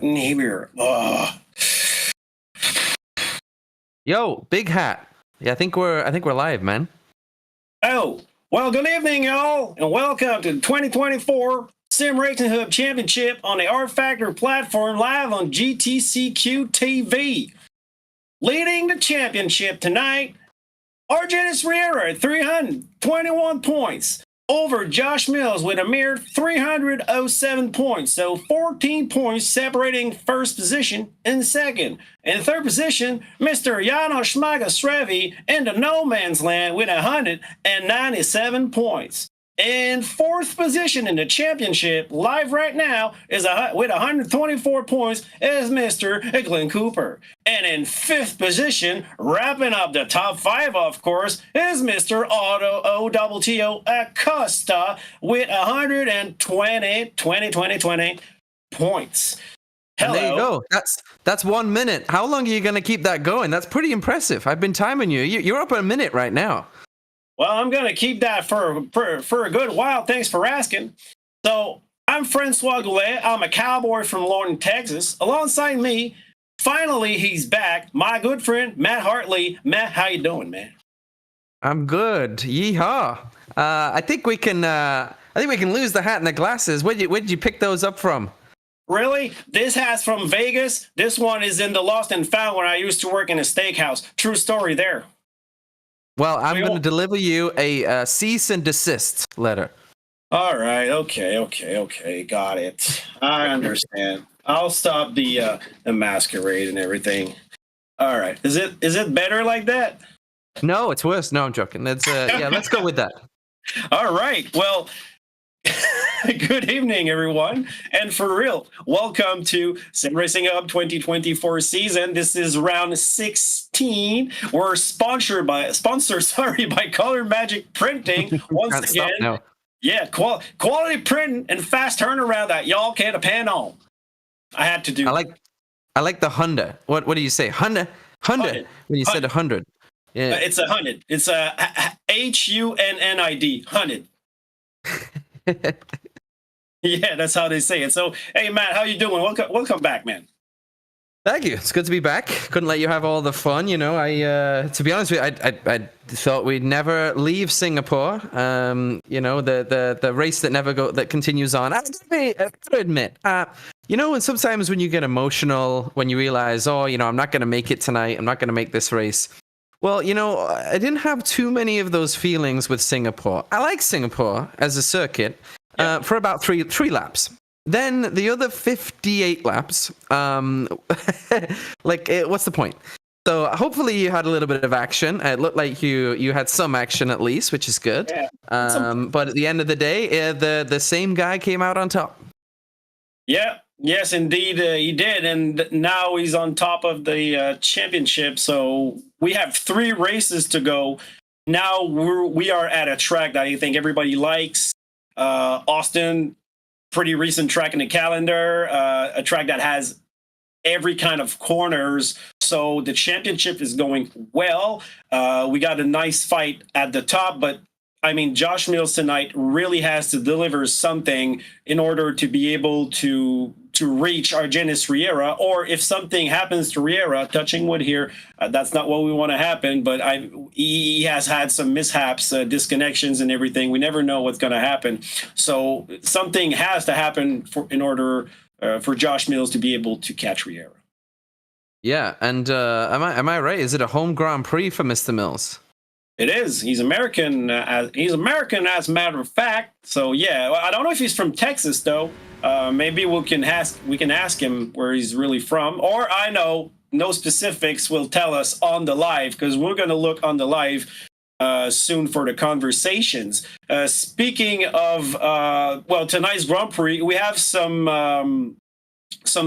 in here. Oh. Yo, Big Hat. Yeah, I think we're live, man. Oh, well, good evening, y'all, and welcome to the 2024 SimRacingHub Championship on the RFactor platform, live on GTCQ TV. Leading the championship tonight, Argenis Riera at 321 points over Josh Mills with a mere 307 points. So 14 points separating first position and second. In third position, Mr. Janos Srevi in the no man's land with 197 points. In fourth position in the championship, live right now, is with 124 points, is Mr. Glenn Cooper. And in fifth position, wrapping up the top five, of course, is Mr. Otto O-double-T-O Acosta with 120 points. Hello. And there you go. That's 1 minute. How long are you going to keep that going? That's pretty impressive. I've been timing you. You're up a minute right now. Well, I'm going to keep that for a good while. Thanks for asking. So, I'm Francois Goulet. I'm a cowboy from Lawton, Texas. Alongside me, finally, he's back. My good friend, Matt Hartley. Matt, how you doing, man? I'm good. Yeehaw. I think we can lose the hat and the glasses. Where'd you pick those up from? Really? This hat's from Vegas. This one is in the Lost and Found when I used to work in a steakhouse. True story there. Well, I'm going to deliver you a cease and desist letter. All right. Okay. Got it. I understand. I'll stop the masquerade and everything. All right. Is it better like that? No, it's worse. No, I'm joking. Let's go with that. All right. Well, good evening, everyone. And for real, welcome to SimRacingHub 2024 season. This is round 16. We're sponsored by Color Magic Printing. Once again, yeah, quality print and fast turnaround that y'all can't depend on. I had to do. I like the Honda. What do you say? Honda. When you said 100. Yeah, it's 100. It's a HUNNID. 100. Yeah, that's how they say it. So, hey, Matt, how you doing? Welcome back, man. Thank you. It's good to be back. Couldn't let you have all the fun, you know. To be honest with you, I thought we'd never leave Singapore. You know, the race that continues on. I gotta admit, you know, and sometimes when you get emotional, when you realize, oh, you know, I'm not going to make it tonight. I'm not going to make this race. Well, you know, I didn't have too many of those feelings with Singapore. I like Singapore as a circuit for about three laps. Then the other 58 laps, what's the point? So hopefully you had a little bit of action. It looked like you had some action at least, which is good. Yeah. But at the end of the day, the same guy came out on top. Yeah. Yes, indeed, he did, and now he's on top of the championship. So we have 3 races to go. Now we are at a track that I think everybody likes. Austin, pretty recent track in the calendar, a track that has every kind of corners. So the championship is going well. We got a nice fight at the top, but I mean, Josh Mills tonight really has to deliver something in order to be able to reach Argenis Riera, or if something happens to Riera, touching wood here, that's not what we want to happen, but he has had some mishaps, disconnections and everything. We never know what's going to happen. So something has to happen in order for Josh Mills to be able to catch Riera. Yeah, and am I right? Is it a home Grand Prix for Mr. Mills? It is. He's American. He's American, as a matter of fact. So yeah, I don't know if he's from Texas though. Maybe we can ask him where he's really from. Or I know no specifics will tell us on the live, because we're going to look on the live soon for the conversations. Speaking of tonight's Grand Prix, we have some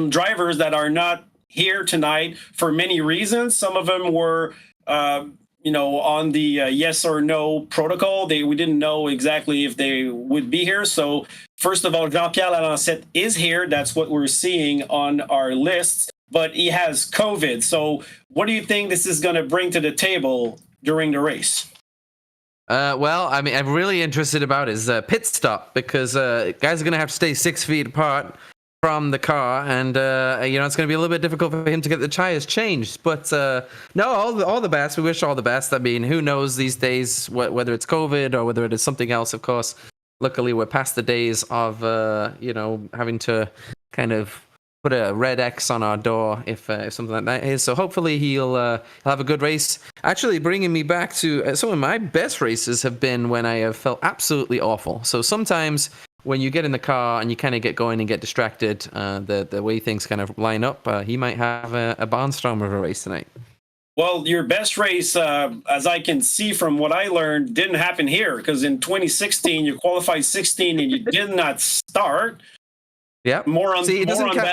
drivers that are not here tonight for many reasons. Some of them were on the yes or no protocol. We didn't know exactly if they would be here. So first of all, Jean-Pierre Lalancette is here. That's what we're seeing on our lists, but he has COVID. So what do you think this is going to bring to the table during the race? Well, I mean, I'm really interested about his pit stop, because guys are going to have to stay 6 feet apart. from the car, and it's going to be a little bit difficult for him to get the tires changed. But no, all the best. We wish all the best. I mean, who knows these days whether it's COVID or whether it is something else? Of course, luckily we're past the days of having to kind of put a red X on our door if something like that is. So hopefully he'll have a good race. Actually, bringing me back to some of my best races have been when I have felt absolutely awful. So sometimes when you get in the car and you kind of get going and get distracted, the way things kind of line up, he might have a barnstormer of a race tonight. Well, your best race, as I can see from what I learned, didn't happen here because in 2016 you qualified 16 and you did not start. Yeah. More on that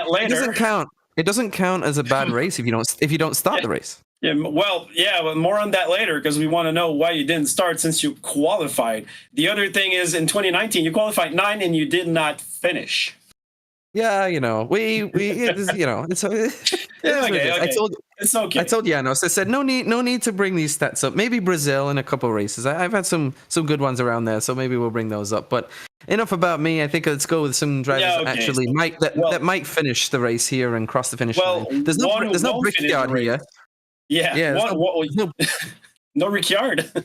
later. It doesn't count. It doesn't count as a bad race if you don't start the race. Yeah, well, yeah, but more on that later because we want to know why you didn't start since you qualified. The other thing is in 2019 you qualified 9 and you did not finish. Yeah, it's okay. It's okay. I told Janos. I said no need to bring these stats up. Maybe Brazil in a couple races. I've had some good ones around there, so maybe we'll bring those up. But enough about me. I think let's go with some drivers that might finish the race here and cross the finish line. There's no Brickyard here. Yeah. No Ricciard.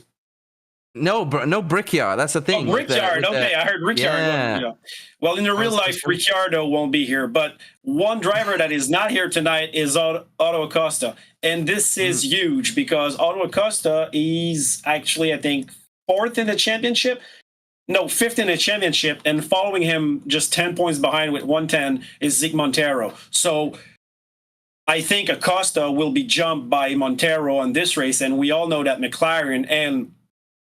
No Brickyard. That's the thing. Oh, Ricciard. Okay, I heard Ricciard. Yeah. Well, in the real life, Ricciardo won't be here. But one driver that is not here tonight is Otto Acosta. And this is huge because Otto Acosta is actually, I think, 4th in the championship. No, 5th in the championship. And following him just 10 points behind with 110 is Zeke Montero. So I think Acosta will be jumped by Montero on this race. And we all know that McLaren and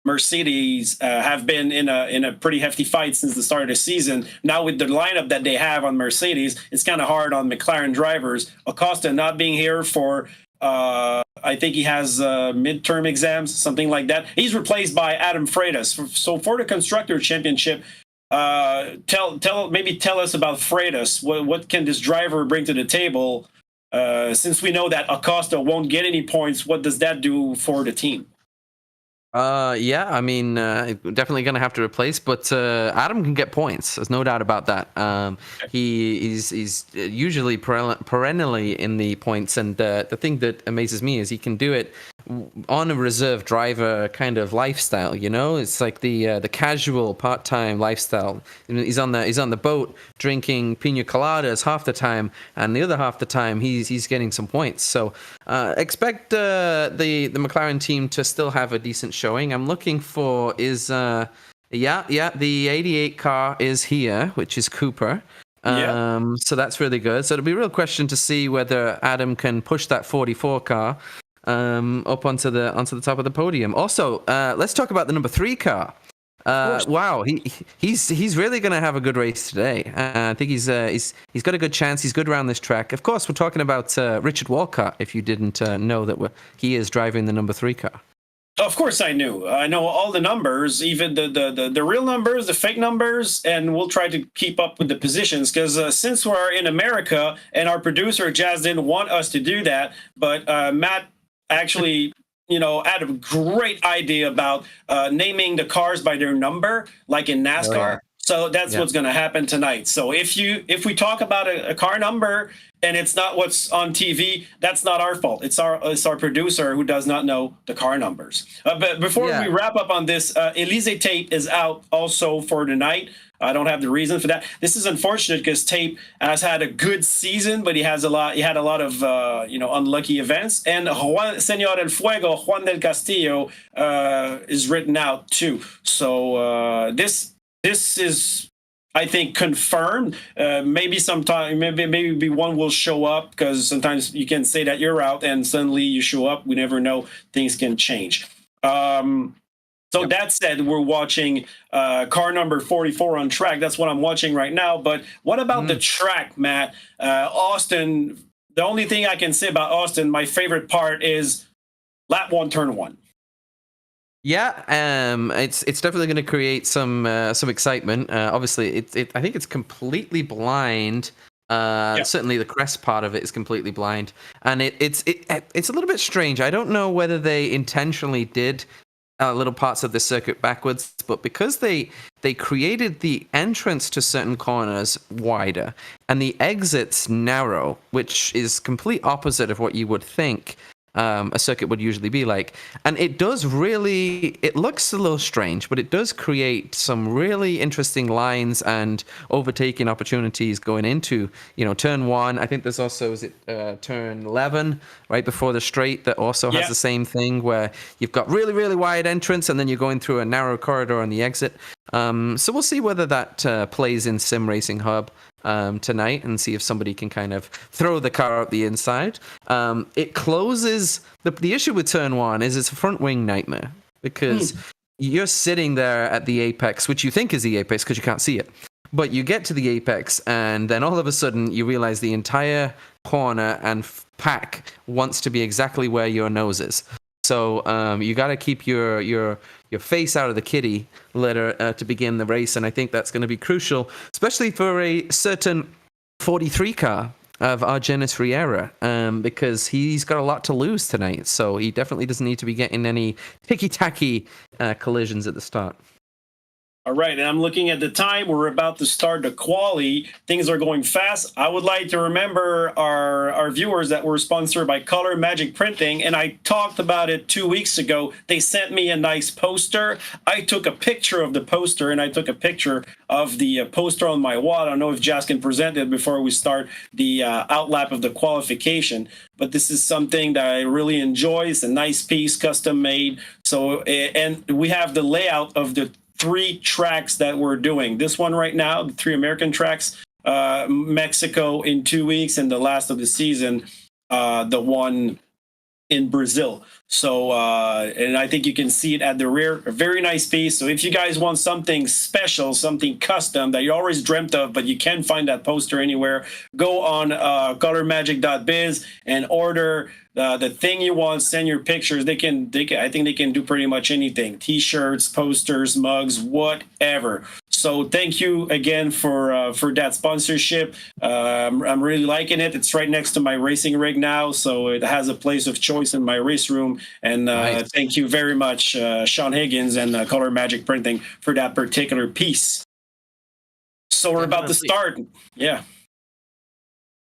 Mercedes have been in a pretty hefty fight since the start of the season. Now with the lineup that they have on Mercedes, it's kind of hard on McLaren drivers. Acosta not being here for, I think he has midterm exams, something like that. He's replaced by Adam Freitas. So for the Constructor Championship, tell us about Freitas. What can this driver bring to the table? Since we know that Acosta won't get any points, what does that do for the team? I mean, definitely going to have to replace, but Adam can get points. There's no doubt about that. He's usually perennially in the points, and the thing that amazes me is he can do it on a reserve driver kind of lifestyle. It's like the casual part-time lifestyle. He's on the boat drinking pina coladas half the time, and the other half the time he's getting some points. So expect the McLaren team to still have a decent showing. I'm looking for the 88 car is here, which is Cooper. So that's really good. So it'll be a real question to see whether Adam can push that 44 car up onto the top of the podium. Also, let's talk about the number 3 car. Wow, he's really going to have a good race today. I think he's got a good chance. He's good around this track. Of course, we're talking about Richard Walcott. If you didn't know that he is driving the number 3 car. Of course I knew. I know all the numbers, even the real numbers, the fake numbers, and we'll try to keep up with the positions because since we're in America and our producer Jazz didn't want us to do that, but Matt actually had a great idea about naming the cars by their number, like in NASCAR. Oh, yeah. So that's what's going to happen tonight. So if we talk about a car number and it's not what's on TV, that's not our fault. It's our producer who does not know the car numbers. But before we wrap up on this, Elise Tate is out also for tonight. I don't have the reason for that. This is unfortunate because Tate has had a good season, but he had a lot of unlucky events. And Señor del Fuego, Juan del Castillo, is written out too. So this is, I think, confirmed. Maybe sometime, maybe one will show up because sometimes you can say that you're out and suddenly you show up. We never know. Things can change. So that said, we're watching car number 44 on track. That's what I'm watching right now. But what about the track, Matt? Austin, the only thing I can say about Austin, my favorite part is lap 1, turn 1. Yeah, it's definitely going to create some excitement. Obviously, I think it's completely blind. Certainly, the crest part of it is completely blind, and it's a little bit strange. I don't know whether they intentionally did little parts of the circuit backwards, but because they created the entrance to certain corners wider and the exits narrow, which is complete opposite of what you would think a circuit would usually be like. And it does really, it looks a little strange, but it does create some really interesting lines and overtaking opportunities going into, turn 1. I think there's also, turn 11, right before the straight, that also has the same thing where you've got really, really wide entrance and then you're going through a narrow corridor on the exit. So we'll see whether that plays in SimRacingHub tonight and see if somebody can kind of throw the car out the inside. It closes. The issue with turn 1 is it's a front wing nightmare because you're sitting there at the apex, which you think is the apex because you can't see it. But you get to the apex and then all of a sudden you realize the entire corner and pack wants to be exactly where your nose is. So you got to keep your face out of the kitty litter to begin the race, and I think that's going to be crucial, especially for a certain 43 car of Argenis Riera, because he's got a lot to lose tonight. So he definitely doesn't need to be getting any ticky-tacky collisions at the start. All right, and I'm looking at the time. We're about to start the quali. Things are going fast. I would like to remember our viewers that we're sponsored by Color Magic Printing, and I talked about it 2 weeks ago. They sent me a nice poster. I took a picture of the poster, and I took a picture of the poster on my wall. I don't know if Jas can present it before we start the outlap of the qualification, but this is something that I really enjoy. It's a nice piece, custom made. So, and we have the layout of the 3 tracks that we're doing. This one right now, the 3 American tracks, Mexico in 2 weeks, and the last of the season, the one in Brazil. So, and I think you can see it at the rear. A very nice piece. So if you guys want something special, something custom that you always dreamt of, but you can't find that poster anywhere, go on colormagic.biz and order the thing you want. Send your pictures. They can. I think they can do pretty much anything: T-shirts, posters, mugs, whatever. So thank you again for that sponsorship. I'm really liking it. It's right next to my racing rig now, so it has a place of choice in my race room. And nice. Thank you very much, Sean Higgins and Color Magic Printing, for that particular piece. So we're about to start. Yeah.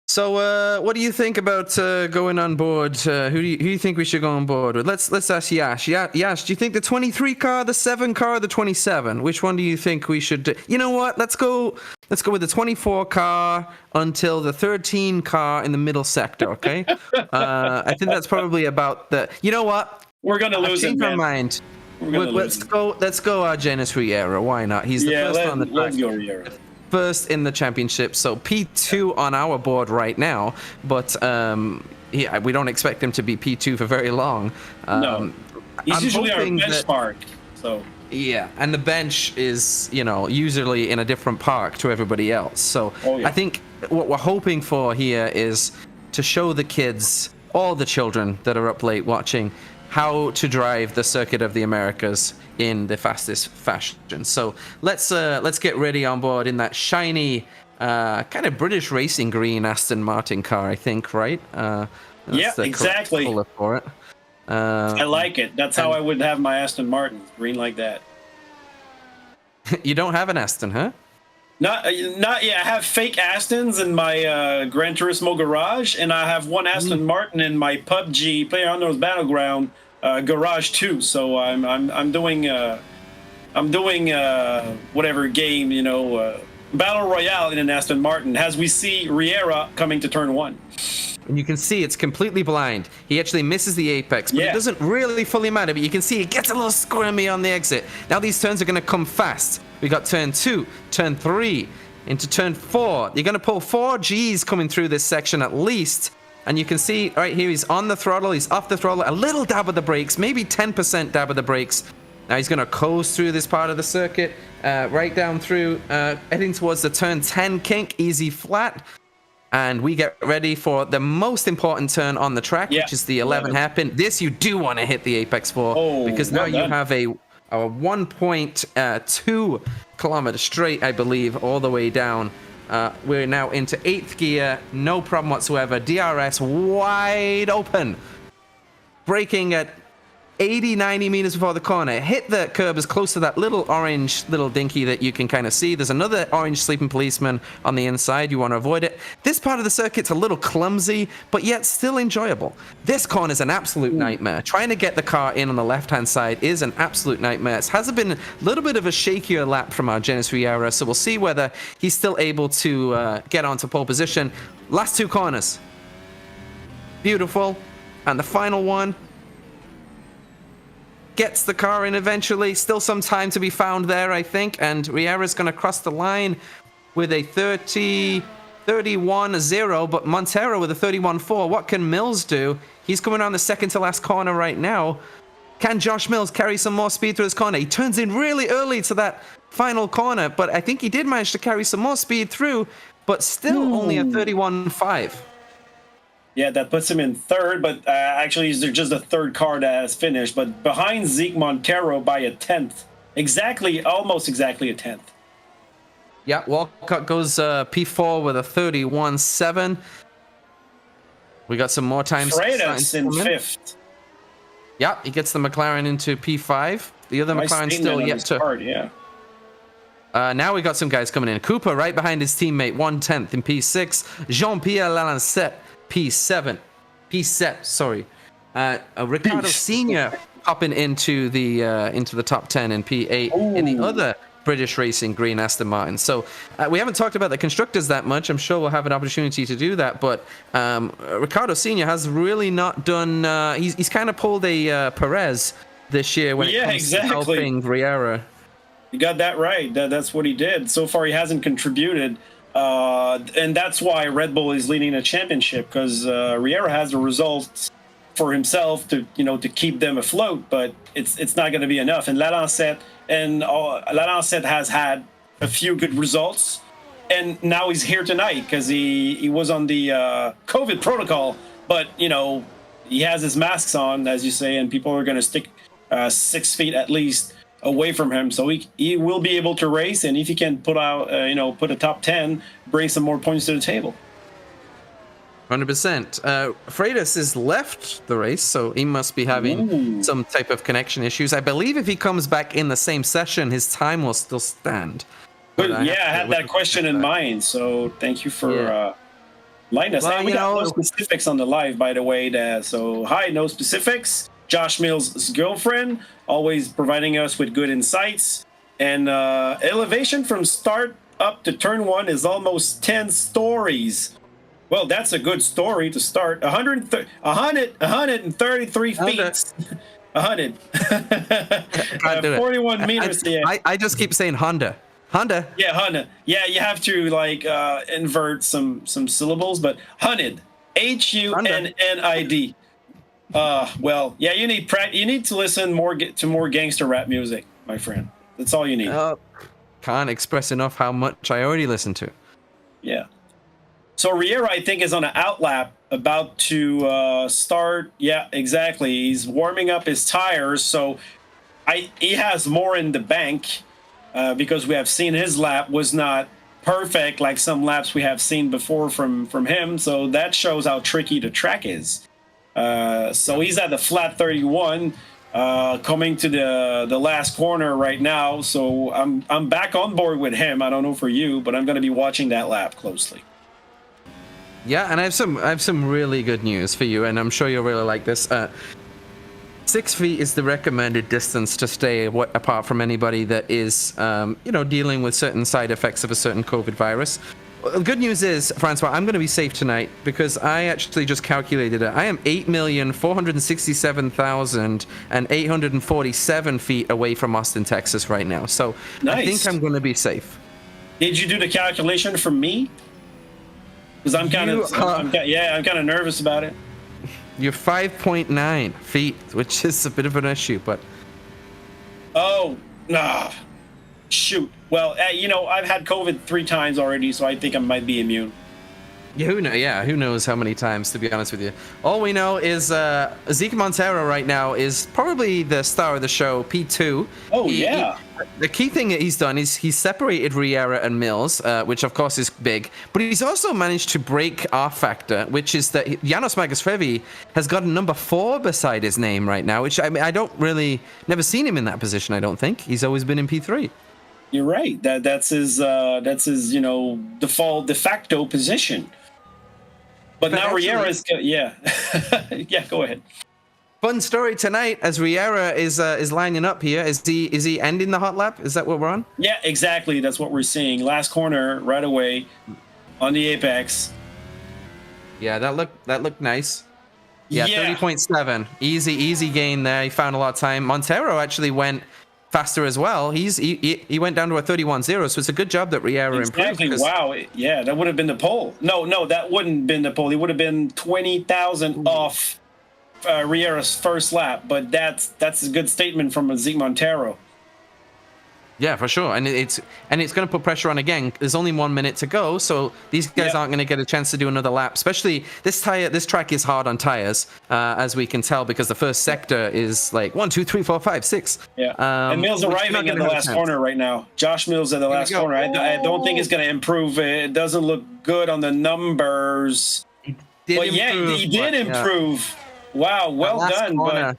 So, what do you think about going on board? Who do you think we should go on board with? Let's ask Yash. Yash, do you think the 23 car, the 7 car, the 27? Which one do you think we should do? You know what? Let's go with the 24 car until the 13 car in the middle sector. Okay. I think that's probably about the. You know what? We're gonna lose it, man. Mind. Let's go, Argenis Riera. Why not? He's the first on the track. Let's go, Riera. First in the championship, so P2 on our board right now, but we don't expect him to be P2 for very long. No, he's usually our benchmark. So yeah, and the bench is usually in a different park to everybody else. So I think what we're hoping for here is to show the kids, all the children that are up late watching, how to drive the Circuit of the Americas in the fastest fashion. So let's get ready on board in that shiny, kind of British racing green Aston Martin car, I think, right? Yeah, exactly. Color for it. I like it. That's how I would have my Aston Martin, green like that. You don't have an Aston, huh? Not yet. I have fake Astons in my Gran Turismo garage, and I have one Aston Martin in my PUBG PlayerUnknown's Battleground garage too. So I'm doing whatever game, Battle Royale in an Aston Martin, as we see Riera coming to turn 1. And you can see it's completely blind. He actually misses the apex, but it doesn't really fully matter. But you can see it gets a little squirmy on the exit. Now these turns are going to come fast. We got turn 2, turn 3, into turn 4. You're going to pull 4 Gs coming through this section at least. And you can see right here, he's on the throttle, he's off the throttle, a little dab of the brakes, maybe 10% dab of the brakes. Now he's going to coast through this part of the circuit, right down through, heading towards the turn 10 kink, easy flat. And we get ready for the most important turn on the track, which is the 11 hairpin. This you do want to hit the apex for, because now you have a 1.2 kilometer straight, I believe, all the way down. We're now into 8th gear, no problem whatsoever. DRS wide open. Braking at 80, 90 meters before the corner. Hit the curb as close to that orange little dinky that you can kind of see. There's another orange sleeping policeman on the inside. You want to avoid it. This part of the circuit's a little clumsy, but yet still enjoyable. This corner is an absolute nightmare. Trying to get the car in on the left-hand side is an absolute nightmare. It has been a little bit of a shakier lap from our Dennis Riera, so we'll see whether he's still able to get onto pole position. Last two corners. Beautiful. And the final one. Gets the car in eventually. Still some time to be found there, I think. And Riera's going to cross the line with a 31.0, but Montero with a 31.4. What can Mills do? He's coming around the second to last corner right now. Can Josh Mills carry some more speed through this corner? He turns in really early to that final corner, but I think he did manage to carry some more speed through, but still only a 31.5. Yeah, that puts him in third, but actually he's just the third car that has finished, but behind Zeke Montero by a tenth. Almost exactly a tenth. Yeah, Walcott goes P4 with a 31.7. We got some more time. Freitas in fifth. Yeah, he gets the McLaren into P5. The other McLaren still yet to... Card, yeah. Now we got some guys coming in. Cooper right behind his teammate, 1/10 in P6. Jean-Pierre Lalancette, P7. Ricardo Senior popping into the top 10 in P8 in the other British Racing Green Aston Martin. So we haven't talked about the constructors that much. I'm sure we'll have an opportunity to do that. But Ricardo Senior has really not done. He's kind of pulled a Perez this year when it comes to helping Riera. You got that right. That's what he did. So far, he hasn't contributed. And that's why Red Bull is leading the championship, because Riera has the results for himself to keep them afloat, but it's not going to be enough. And Lalancette has had a few good results, and now he's here tonight because he was on the COVID protocol, but he has his masks on, as you say, and people are going to stick 6 feet at least away from him, so he will be able to race, and if he can put out put a top 10, bring some more points to the table. 100%. Freitas has left the race, so he must be having some type of connection issues. I believe if he comes back in the same session, his time will still stand. But I had that question in mind, so thank you for lining us. Well, we got no specifics on the live, by the way. So hi, no specifics. Josh Mills' girlfriend, always providing us with good insights. And elevation from start up to turn 1 is almost 10 stories. Well, that's a good story to start. 133 feet. 100. 41 meters. I just keep saying Honda. Honda. Yeah, Honda. Yeah, you have to invert some syllables, but 100. HUNNID. Well, yeah, you need to listen to more gangster rap music, my friend. That's all you need. Can't express enough how much I already listen to. Yeah. So Riera, I think, is on an outlap, about to start. Yeah, exactly. He's warming up his tires, so he has more in the bank because we have seen his lap was not perfect like some laps we have seen before from him. So that shows how tricky the track is. So he's at the flat 31, coming to the last corner right now. So I'm back on board with him. I don't know for you, but I'm going to be watching that lap closely. Yeah, and I have some really good news for you, and I'm sure you'll really like this. 6 feet is the recommended distance to stay apart from anybody that is, dealing with certain side effects of a certain COVID virus. The good news is, Francois, I'm going to be safe tonight because I actually just calculated it. I am 8,467,847 feet away from Austin, Texas right now. So nice. I think I'm going to be safe. Did you do the calculation for me? Because I'm kind of nervous about it. You're 5.9 feet, which is a bit of an issue, but... Shoot. Well, I've had COVID 3 times already, so I think I might be immune. Yeah, who knows how many times, to be honest with you. All we know is Zeke Montero right now is probably the star of the show, P2. Oh, yeah. The key thing that he's done is he's separated Riera and Mills, which of course is big, but he's also managed to break RFactor, which is that Janos Magashrevi has got a number 4 beside his name right now, which I don't really, never seen him in that position, I don't think. He's always been in P3. You're right. That's his default de facto position. But now actually, Riera's yeah, go ahead. Fun story tonight as Riera is lining up here. Is he ending the hot lap? Is that what we're on? Yeah, exactly. That's what we're seeing. Last corner right away on the apex. Yeah, that looked nice. Yeah, 30.7. Easy gain there. He found a lot of time. Montero actually went faster as well. He went down to a 31.0, so it's a good job that Riera improved. Exactly. Wow. Yeah, that would have been the pole. No, that wouldn't have been the pole. He would have been 20,000 off Riera's first lap, but that's a good statement from Zeke Montero. Yeah, for sure, and it's going to put pressure on again. There's only 1 minute to go, so these guys aren't going to get a chance to do another lap. Especially this track is hard on tires, as we can tell, because the first sector is like 1, 2, 3, 4, 5, 6. Yeah, and Mills arriving at the last corner right now. Josh Mills at the last corner. I don't think it's going to improve. It doesn't look good on the numbers. He did improve. Wow, well done. But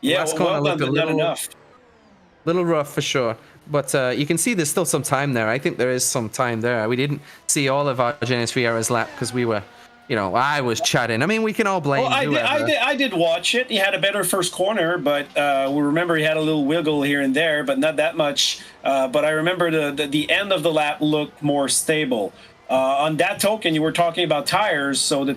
well done, but not enough. Little rough for sure, but you can see there's still some time there. I think there is some time there. We didn't see all of Argenis Riera's lap because we were, I was chatting. I mean, we can all blame. Well, I did watch it. He had a better first corner, but we remember he had a little wiggle here and there, but not that much. But I remember the end of the lap looked more stable. On that token, you were talking about tires. So the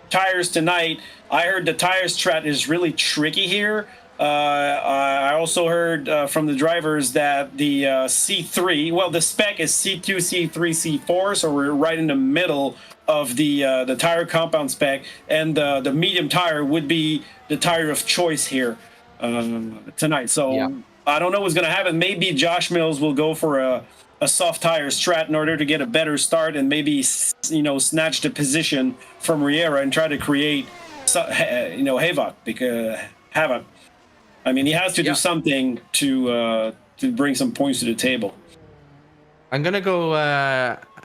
tires tonight, I heard the tires strat is really tricky here. I also heard from the drivers that the C3, well, the spec is C2, C3, C4, so we're right in the middle of the tire compound spec, and the medium tire would be the tire of choice here tonight. So I don't know what's going to happen. Maybe Josh Mills will go for a soft tire strat in order to get a better start and maybe snatch the position from Riera and try to create havoc. I mean, he has to do something to bring some points to the table. I'm gonna go.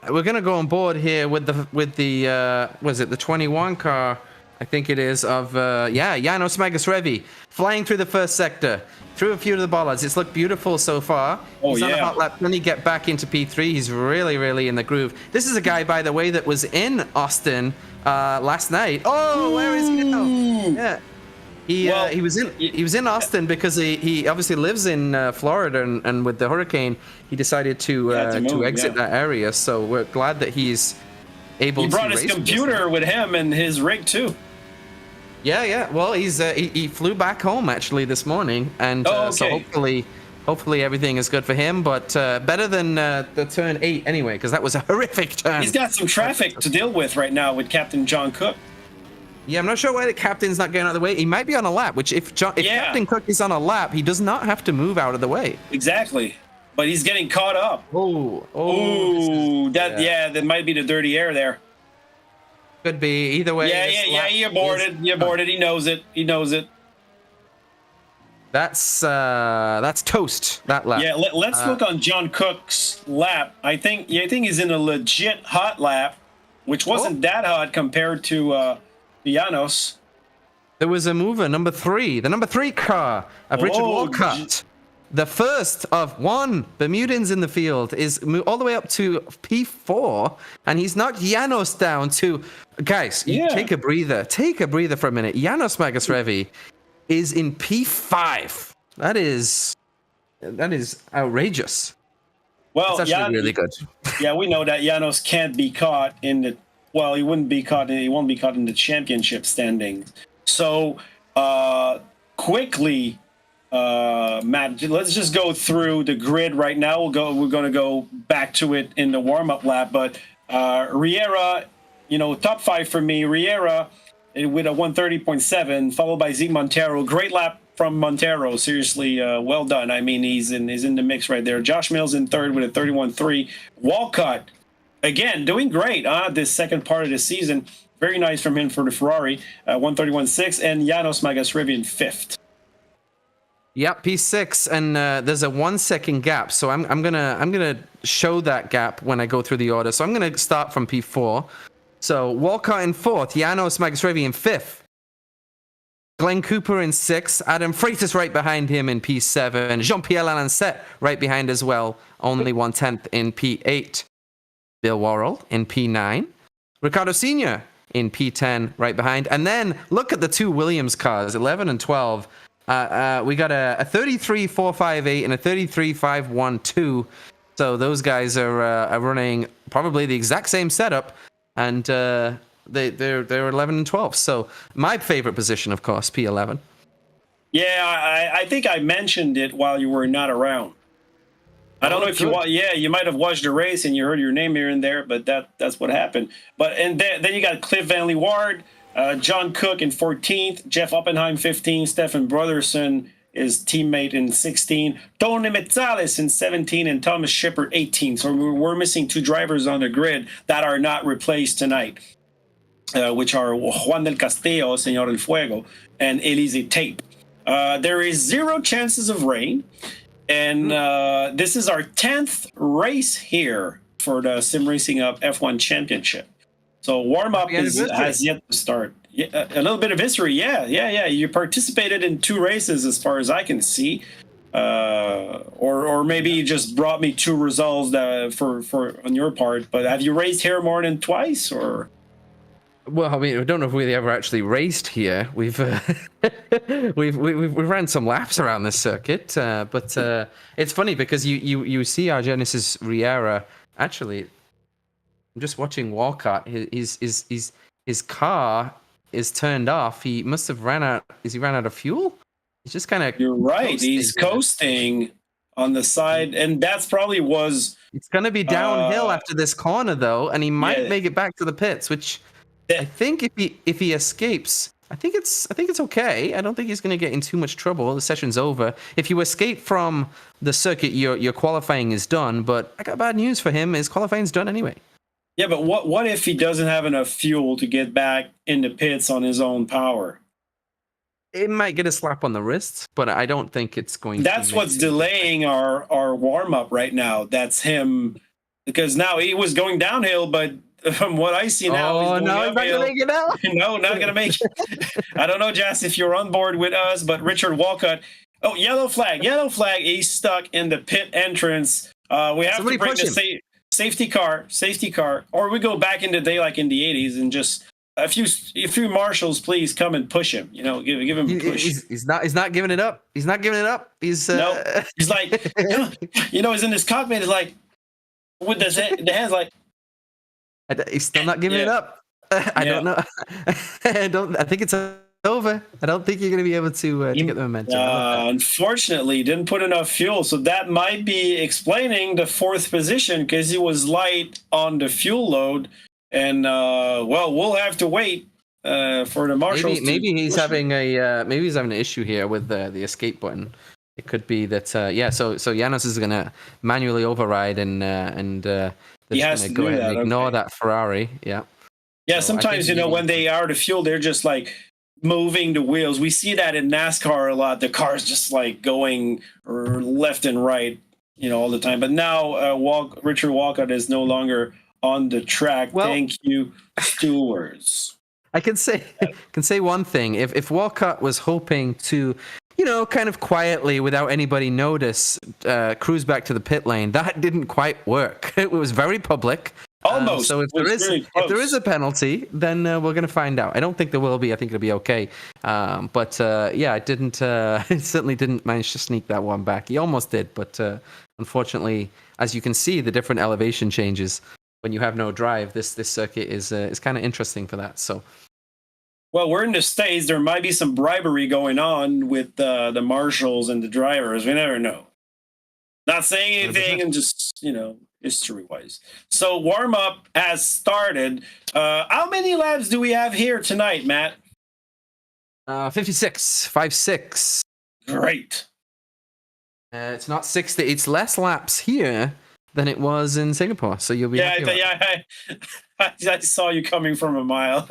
We're gonna go on board here with the was it the 21 car? I think it is of Janos Magashrevi flying through the first sector, through a few of the bollards. It's looked beautiful so far. He's on a hot lap. Then he get back into P3. He's really in the groove. This is a guy, by the way, that was in Austin last night. Oh, where is he now? Yeah. He was in Austin because he obviously lives in Florida, and with the hurricane he decided to exit that area. So we're glad that he's able. He brought his computer with him and his rig too. Yeah. Well, he flew back home actually this morning, and so hopefully everything is good for him. But better than the turn 8 anyway, because that was a horrific turn. He's got some traffic to deal with right now with Captain John Cook. Yeah, I'm not sure why the captain's not getting out of the way. He might be on a lap, which if Captain Cook is on a lap, he does not have to move out of the way. Exactly. But he's getting caught up. That might be the dirty air there. Could be either way. Yeah, he aborted. He knows it. That's toast, that lap. Yeah, let's look on John Cook's lap. I think he's in a legit hot lap, which wasn't that hot compared to Janos. There was a mover, number 3, the number 3 car of Richard Walcott. The first of 1 Bermudans in the field is all the way up to P4, and he's knocked Janos down to... Guys, take a breather. Take a breather for a minute. Janos Magashrevi is in P5. That is outrageous. Well, that's actually really good. Yeah, we know that Janos can't be caught in the... Well, he won't be caught in the championship standings. So, quickly, Matt, let's just go through the grid right now. We're going to go back to it in the warm-up lap. But Riera, top 5 for me. Riera with a 130.7, followed by Zeke Montero. Great lap from Montero. Seriously, well done. I mean, he's in the mix right there. Josh Mills in third with a 31.3. Walcott again, doing great this second part of the season. Very nice from him for the Ferrari, 131.6, and Janos Magasrevian fifth. Yep, P6, and there's a 1 second gap, so I'm gonna show that gap when I go through the order. So I'm gonna start from P4. So Walcott in fourth, Janos Magasrevian in fifth, Glenn Cooper in sixth, Adam Freitas right behind him in P7, Jean-Pierre Lalancette right behind as well, only 1/10 in P8, Bill Worrell in P9, Ricardo Senior in P10 right behind, and then look at the two Williams cars, 11 and 12. We got a 33.458 and a 33.512. So those guys are running probably the exact same setup, and they're 11 and 12. So my favorite position, of course, P11. Yeah, I think I mentioned it while you were not around. I don't know if you might have watched the race and you heard your name here and there, but that's what happened. But and then you got Cliff Van Leeuward, John Cook in 14th, Jeff Oppenheim 15th, Stefan Brotherson is teammate in 16, Tony Metzales in 17, and Thomas Shepard 18. So we're missing two drivers on the grid that are not replaced tonight, which are Juan del Castillo, Señor del Fuego, and Elise Tate. There is 0 chances of rain. And this is our 10th race here for the SimRacingHub F1 Championship. So warm-up has yet to start. Yeah, a little bit of history, yeah. You participated in 2 races as far as I can see. Or maybe you just brought me 2 results for on your part. But have you raced here more than twice, or? Well, I mean, I don't know if we ever actually raced here. We've we've ran some laps around this circuit, but it's funny because you see our Genesis Riera. Actually, I'm just watching Walcott. His car is turned off. He must have ran out. He ran out of fuel? He's just kind of. You're right. He's coasting on the side, and that's probably was. It's going to be downhill after this corner, though, and he might make it back to the pits, which. I think if he escapes, I think it's okay. I don't think he's going to get in too much trouble. The session's over. If you escape from the circuit, your qualifying is done. But I got bad news for him. His qualifying's done anyway. Yeah, but what if he doesn't have enough fuel to get back in the pits on his own power? It might get a slap on the wrist, but I don't think it's going. That's what's delaying our warm up right now. That's him, because now he was going downhill, but. From what I see now, he's not going to make it out. No, not going to make it. I don't know, Jess, if you're on board with us, but Richard Walcott. Oh, yellow flag. He's stuck in the pit entrance. We have to bring the safety car, or we go back in the day like in the 80s and just a few marshals, please come and push him. You know, give him a push. He's not giving it up. He's not giving it up. He's he's like, he's in his cockpit. He's like with the hands like. He's still not giving it up. I don't know. I think it's over. I don't think you're going to be able to get the momentum. Unfortunately, he didn't put enough fuel, so that might be explaining the 4th position because he was light on the fuel load. And we'll have to wait for the marshals. Maybe he's having an issue here with the escape button. It could be that. So Janos is going to manually override and. He has to go ahead and ignore that Ferrari. Yeah. Yeah. So sometimes when they are the fuel, they're just like moving the wheels. We see that in NASCAR a lot. The car's just like going left and right, all the time. But now Richard Walcott is no longer on the track. Well, thank you, stewards. I can say one thing. If Walcott was hoping to. Kind of quietly, without anybody notice, cruise back to the pit lane. That didn't quite work. It was very public. Almost. So if there is a penalty, then we're going to find out. I don't think there will be. I think it'll be okay. But it didn't. It certainly didn't manage to sneak that one back. He almost did, but unfortunately, as you can see, the different elevation changes when you have no drive. This circuit is kind of interesting for that. So. Well, we're in the States. There might be some bribery going on with the marshals and the drivers. We never know. Not saying anything, and just, history-wise. So warm-up has started. How many laps do we have here tonight, Matt? 56. 5-6. Great. It's not 60. It's less laps here than it was in Singapore. So you'll be happy about that. I saw you coming from a mile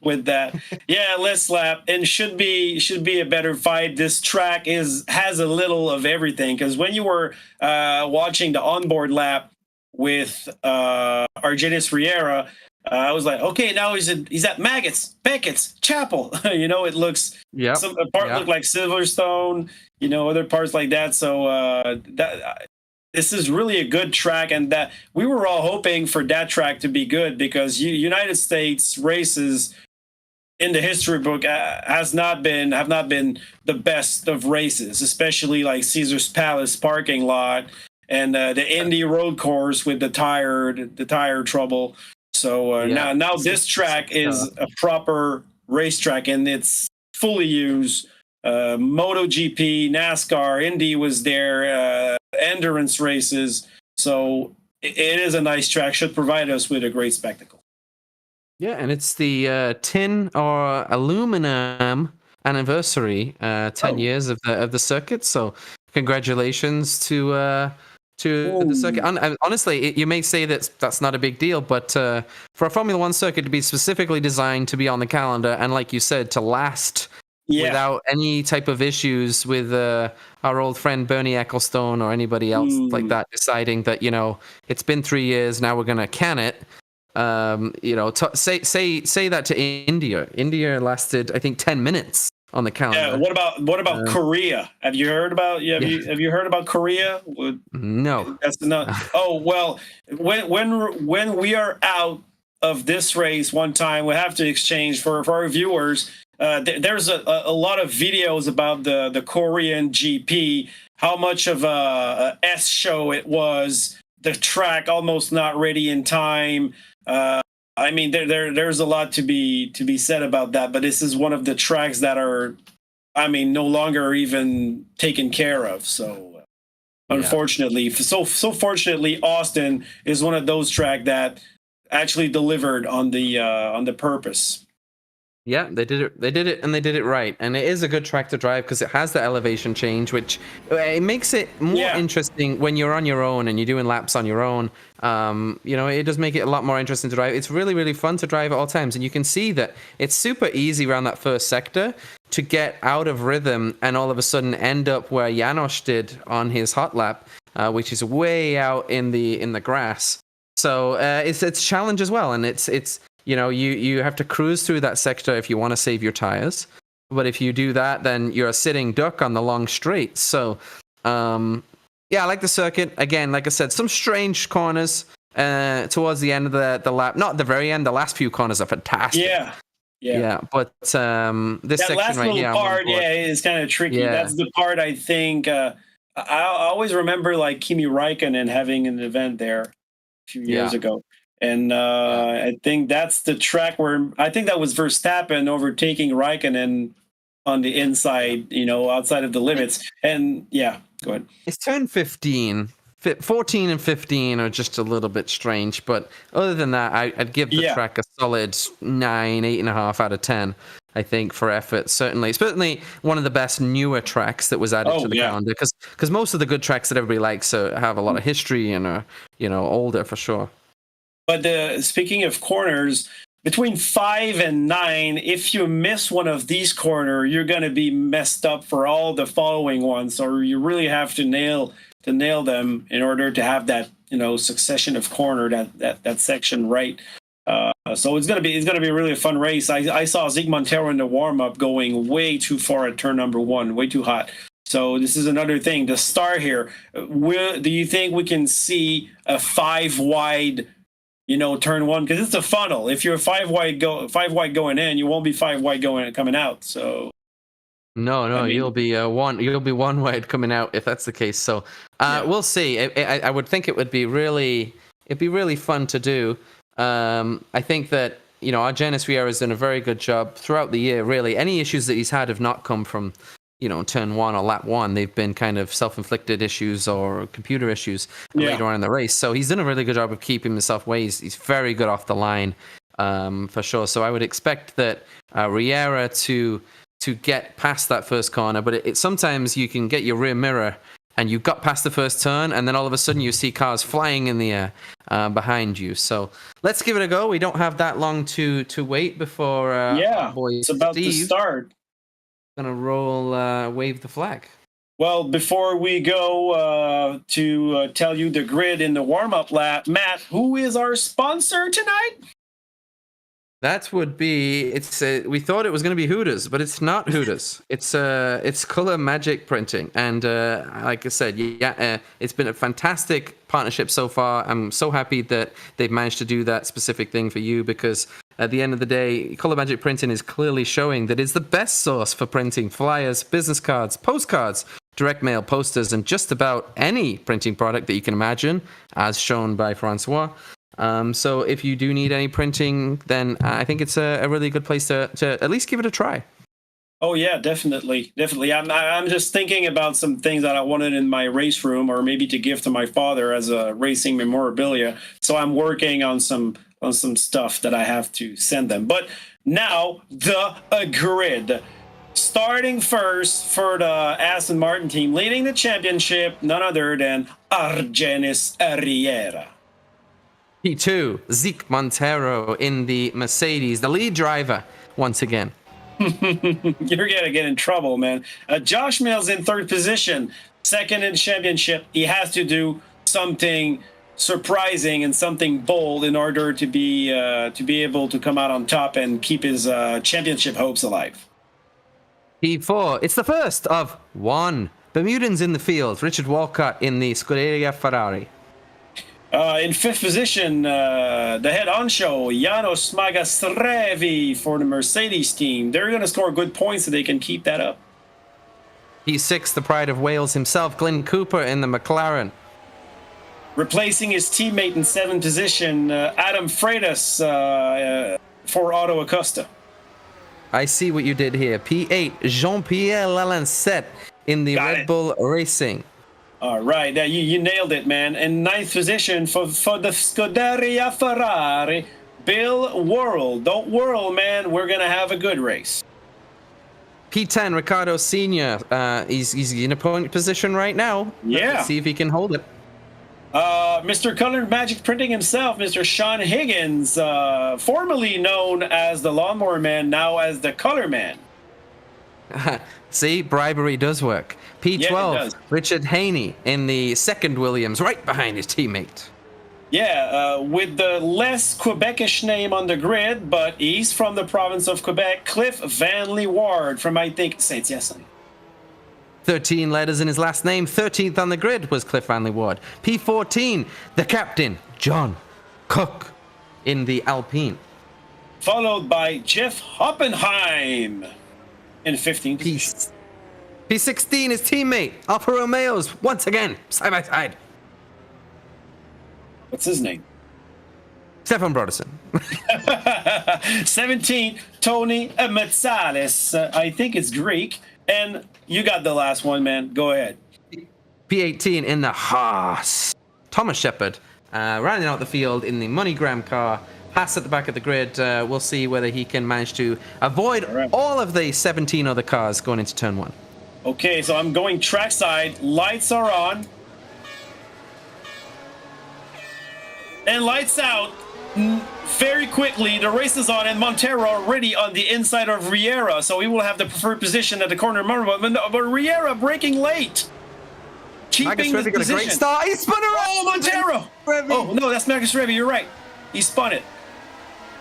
with that. Yeah, last lap and should be a better fight. This track has a little of everything because when you were watching the onboard lap with Argenis Riera, I was like, okay, now he's at Maggots, Beckett's, Chapel. It looks a part look like Silverstone. Other parts like that. So this is really a good track, and that we were all hoping for that track to be good because United States races in the history book have not been the best of races, especially like Caesar's Palace parking lot and the Indy road course with the tire trouble. So now this track is a proper racetrack, and it's fully used. MotoGP, NASCAR, Indy was there, endurance races. So it is a nice track. Should provide us with a great spectacle. Yeah, and it's the tin or aluminum anniversary, 10 years of the circuit. So congratulations to the circuit. Honestly, you may say that's not a big deal, but for a Formula One circuit to be specifically designed to be on the calendar and, like you said, to last without any type of issues with our old friend Bernie Ecclestone or anybody else like that deciding that, it's been 3 years, now we're going to can it. Say that to India. India lasted, I think, 10 minutes on the calendar. Yeah. What about Korea? Have you heard about? Have you heard about Korea? No. That's not. Oh well, when we are out of this race one time, we have to exchange for our viewers. There's a lot of videos about the Korean GP. How much of a S show it was. The track almost not ready in time. I mean, there's a lot to be said about that, but this is one of the tracks that are, no longer even taken care of. So, unfortunately, so fortunately, Austin is one of those tracks that actually delivered on the purpose. Yeah, they did it, and they did it right. And it is a good track to drive because it has the elevation change, which it makes it more interesting when you're on your own and you're doing laps on your own. It does make it a lot more interesting to drive. It's really, really fun to drive at all times, and you can see that it's super easy around that first sector to get out of rhythm and all of a sudden end up where Janos did on his hot lap, which is way out in the grass. So it's a challenge as well, and it's. You have to cruise through that sector if you want to save your tires. But if you do that, then you're a sitting duck on the long straight. So, I like the circuit. Again, like I said, some strange corners towards the end of the lap. Not the very end. The last few corners are fantastic. Yeah. But this that section last right little here, part, is kind of tricky. Yeah. That's the part I think. I always remember like Kimi Räikkönen having an event there a few years ago. And I think that's the track where I think that was Verstappen overtaking Raikkonen on the inside, outside of the limits. And go ahead. It's turn 15. 14 and 15 are just a little bit strange, but other than that, I'd give the track a solid 8.5 out of 10. I think for effort, certainly one of the best newer tracks that was added to the calendar, because most of the good tracks that everybody likes have a lot of history and are older for sure. But speaking of corners, between 5 and 9, if you miss one of these corners, you're going to be messed up for all the following ones. Or you really have to nail them in order to have that succession of corner that section right. So it's gonna be really a fun race. I saw Zig Montero in the warm up going way too far at turn number 1, way too hot. So this is another thing. The star here. Do you think we can see a 5 wide? Turn 1, because it's a funnel. If you're 5 wide going in, you won't be 5 wide coming out. So no, you'll be one wide coming out if that's the case. So we'll see. I would think it'd be really fun to do. I think that Argenis Riera has done a very good job throughout the year. Really, any issues that he's had have not come from turn 1 or lap 1. They've been kind of self-inflicted issues or computer issues later on in the race. So he's done a really good job of keeping himself away. He's very good off the line, for sure. So I would expect that Riera to get past that first corner. But sometimes you can get your rear mirror and you got past the first turn, and then all of a sudden you see cars flying in the air behind you. So let's give it a go. We don't have that long to wait before our boy it's about to Steve start. gonna roll wave the flag. Well, before we go to tell you the grid in the warm-up lap, Matt, who is our sponsor tonight? That would be. We thought it was going to be Hooters, but it's not Hooters. It's Color Magic Printing, and like I said, it's been a fantastic partnership so far. I'm so happy that they've managed to do that specific thing for you, because at the end of the day, Color Magic Printing is clearly showing that it's the best source for printing flyers, business cards, postcards, direct mail, posters, and just about any printing product that you can imagine, as shown by Francois. So if you do need any printing, then I think it's a really good place to at least give it a try. Oh yeah, definitely. I'm just thinking about some things that I wanted in my race room, or maybe to give to my father as a racing memorabilia. So I'm working on some stuff that I have to send them. But now the grid. Starting first for the Aston Martin team, leading the championship, none other than Argenis Riera. P2, Zeke Montero in the Mercedes, the lead driver once again. You're going to get in trouble, man. Josh Mills in third position, second in the championship. He has to do something surprising and something bold in order to be able to come out on top and keep his championship hopes alive. P4, it's the first of one. Bermudans in the field, Richard Walcott in the Scuderia Ferrari. In fifth position, the head honcho, Janos Magastrevi for the Mercedes team. They're going to score good points so they can keep that up. P6, the pride of Wales himself, Glenn Cooper in the McLaren. Replacing his teammate in seventh position, Adam Freitas for Auto Acosta. I see what you did here. P8, Jean-Pierre Lalancette in the Red Bull Racing. All right, you nailed it, man. In ninth position for the Scuderia Ferrari, Bill Worrell. Don't whirl, man. We're going to have a good race. P10, Ricardo Sr. He's in a point position right now. Yeah. Let's see if he can hold it. Mr. Color Magic Printing himself, Mr. Sean Higgins, formerly known as the Lawnmower Man, now as the Color Man. See, bribery does work. P12, Yeah, Richard Haney in the second Williams, right behind his teammate. Yeah, with the less Quebecish name on the grid, but he's from the province of Quebec, Cliff Van Lee Ward from, I think, Saint-Hyacinthe. 13 letters in his last name. 13th on the grid was Cliff Van Lee Ward. P14, the captain, John Cook in the Alpine. Followed by Jeff Hoppenheim in 15th. P16, his teammate, Alfa Romeos, once again, side by side. What's his name? Stefan Brodersen. 17, Tony Metzales. I think it's Greek. And you got the last one, man. Go ahead. P18 in the Haas. Thomas Shepard, rounding out the field in the MoneyGram car. Pass at the back of the grid. We'll see whether he can manage to avoid all of the 17 other cars going into turn one. Okay, so I'm going trackside. Lights are on. And lights out. Very quickly, the race is on, and Montero already on the inside of Riera, so he will have the preferred position at the corner. But Riera braking late. Keeping the position. Got a great start. He spun around. Oh, Montero! Oh, no, that's Marcus Revy. You're right. He spun it.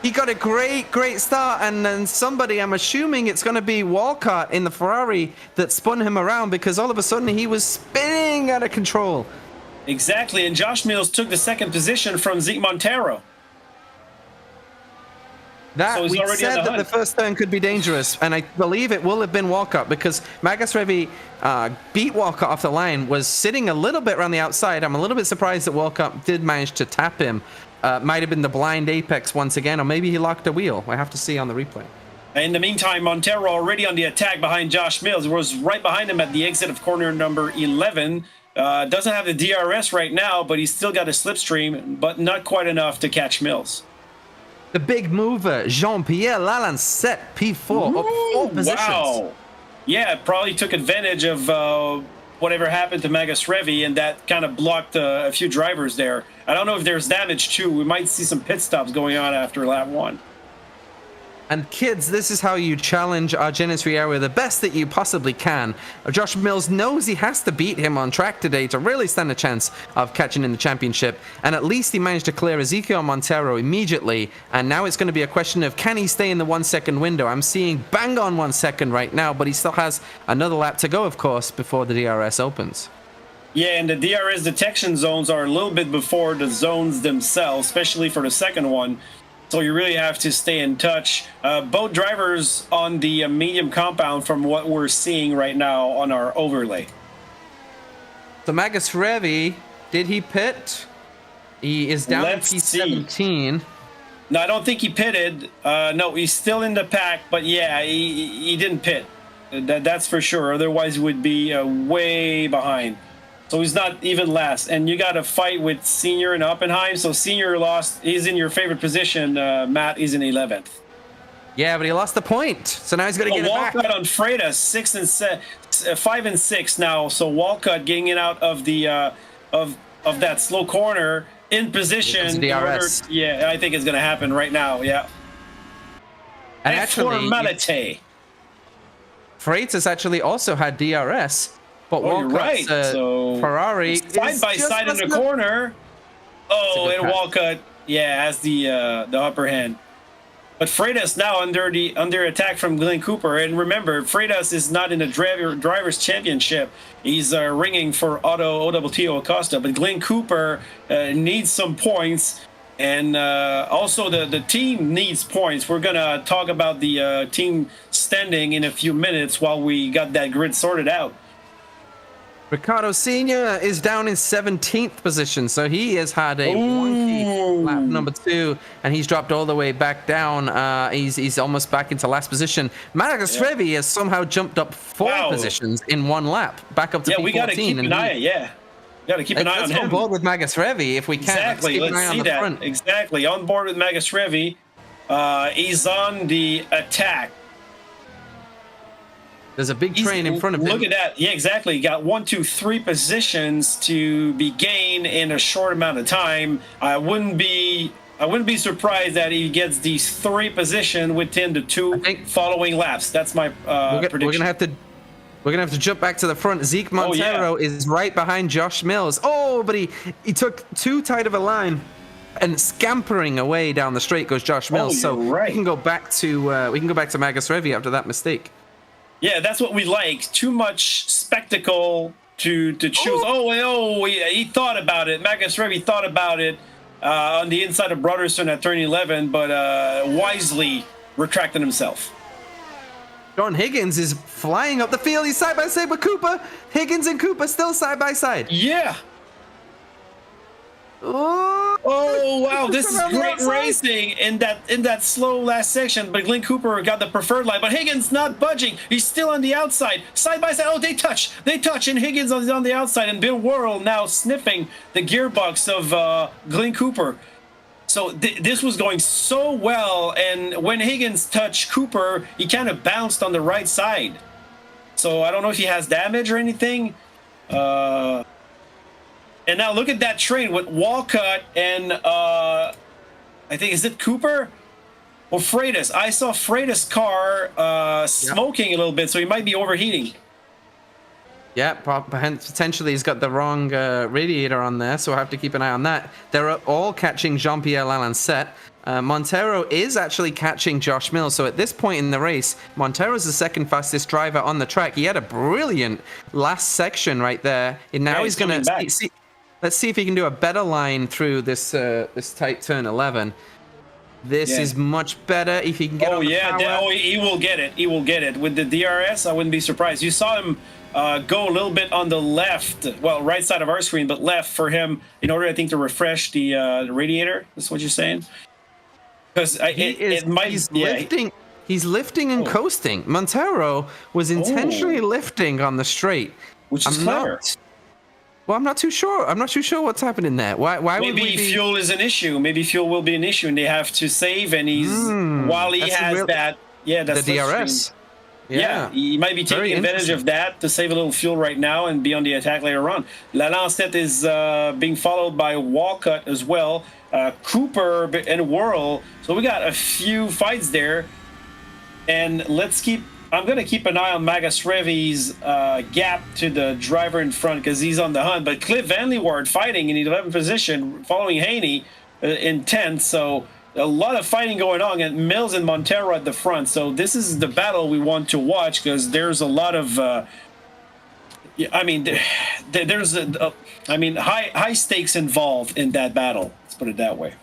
He got a great start, and then somebody, I'm assuming it's going to be Walcott in the Ferrari, that spun him around, because all of a sudden he was spinning out of control. Exactly, and Josh Mills took the second position from Zeke Montero. So we said that the first turn could be dangerous, and I believe it will have been Walcott, because Magus Revy beat Walcott off the line, was sitting a little bit around the outside. I'm a little bit surprised that Walcott did manage to tap him. Might have been the blind apex once again, or maybe he locked a wheel. I have to see on the replay. In the meantime, Montero already on the attack behind Josh Mills. Was right behind him at the exit of corner number 11. Doesn't have the DRS right now, but he's still got a slipstream, but not quite enough to catch Mills. The big mover, Jean-Pierre Lalancette, P4, up 4 positions. Wow. Yeah, probably took advantage of whatever happened to Magus Revi, and that kind of blocked a few drivers there. I don't know if there's damage too. We might see some pit stops going on after lap 1. And kids, this is how you challenge Argenis Riera the best that you possibly can. Josh Mills knows he has to beat him on track today to really stand a chance of catching in the championship. And at least he managed to clear Ezekiel Montero immediately. And now it's going to be a question of, can he stay in the 1 second window? I'm seeing bang on 1 second right now, but he still has another lap to go, of course, before the DRS opens. Yeah, and the DRS detection zones are a little bit before the zones themselves, especially for the second one. So you really have to stay in touch. Both drivers on the medium compound from what we're seeing right now on our overlay. So Magus Revi, did he pit? He is down in P17. See. No, I don't think he pitted. No, he's still in the pack, but yeah, he didn't pit. That's for sure. Otherwise, he would be way behind. So he's not even last. And you got a fight with Senior and Oppenheim. So Senior lost. He's in your favorite position. Matt is in 11th. Yeah, but he lost the point. So now he's going to get it back. Walcott on Freitas, 5 and 6 now. So Walcott getting it out of the of that slow corner in position. DRS. Yeah, I think it's going to happen right now. Yeah. And actually, formality. Freitas actually also had DRS. But you're right. So Ferrari side by side in the corner. Oh, and Walcott, has the upper hand. But Freitas now under attack from Glenn Cooper. And remember, Freitas is not in the drivers' championship. He's ringing for OWTO Acosta. But Glenn Cooper needs some points. And also the team needs points. We're going to talk about the team standing in a few minutes while we got that grid sorted out. Ricardo Senior is down in 17th position, so he has had a wonky lap number 2, and he's dropped all the way back down. He's almost back into last position. Magus Revi has somehow jumped up 4 positions in 1 lap, back up to P14. We got to keep an eye. Got to keep an eye on him. Let's go on board with Magus Revi if we can. Exactly. Let's see that. Front. Exactly. On board with Magus Revi. He's on the attack. There's a big train in front of him. Look at that. Yeah, exactly. He got 1, 2, 3 positions to be gained in a short amount of time. I wouldn't be surprised that he gets these 3 positions within the 2 following laps. That's my prediction. We're gonna have to jump back to the front. Zeke Montero is right behind Josh Mills. Oh, but he took too tight of a line. And scampering away down the straight goes Josh Mills. So we can go back to Magus Revi after that mistake. Yeah, that's what we like. Too much spectacle to choose. He thought about it. Magus Revi thought about it on the inside of Brotherson at turn 11, but wisely retracted himself. John Higgins is flying up the field. He's side by side with Cooper. Higgins and Cooper still side by side. Yeah. Oh wow, this is great racing in that slow last section, but Glenn Cooper got the preferred line, but Higgins not budging. He's still on the outside, side by side. Oh, they touch, and Higgins is on the outside, and Bill Worrell now sniffing the gearbox of Glenn Cooper. So this was going so well, and when Higgins touched Cooper, he kind of bounced on the right side. So I don't know if he has damage or anything. And now look at that train with Walcott and I think, is it Cooper or Freitas? I saw Freitas' car smoking a little bit, so he might be overheating. Yeah, potentially he's got the wrong radiator on there, so we'll have to keep an eye on that. They're all catching Jean-Pierre Lalancette. Montero is actually catching Josh Mills, so at this point in the race, Montero's the second fastest driver on the track. He had a brilliant last section right there, and now he's going to see. Let's see if he can do a better line through this this tight turn 11. This is much better if he can get on the power. He will get it. He will get it. With the DRS, I wouldn't be surprised. You saw him go a little bit on the left, well, right side of our screen, but left for him in order, I think, to refresh the radiator. That's what you're saying? Because he's lifting and coasting. Montero was intentionally lifting on the straight. Which is clever. I'm not too sure. I'm not too sure what's happening there. Why would we be... fuel is an issue. Maybe fuel will be an issue, and they have to save. And he's while he has the DRS. Yeah, he might be Very taking advantage of that to save a little fuel right now and be on the attack later on. La Lancette is being followed by Walcott as well, Cooper and Whirl. So we got a few fights there. And I'm going to keep an eye on Magus Revy's gap to the driver in front because he's on the hunt. But Cliff Van Leeuwen fighting in the 11th position, following Haney in 10th. So a lot of fighting going on, and Mills and Montero at the front. So this is the battle we want to watch because there's a lot of, there's high stakes involved in that battle. Let's put it that way.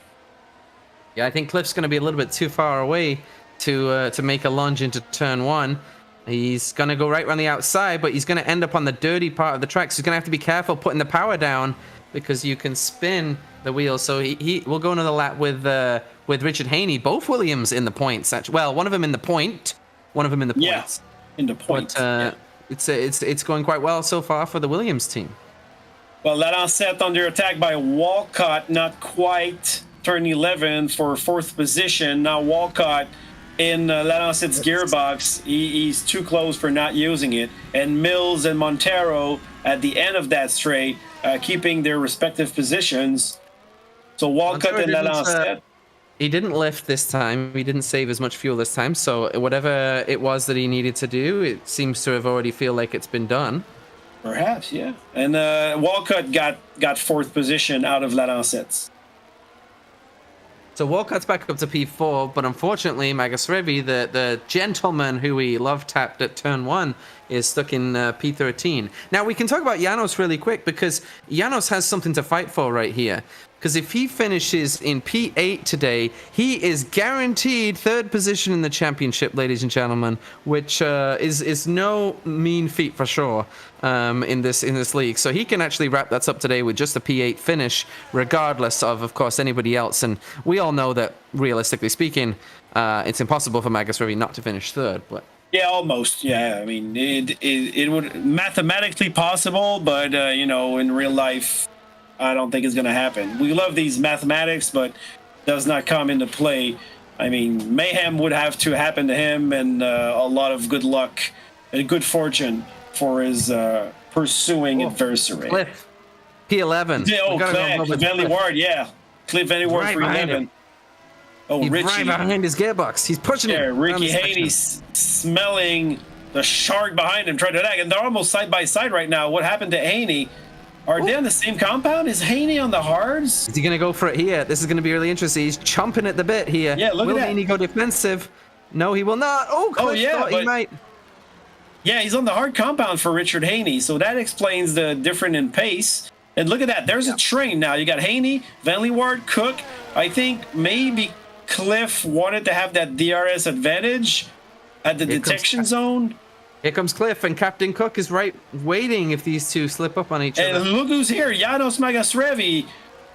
Yeah, I think Cliff's going to be a little bit too far away to make a lunge into turn 1. He's going to go right around the outside, but he's going to end up on the dirty part of the track. So he's going to have to be careful putting the power down because you can spin the wheels. So he will go another lap with Richard Haney, both Williams in the points. Actually, well, one of them in the point, one of them in the points. Yeah, in the points. But it's going quite well so far for the Williams team. Well, Lancette under attack by Walcott, not quite. Turn 11 for 4th position. Now Walcott in Lancette's gearbox. He's too close for not using it. And Mills and Montero at the end of that straight, keeping their respective positions. So Walcott and Lancette. He didn't lift this time. He didn't save as much fuel this time. So whatever it was that he needed to do, it seems to have already feel like it's been done. Perhaps, yeah. And Walcott got 4th position out of Lancette's. So Walcott's back up to P4, but unfortunately, Magus Revy, the gentleman who we love tapped at turn 1, is stuck in P13. Now, we can talk about Janos really quick, because Janos has something to fight for right here. Because if he finishes in P8 today, he is guaranteed 3rd position in the championship, ladies and gentlemen, which is no mean feat for sure in this league. So he can actually wrap that up today with just a P8 finish, regardless of course, anybody else. And we all know that, realistically speaking, it's impossible for Magus Revy not to finish 3rd. But yeah, almost. Yeah, I mean, it would mathematically possible, but in real life, I don't think it's going to happen. We love these mathematics, but does not come into play. I mean, mayhem would have to happen to him, and a lot of good luck and good fortune for his pursuing adversary. Cliff, P11. Yeah, Cliff Van Leeuwen, yeah. Cliff Van Leeuwen right for 11. Oh, He's Richie. right behind his gearbox. He's pushing it. Yeah, Ricky Haney smelling the shark behind him, trying to attack. And they're almost side by side right now. What happened to Haney? Are they on the same compound? Is Haney on the hards? Is he going to go for it here? This is going to be really interesting. He's chomping at the bit here. Yeah, look at that. Will Haney go defensive? No, he will not. Oh, Cliff thought he might. Yeah, he's on the hard compound for Richard Haney, so that explains the difference in pace. And look at that. There's a train now. You got Haney, Van Leeuwen, Cook. I think maybe Cliff wanted to have that DRS advantage at the detection zone. Here comes Cliff, and Captain Cook is right waiting if these two slip up on each other. And look who's here. Janos Magus Revy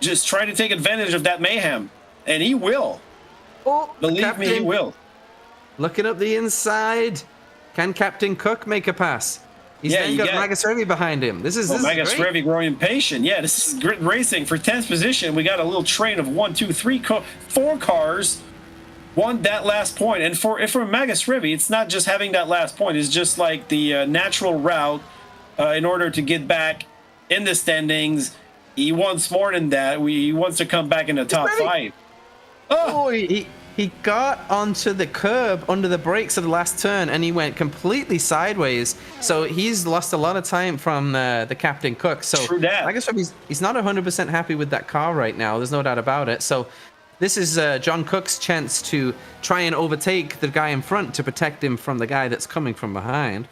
just trying to take advantage of that mayhem. And he will. Oh, Believe me, he will. Looking up the inside. Can Captain Cook make a pass? He's then got Magus Revy behind him. This is Magus Revy growing impatient. Yeah, this is great racing. For 10th position, we got a little train of 1, 2, 3, 4 cars. Won that last point. And for Magus Revy, it's not just having that last point. It's just like the natural route in order to get back in the standings. He wants more than that. He wants to come back in the top 5. Oh, he got onto the curb under the brakes of the last turn, and he went completely sideways. So he's lost a lot of time from the Captain Cook. So True that. I guess he's not 100% happy with that car right now. There's no doubt about it. So this is John Cook's chance to try and overtake the guy in front to protect him from the guy that's coming from behind.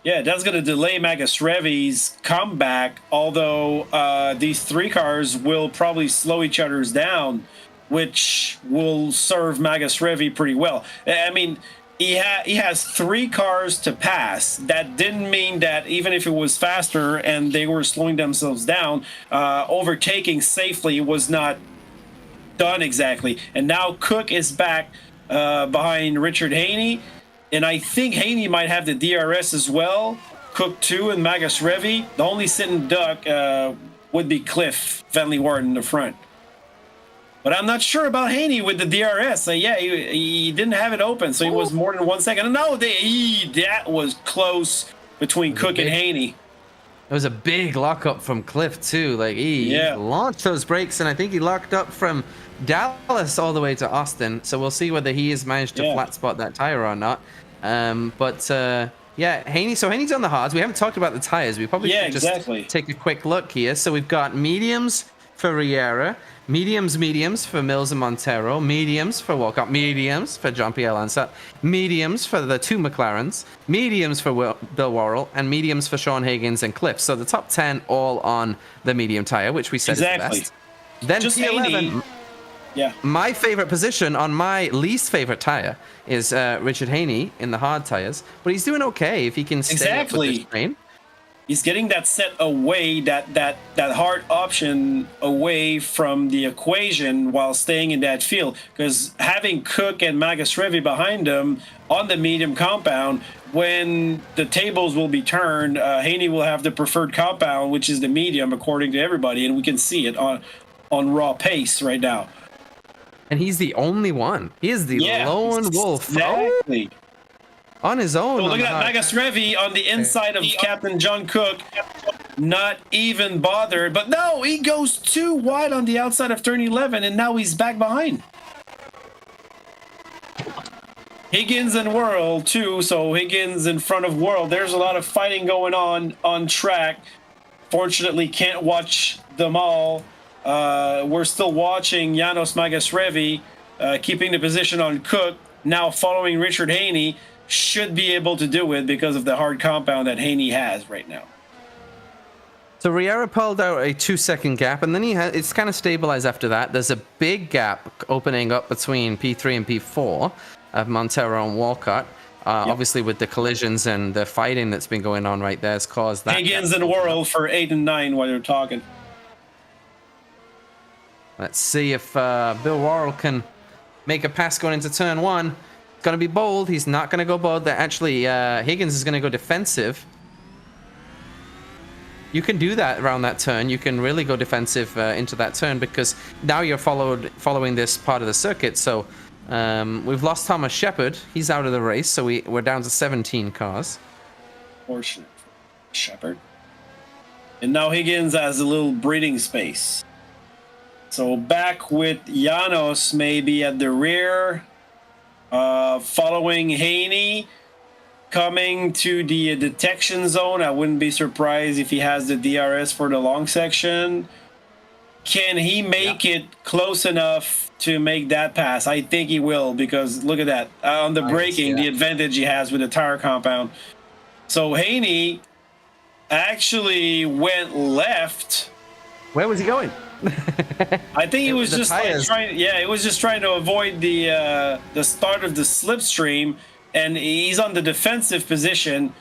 Yeah, that's going to delay Magus Revy's comeback, although these 3 cars will probably slow each other's down, which will serve Magus Revy pretty well. I mean, he has 3 cars to pass. That didn't mean that even if it was faster and they were slowing themselves down, overtaking safely was not done exactly. And now Cook is back behind Richard Haney, and I think Haney might have the DRS as well. Cook 2 and Magus Revy. The only sitting duck would be Cliff Van Leeuwen in the front. But I'm not sure about Haney with the DRS. Yeah, he didn't have it open, so he was more than 1 second. No, that was close between Cook and Haney. It was a big lockup from Cliff too. Like he launched those brakes, and I think he locked up from Dallas all the way to Austin. So we'll see whether he has managed to flat spot that tire or not. Yeah, Haney. So Haney's on the hards. We haven't talked about the tires. We probably should just take a quick look here. So we've got mediums for Riera, mediums for Mills and Montero, mediums for Walcott, mediums for Jean-Pierre Lansat, mediums for the two McLarens, mediums for Bill Worrell, and mediums for Sean Higgins and Cliff. So the top 10 all on the medium tire, which we said is the best. Then just P11. My favorite position on my least favorite tire is Richard Haney in the hard tires, but he's doing okay if he can stay up with this train. He's getting that set away, that hard option away from the equation while staying in that field. Because having Cook and Magasrevi behind him on the medium compound, when the tables will be turned, Haney will have the preferred compound, which is the medium, according to everybody, and we can see it on raw pace right now. And he's the only one. He is the lone wolf. Exactly. On his own. So look at that, Magasrevi on the inside of Captain John Cook, not even bothered. But no, he goes too wide on the outside of turn 11, and now he's back behind. Higgins and Worrell too, so Higgins in front of Worrell. There's a lot of fighting going on track. Fortunately, can't watch them all. We're still watching Janos Magasrevi keeping the position on Cook, now following Richard Haney. Should be able to do it because of the hard compound that Haney has right now. So Riera pulled out a 2-second gap, and then it's kind of stabilized after that. There's a big gap opening up between P3 and P4 of Montero and Walcott. Obviously, with the collisions and the fighting that's been going on right there has caused that. Higgins and Worrell for 8 and 9 while they're talking. Let's see if Bill Worrell can make a pass going into turn 1. Going to be bold. He's not going to go bold. Actually, Higgins is going to go defensive. You can do that around that turn. You can really go defensive into that turn because now you're following this part of the circuit. So we've lost Thomas Shepard. He's out of the race. So we're down to 17 cars. Fortunate for Shepard. And now Higgins has a little breathing space. So back with Janos maybe at the rear. Following Haney, coming to the detection zone. I wouldn't be surprised if he has the DRS for the long section. Can he make it close enough to make that pass? I think he will, because look at that. On the braking, the advantage he has with the tire compound. So Haney actually went left. Where was he going? I think he was just trying. Yeah, he was just trying to avoid the start of the slipstream, and he's on the defensive position.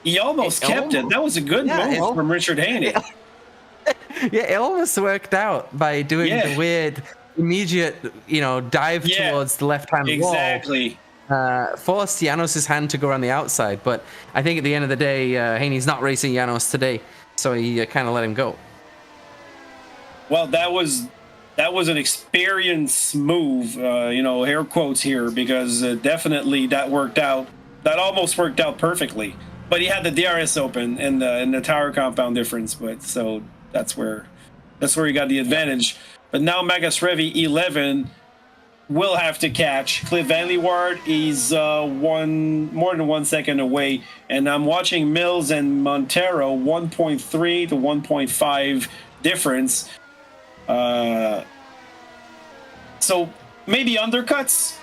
He almost kept it. That was a good move from Richard Haney. It almost worked out by doing the weird immediate, dive towards the left-hand wall. Exactly. Forced Janos' hand to go around the outside, but I think at the end of the day, Haney's not racing Janos today, so he kind of let him go. Well, that was an experience move, air quotes here, because definitely that worked out. That almost worked out perfectly. But he had the DRS open and the tower compound difference, but so that's where he got the advantage. But now Magasrevi 11 will have to catch Cliff Van Leeuwaard. He's more than 1 second away, and I'm watching Mills and Montero 1.3 to 1.5 difference. So maybe undercuts.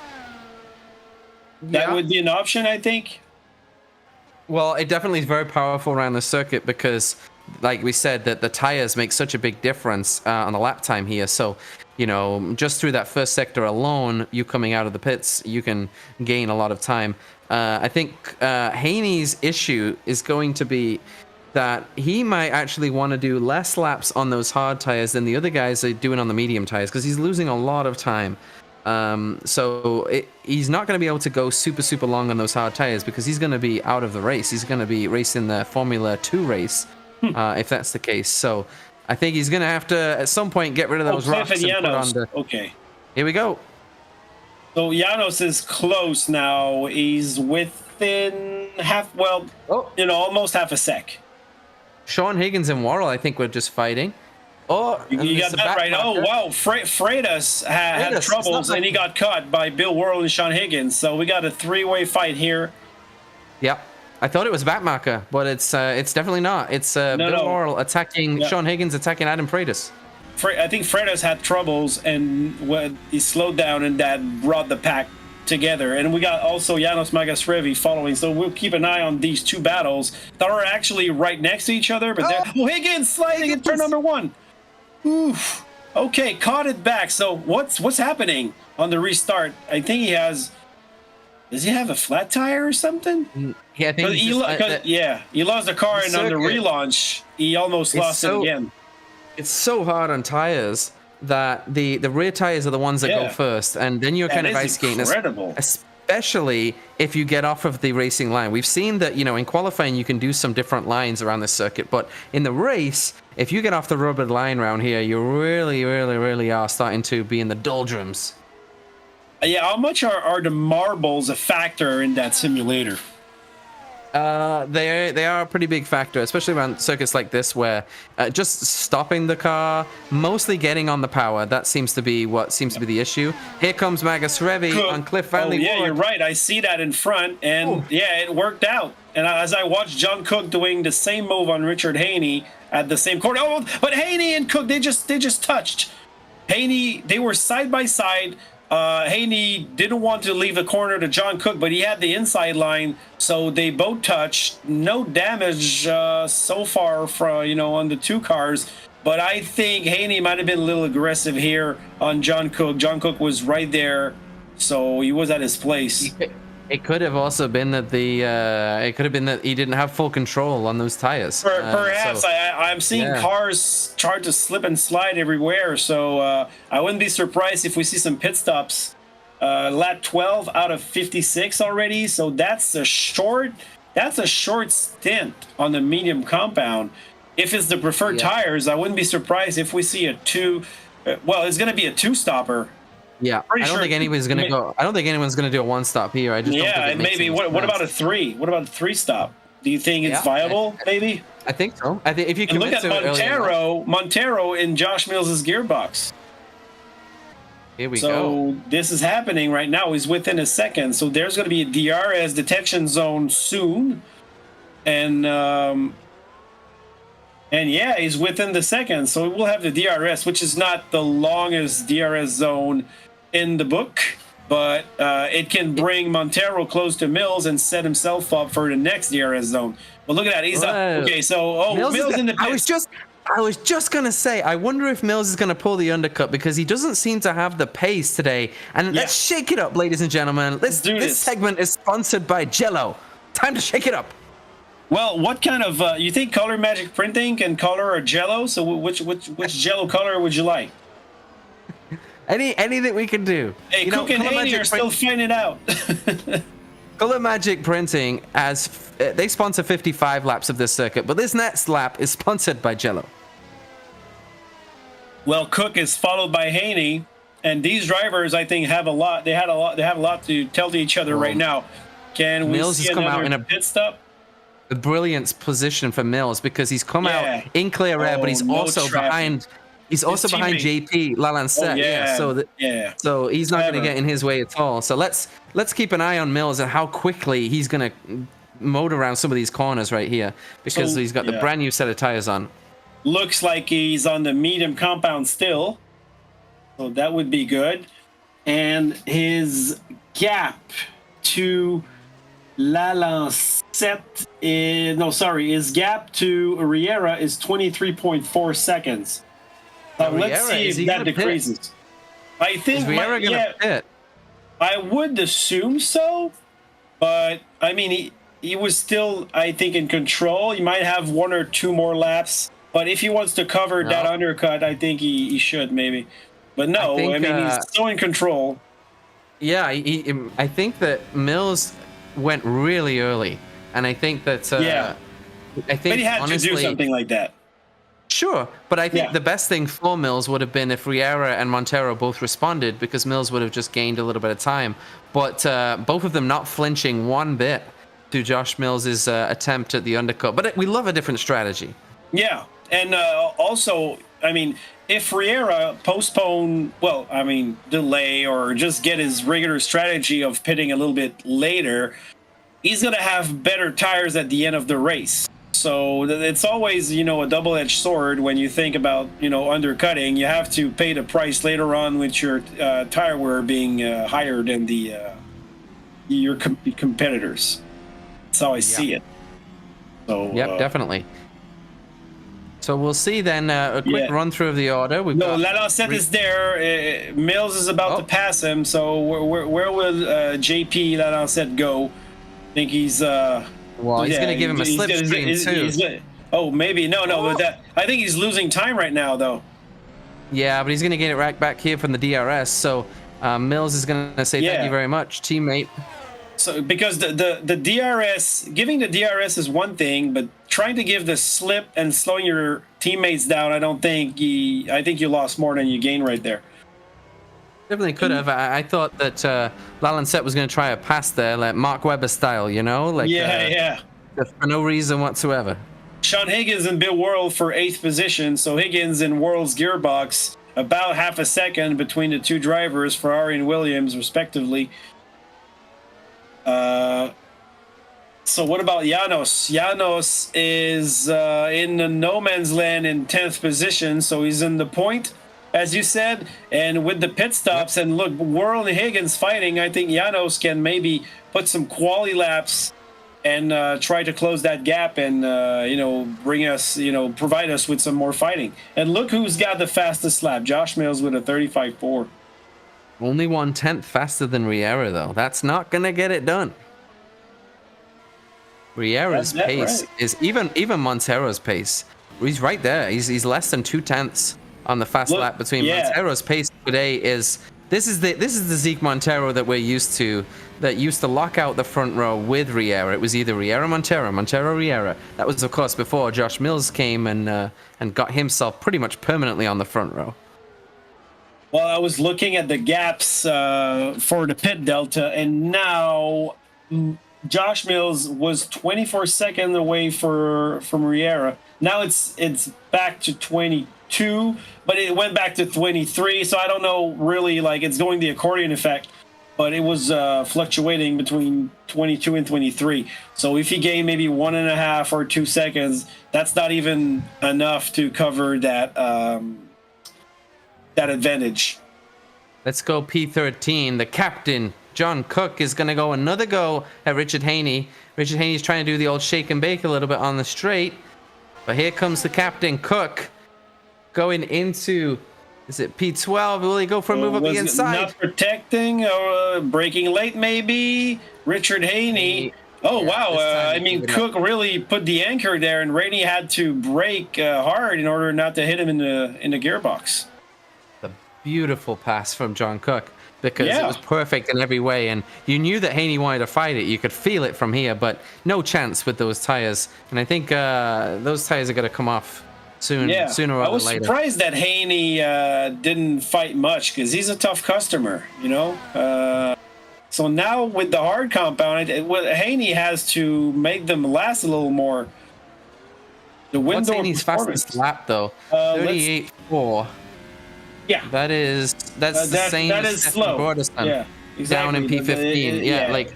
That would be an option, I think. Well, it definitely is very powerful around the circuit because, like we said, that the tires make such a big difference on the lap time here. So, just through that first sector alone, you coming out of the pits, you can gain a lot of time. I think Haney's issue is going to be that he might actually want to do less laps on those hard tires than the other guys are doing on the medium tires because he's losing a lot of time. He's not going to be able to go super, super long on those hard tires because he's going to be out of the race. He's going to be racing the Formula 2 race if that's the case. So I think he's going to have to, at some point, get rid of those rocks and put on the... Okay. Here we go. So Janos is close now. He's within almost half a sec. Sean Higgins and Worrell, I think, were just fighting. Oh, you got that right. Oh, wow. Freitas had troubles, and he got caught by Bill Worrell and Sean Higgins. So we got a three-way fight here. Yep. I thought it was backmarker, but it's definitely not. It's Bill Worrell attacking Sean Higgins, attacking Adam Freitas. I think Freitas had troubles, and he slowed down, and that brought the pack together. And we got also Janos Magasrevi following. So we'll keep an eye on these two battles that are actually right next to each other. But Higgins sliding in turn number 1. Oof. Okay, caught it back. So what's happening on the restart? I think he has. Does he have a flat tire or something? Yeah, I think he lost the car, and on the relaunch, he almost lost it again. It's so hard on tires that the rear tires are the ones that go first, and then you're kind of ice skating. Incredible. Especially if you get off of the racing line. We've seen that, in qualifying you can do some different lines around the circuit, but in the race, if you get off the rubbered line around here, you really, really, really are starting to be in the doldrums. Yeah, how much are the marbles a factor in that simulator? They are a pretty big factor, especially around circuits like this, where just stopping the car, mostly getting on the power, that seems to be the issue. Here comes Magasrevi on Cliff Van Lee. You're right. I see that in front, and it worked out. And as I watched John Cook doing the same move on Richard Haney at the same corner. Oh, but Haney and Cook, they just touched. Haney, they were side by side. Haney didn't want to leave the corner to John Cook, but he had the inside line, so they both touched. No damage so far from on the two cars, but I think Haney might have been a little aggressive here on John Cook. John Cook was right there, so he was at his place. It could have also been that he didn't have full control on those tires. Perhaps. I'm seeing cars try to slip and slide everywhere, so I wouldn't be surprised if we see some pit stops. Lap 12 out of 56 already, so that's a short stint on the medium compound. If it's the preferred tires, I wouldn't be surprised if we see it's going to be a two-stopper. Yeah, I don't think anyone's going to go. I don't think anyone's going to do a one-stop here. I just don't think it makes maybe. What about a 3? What about a 3-stop? Do you think it's viable? Maybe. I think so. I think if you can look at Montero in Josh Mills's gearbox. Here we go. So this is happening right now. He's within a second. So there's going to be a DRS detection zone soon, and he's within the second. So we'll have the DRS, which is not the longest DRS zone in the book, but it can bring Montero close to Mills and set himself up for the next DRS zone. But look at that, he's up. Okay, so Mills in the pit. I was just gonna say, I wonder if Mills is gonna pull the undercut because he doesn't seem to have the pace today. And let's shake it up, ladies and gentlemen. This segment is sponsored by Jello. Time to shake it up. Well, what kind of you think Color Magic Printing can color a Jello? So which Jello color would you like? Anything we can do. Hey, Cook and Haney are still finding it out. Color Magic Printing, they sponsor 55 laps of this circuit, but this next lap is sponsored by Jello. Well, Cook is followed by Haney, and these drivers, I think, have a lot. They have a lot to tell to each other right now. Can we see another in a pit stop? A brilliant position for Mills because he's come out in clear air, but he's also behind. He's also behind JP Lalancette. So he's not going to get in his way at all. So let's keep an eye on Mills and how quickly he's going to motor around some of these corners right here because he's got the brand new set of tires on. Looks like he's on the medium compound still, so that would be good. And his gap to Lalancette his gap to Riera is 23.4 seconds. Let's see if that decreases. I think Riera gonna pit? I would assume so, but I mean he was still, I think, in control. He might have 1 or 2 more laps, but if he wants to cover that undercut, I think he should maybe. But no, I mean he's still in control. Yeah, I think that Mills went really early, and I think that I think but he had to do something like that. Sure, but I think Yeah. the best thing for Mills would have been if Riera and Montero both responded, because Mills would have just gained a little bit of time. But both of them not flinching one bit to Josh Mills's attempt at the undercut. But we love a different strategy. Yeah, and also, I mean, if Riera delay or just get his regular strategy of pitting a little bit later, he's going to have better tires at the end of the race. So it's always, a double-edged sword when you think about, undercutting. You have to pay the price later on with your tire wear being higher than your competitors. That's how I see it. So Yep, definitely. So we'll see then a quick run through of the order. Lalancette is there. Mills is about to pass him. So where will JP Lalancette go? I think he's. Well, he's going to give him a slipstream too. Maybe no. But I think he's losing time right now, though. Yeah, but he's going to get it right back here from the DRS. So Mills is going to say thank you very much, teammate. So because the DRS, giving the DRS is one thing, but trying to give the slip and slowing your teammates down, I think you lost more than you gained right there. Definitely could have. I thought that Lalancette was going to try a pass there, like Mark Webber style, for no reason whatsoever. Sean Higgins and Bill Worrell for 8th position. So Higgins in Worrell's gearbox, about half a second between the two drivers, Ferrari and Williams, respectively. So what about Janos? Janos is in the no man's land in 10th position, so he's in the point, as you said, and with the pit stops. And look, Worrell and Higgins fighting, I think Janos can maybe put some quality laps and try to close that gap and bring us, provide us with some more fighting. And look who's got the fastest lap. Josh Mills with a 35.4. Only 1/10 faster than Riera, though. That's not gonna get it done. Riera's pace is even Montero's pace. He's right there. He's less than 2/10 on the fast lap between. Montero's pace today is this is the Zeke Montero that we're used to, that used to lock out the front row with Riera. It was either Riera Montero, Montero Riera. That was of course before Josh Mills came and got himself pretty much permanently on the front row. Well, I was looking at the gaps for the pit delta, and now Josh Mills was 24 seconds away from Riera. Now it's back to 22, but it went back to 23. So I don't know really, it's going the accordion effect, but it was fluctuating between 22 and 23. So if he gained maybe 1.5 or 2 seconds, that's not even enough to cover that advantage. Let's go P13. The captain, John Cook, is going to go another go at Richard Haney. Richard Haney's trying to do the old shake and bake a little bit on the straight. But here comes the captain, Cook, going into, is it P12? Will he go for a move up the inside? Not protecting or braking late, maybe? Richard Haney. Oh, wow. Cook really put the anchor there, and Rainey had to brake hard in order not to hit him in the gearbox. Beautiful pass from John Cook, because it was perfect in every way, and you knew that Haney wanted to fight it. You could feel it from here, but no chance with those tires. And I think those tires are going to come off sooner or later. I was surprised that Haney didn't fight much, because he's a tough customer, So now with the hard compound, Haney has to make them last a little more. What's Haney's fastest lap, though? 38.4. Yeah, that's the same as slow. Yeah, exactly. Down in P15.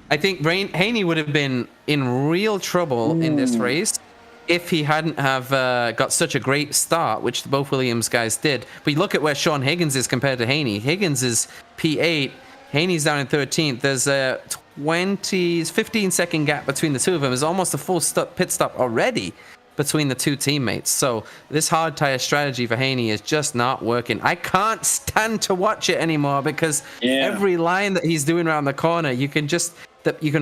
I think Haney would have been in real trouble in this race if he hadn't have got such a great start, which both Williams guys did. But you look at where Sean Higgins is compared to Haney. Higgins is P8. Haney's down in 13th. There's a 15-second gap between the two of them. There's almost a full pit stop already between the two teammates. So this hard tire strategy for Haney is just not working. I can't stand to watch it anymore, because every line that he's doing around the corner, you can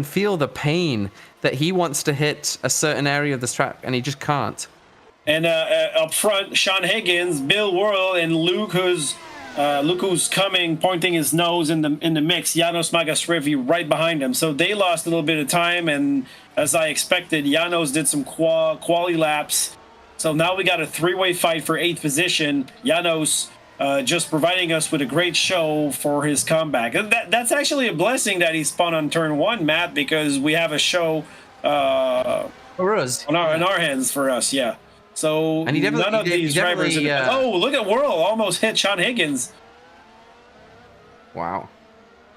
feel the pain that he wants to hit a certain area of the track, and he just can't. And up front, Sean Higgins, Bill Worrell, and Luke who's coming, pointing his nose in the mix. Janos Magasrivi right behind him. So they lost a little bit of time, and as I expected, Janos did some quality laps. So now we got a three-way fight for 8th position. Janos just providing us with a great show for his comeback. And that's actually a blessing that he spun on turn 1, Matt, because we have a show For us. in our hands for us, yeah. So And none of these drivers. Oh, look at Whirl almost hit Sean Higgins. Wow.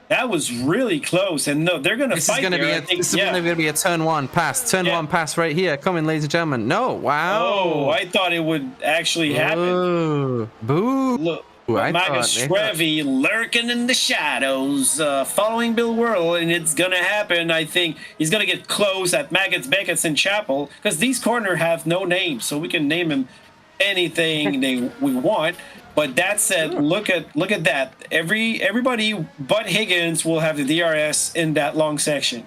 That was really close, and no, they're going to fight. This is going to be a turn 1 pass. Turn 1 pass right here. Coming, ladies and gentlemen. No, wow. Oh, I thought it would actually happen. Ooh. Boo. Look, Magus Trevi lurking in the shadows, following Bill Whirl, and it's going to happen. I think he's going to get close at Maggots, Beckett's, and Chapel, because these corner have no names, so we can name him anything we want. But that said, look at that. Everybody but Higgins will have the DRS in that long section.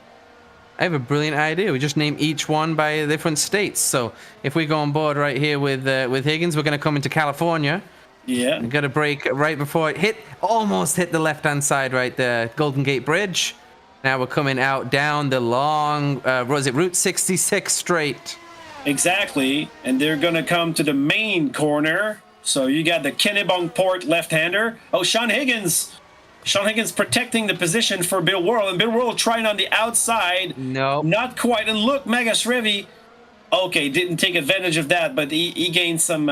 I have a brilliant idea. We just name each one by different states. So if we go on board right here with Higgins, we're going to come into California. Yeah. We got to brake right before it almost hit the left-hand side right there, Golden Gate Bridge. Now we're coming out down the long, Route 66 straight. Exactly, and they're going to come to the main corner. So you got the Kennebunkport left-hander. Oh, Sean Higgins protecting the position for Bill Whirl, and Bill Whirl trying on the outside. No, not quite. And look, Magus Revi. Okay, didn't take advantage of that, but he gained some.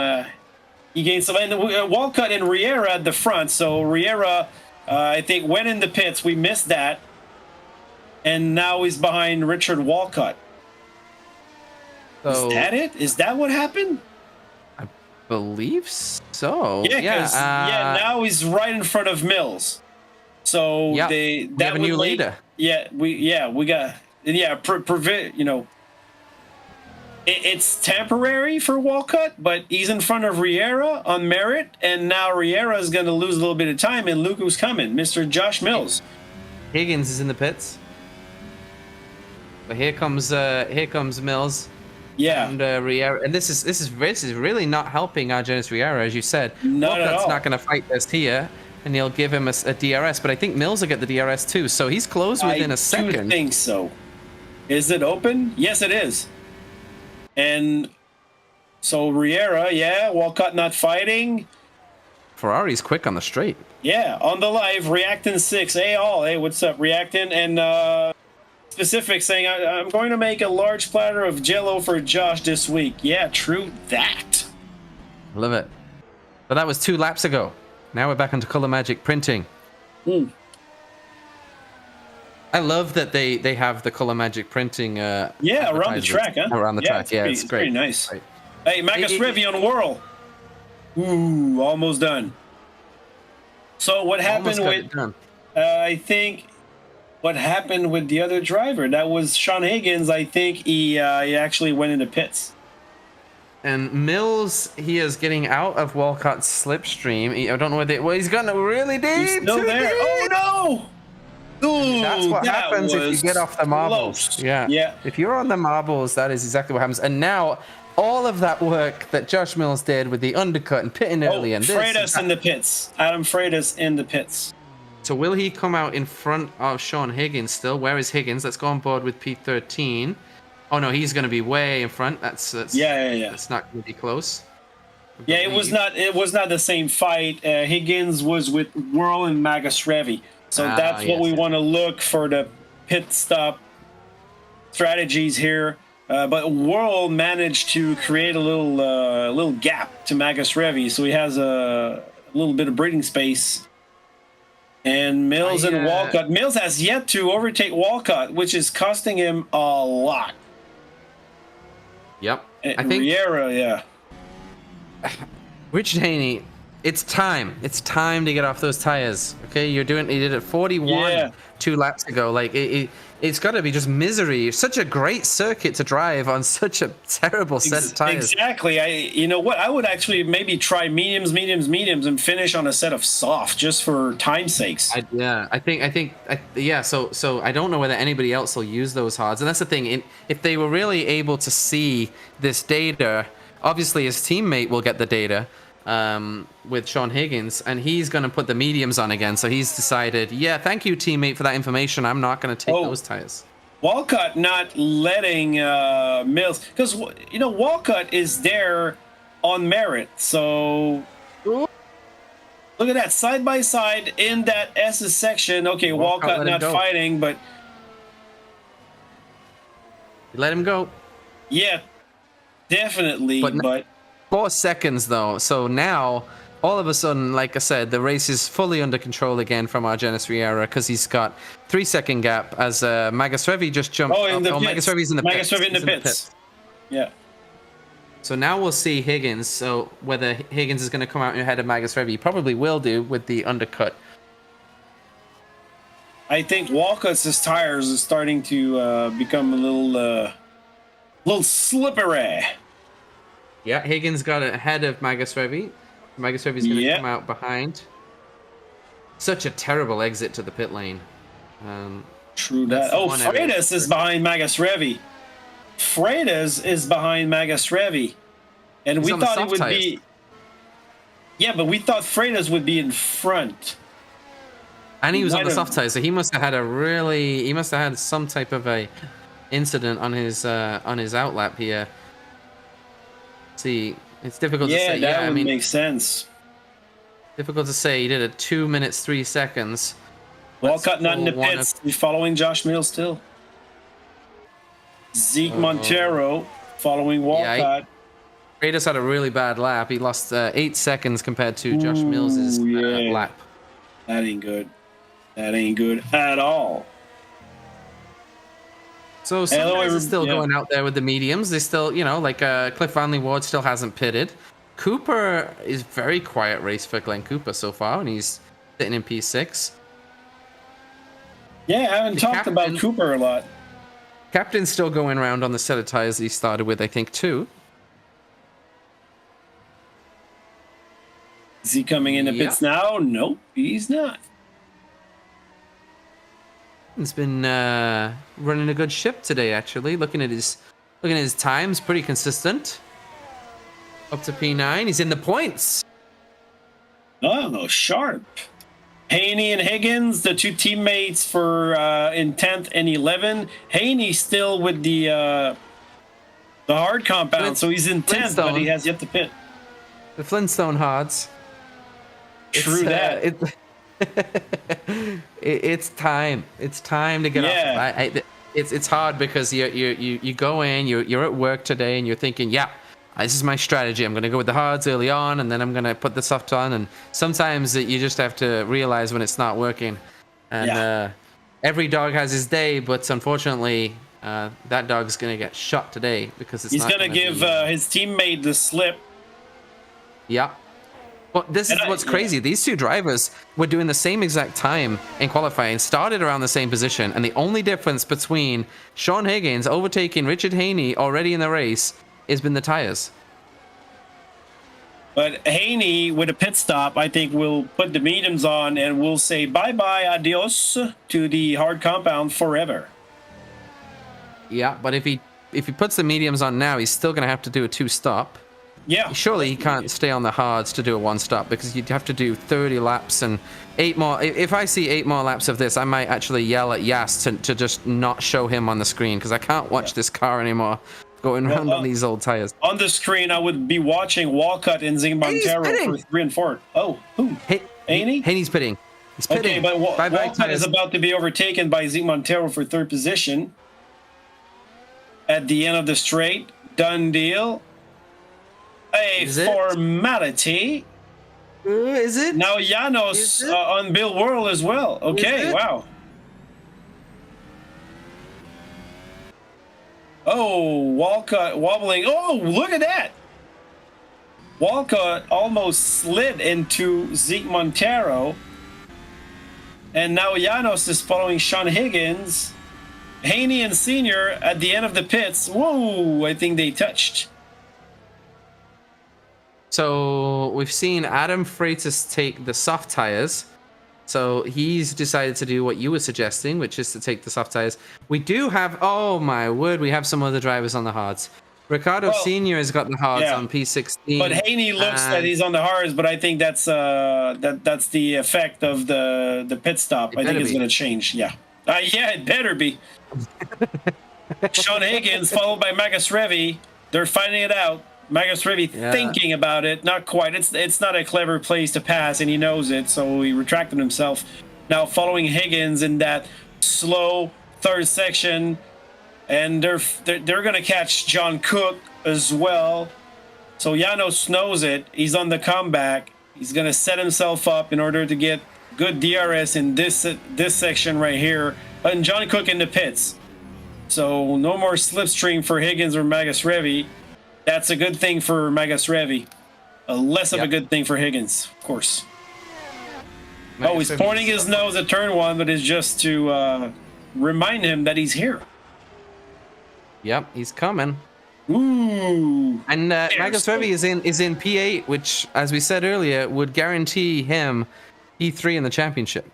He gained some. And Walcott and Riera at the front. So Riera, I think, went in the pits. We missed that, and now he's behind Richard Walcott. So, is that it? Is that what happened? I believe so. Yeah, now he's right in front of Mills. So we have a new leader. We got it's temporary for Walcott, but he's in front of Riera on merit, and now Riera is going to lose a little bit of time, and look who's coming, Mr. Josh Mills. Higgins is in the pits. But here comes Mills. Yeah, and Riera, and this is really not helping Argenis Riera, as you said. Not at all. Not going to fight this here, and he'll give him a DRS. But I think Mills will get the DRS too, so he's closed within a second. I think so. Is it open? Yes, it is. And so Riera, Walcott not fighting. Ferrari's quick on the straight. Yeah, on the live, Reactin 6. Hey, what's up, Reactin? And Specific saying, I'm going to make a large platter of Jell-O for Josh this week. Yeah, true that. Love it. But that was 2 laps ago. Now we're back into Color Magic printing. I love that they have the Color Magic printing. Around the track, huh? Around the track, it's great. Pretty nice. Right. Hey, Magus Revi on Whirl. Ooh, almost done. So what happened with? I think what happened with the other driver? That was Sean Higgins. I think he actually went into pits. And Mills, he is getting out of Walcott's slipstream. I don't know where he's gotten really deep. He's still there. Oh no! Ooh, that's what happens if you get off the marbles. Close. Yeah. If you're on the marbles, that is exactly what happens. And now, all of that work that Josh Mills did with the undercut and pitting early and Freitas in the pits. Adam Freitas in the pits. So will he come out in front of Sean Higgins still? Where is Higgins? Let's go on board with P13. Oh no, he's going to be way in front. That's It's not going to be close. Yeah, it was not the same fight. Higgins was with Whirl and Magus Revi. So that's what we want to look for, the pit stop strategies here. But Whirl managed to create a little gap to Magus Revi, so he has a little bit of breathing space. And Mills and Walcott. Mills has yet to overtake Walcott, which is costing him a lot. Yep. I think Riera, Rich Haney, it's time. It's time to get off those tires. Okay, you did it 41 2 laps ago. Like it's got to be just misery. It's such a great circuit to drive on such a terrible set of tires. Exactly. I would actually maybe try mediums, and finish on a set of soft just for time's sakes. So I don't know whether anybody else will use those hards, and that's the thing. If they were really able to see this data, obviously his teammate will get the data. With Sean Higgins, and he's going to put the mediums on again. So he's decided, thank you, teammate, for that information. I'm not going to take those tires. Walcott not letting Mills, because Walcott is there on merit. So Ooh. look at that, side by side in that S section. Okay, Walcott let him not go. fighting, but Let him go. yeah, definitely. But But 4 seconds though. So now, all of a sudden, like I said, the race is fully under control again from Argenis Riera because he's got 3-second gap as Magasrevi just jumped. in the pits. Magasrevi's in the pits. Magasrevi in the He's pits. Yeah. So now we'll see Higgins. So whether Higgins is going to come out ahead of Magasrevi, he probably will do with the undercut. I think Walcott's tires is starting to become a little slippery. Yeah, Higgins got it ahead of Magasrevi. Magasrevi's going to come out behind. Such a terrible exit to the pit lane. True that. Oh, Freitas is behind Magasrevi. Freitas is behind Magasrevi. And we thought it would be... Yeah, but we thought Freitas would be in front. And he was on the soft tires, so he must have had some type of a incident on his outlap here. See, it's difficult to say. Yeah, that would make sense. Difficult to say. He did it 2 minutes 3 seconds. Walcott not in the pits. He's following Josh Mills still. Zeke Montero following Walcott. Freitas had a really bad lap. He lost 8 seconds compared to Josh Mills's lap. That ain't good. That ain't good at all. So some guys are still going out there with the mediums. They still, like Cliff Vanley Ward still hasn't pitted. Cooper is very quiet race for Glenn Cooper so far, and he's sitting in P6. Yeah, I haven't talked about Cooper a lot. Captain's still going around on the set of tires that he started with, I think, too. Is he coming in the pits now? Nope, he's not. He's been running a good ship today, actually. Looking at his times, pretty consistent. Up to P9, he's in the points. Oh, sharp. Haney and Higgins, the two teammates for in 10th and 11. Haney still with the hard compound, so he's in 10th, but he has yet to pit. The Flintstone Hards. True that. It's time. It's time to get off. It's hard because you go in, you're at work today, and you're thinking, this is my strategy. I'm going to go with the hards early on, and then I'm going to put the soft on. And sometimes you just have to realize when it's not working. And every dog has his day, but unfortunately, that dog's going to get shot today because he's going to give his teammate the slip. Yeah. Well, this is what's crazy. These two drivers were doing the same exact time in qualifying, started around the same position, and the only difference between Sean Higgins overtaking Richard Haney already in the race has been the tires. But Haney, with a pit stop, I think will put the mediums on and we'll say bye-bye, adios to the hard compound forever. Yeah, but if he puts the mediums on now, he's still going to have to do a 2-stop. Yeah. Surely he can't stay on the hards to do a 1-stop because you'd have to do 30 laps and 8 more. If I see 8 more laps of this, I might actually yell at Yas to just not show him on the screen because I can't watch this car anymore going around on these old tires. On the screen, I would be watching Walcott and Zing Montero for 3 and 4. Oh, who? Haney? Haney's pitting. He's pitting. Okay, but Walcott is about to be overtaken by Zing Montero for 3rd position. At the end of the straight, done deal. A formality. Is it? Now Janos on Bill World as well. Okay, wow. Oh, Walcott wobbling. Oh, look at that. Walcott almost slid into Zeke Montero. And now Janos is following Sean Higgins. Haney and Senior at the end of the pits. Whoa, I think they touched. So we've seen Adam Freitas take the soft tires. So he's decided to do what you were suggesting, which is to take the soft tires. We do have, oh my word, we have some other drivers on the hards. Ricardo Senior has got the hards on P16. But Haney looks that he's on the hards, but I think that's the effect of the pit stop. I think it's going to change. Yeah. Yeah, it better be. Sean Higgins followed by Magus Revi. They're finding it out. Magus Revi thinking about it. Not quite. It's not a clever place to pass, and he knows it, so he retracted himself. Now following Higgins in that slow third section, and they're going to catch John Cook as well. So Janos knows it. He's on the comeback. He's going to set himself up in order to get good DRS in this section right here. And John Cook in the pits. So no more slipstream for Higgins or Magus Revi. That's a good thing for Magus Revi. Less of a good thing for Higgins, of course. He's pointing his nose at turn 1, but it's just to remind him that he's here. Yep, he's coming. Ooh. And Magus Revi is in P8, which, as we said earlier, would guarantee him P3 in the championship.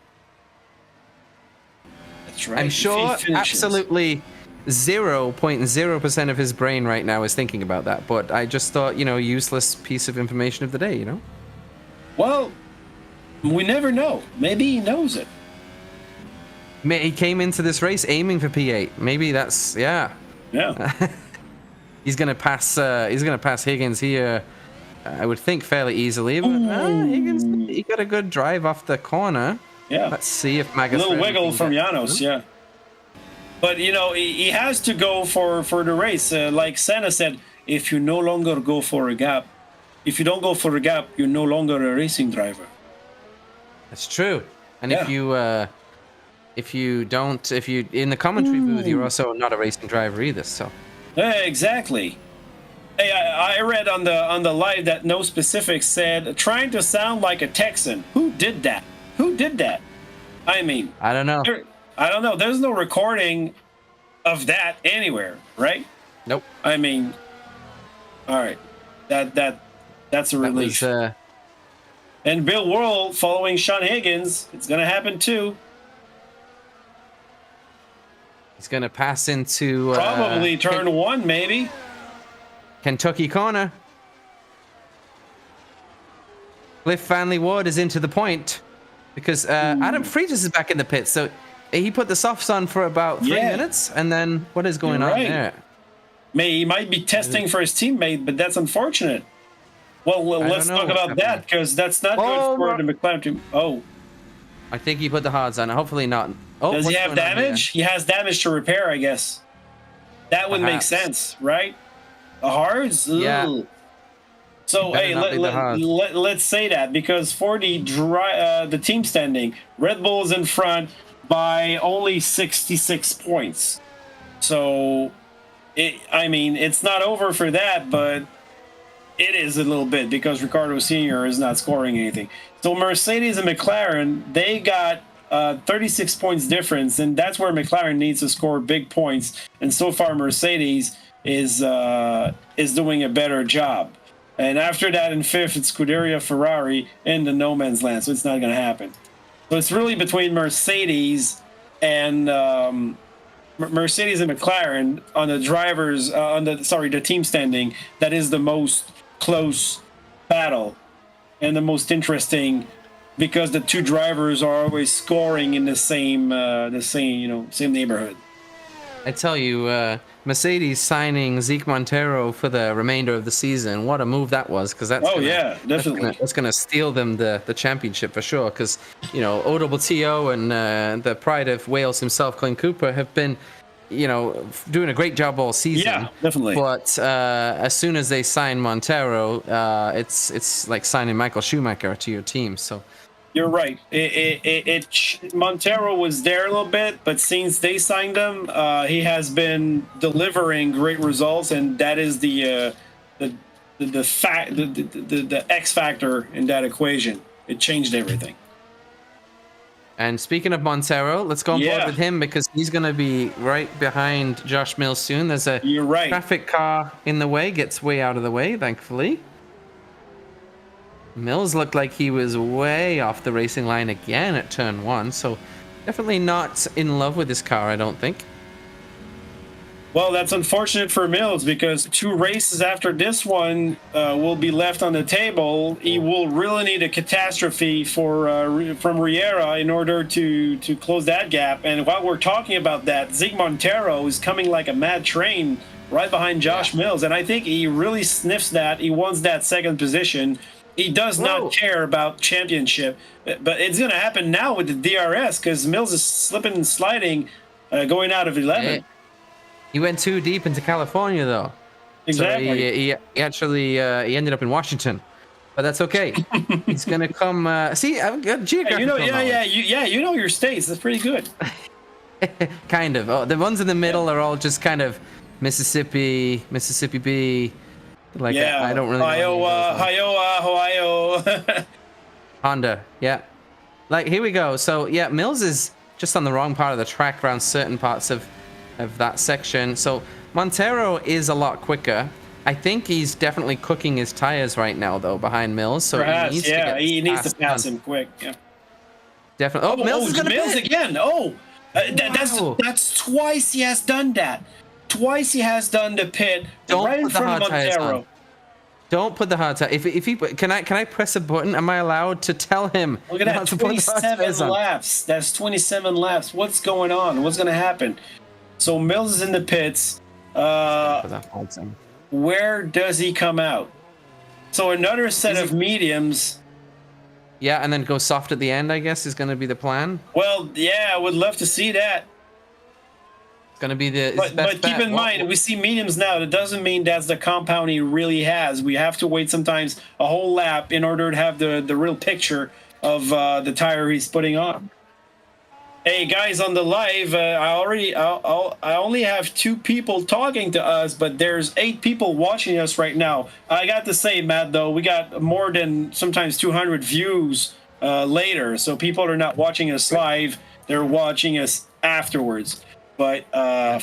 That's right. I'm sure absolutely 0.0% of his brain right now is thinking about that, but I just thought, useless piece of information of the day, Well, we never know. Maybe he knows it. He came into this race aiming for P8. Maybe that's, Yeah. He's gonna pass Higgins here, I would think, fairly easily. But Higgins, he got a good drive off the corner. Yeah. Let's see if Magus. A little wiggle from Janos, yeah. But he has to go for the race. Like Senna said, if you no longer go for a gap, if you don't go for a gap, you're no longer a racing driver. That's true. And if you in the commentary booth, you're also not a racing driver either. So. Yeah, exactly. Hey, I read on the live that No Specifics said trying to sound like a Texan. Who did that? I mean, I don't know. I don't know. There's no recording of that anywhere, right? Nope. I mean, all right. That's a relief. And Bill Worrell following Sean Higgins. It's gonna happen too. He's gonna pass into probably turn 1, maybe. Kentucky corner. Cliff Vanley Ward is into the point because Adam Freitas is back in the pit. So he put the softs on for about 3 minutes, and then what is going on there? He might be testing for his teammate, but that's unfortunate. Well, let's talk about that because that's not good for the McLaren team. Oh, I think he put the hards on. Hopefully not. Oh, does he have damage? He has damage to repair, I guess. That would make sense, right? The hards? Yeah. So, hey, let's say that because for the team standing, Red Bull's in front by only 66 points. So, it's not over for that, but it is a little bit because Ricardo Sr. is not scoring anything. So Mercedes and McLaren, they got 36 points difference, and that's where McLaren needs to score big points. And so far, Mercedes is doing a better job. And after that, in 5th, it's Scuderia Ferrari in the no man's land, so it's not going to happen. So it's really between Mercedes and McLaren on the drivers the team standing. That is the most close battle and the most interesting because the two drivers are always scoring in the same neighborhood. I tell you, Mercedes signing Zeke Montero for the remainder of the season, what a move that was, because definitely that's gonna steal them the championship for sure, because OWTO and the pride of Wales himself, Colin Cooper, have been doing a great job all season. Yeah, definitely. But as soon as they sign Montero, it's like signing Michael Schumacher to your team. So you're right. Montero was there a little bit, but since they signed him, he has been delivering great results, and that is the X factor in that equation. It changed everything. And speaking of Montero, let's go on board with him because he's going to be right behind Josh Mills soon. There's a traffic car in the way, gets way out of the way, thankfully. Mills looked like he was way off the racing line again at turn 1, so definitely not in love with this car, I don't think. Well, that's unfortunate for Mills because 2 races after this one will be left on the table. He will really need a catastrophe from Riera in order to close that gap. And while we're talking about that, Zig Montero is coming like a mad train right behind Josh Mills, and I think he really sniffs that. He wants that 2nd position. He does not care about championship, but it's going to happen now with the DRS because Mills is slipping and sliding, going out of 11. He went too deep into California, though. Exactly. So he actually he ended up in Washington, but that's okay. He's gonna come. See, I've got geographical knowledge. You know your states. That's pretty good. Kind of. Oh, the ones in the middle are all just kind of Mississippi B. Like I don't really. Ohio. Honda. Yeah. Like here we go. So yeah, Mills is just on the wrong part of the track around certain parts of that section. So Montero is a lot quicker. I think he's definitely cooking his tires right now, though, behind Mills. So perhaps, he needs to pass him quick. Yeah, definitely. Oh, Mills is gonna Mills pit again. That's twice he has done that. Twice he has done the pit right in front of Montero. Don't put the hard tire. If he can I press a button? Am I allowed to tell him? Look at that, 27 laps. That's 27 laps. What's going on? What's going to happen? So Mills is in the pits. Where does he come out? So another set of mediums. Yeah, and then go soft at the end, I guess, is going to be the plan. Well, yeah, I would love to see that. It's going to be the but keep in mind, we see mediums now. That doesn't mean that's the compound he really has. We have to wait sometimes a whole lap in order to have the real picture of the tire he's putting on. Hey guys, on the live, I only have 2 people talking to us, but there's 8 people watching us right now. I got to say, Matt, though, we got more than sometimes 200 views later. So people are not watching us live; they're watching us afterwards. But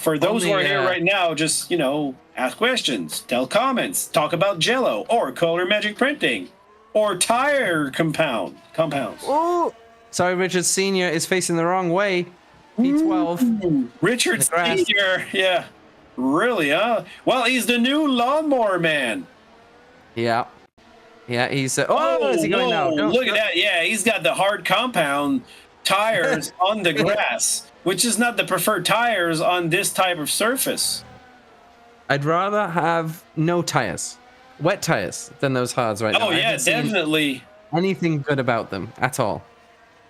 for those who are here right now, just ask questions, tell comments, talk about Jello or color magic printing or tire compounds. Oh. Sorry, Richard Sr. is facing the wrong way. P12. Ooh, Richard Sr. Yeah. Really, huh? Well, he's the new lawnmower man. Yeah. Yeah, he's... is he going now? Look at that. Yeah, he's got the hard compound tires on the grass, which is not the preferred tires on this type of surface. I'd rather have no tires. Wet tires than those hards right now. Oh, yeah, definitely. Anything good about them at all.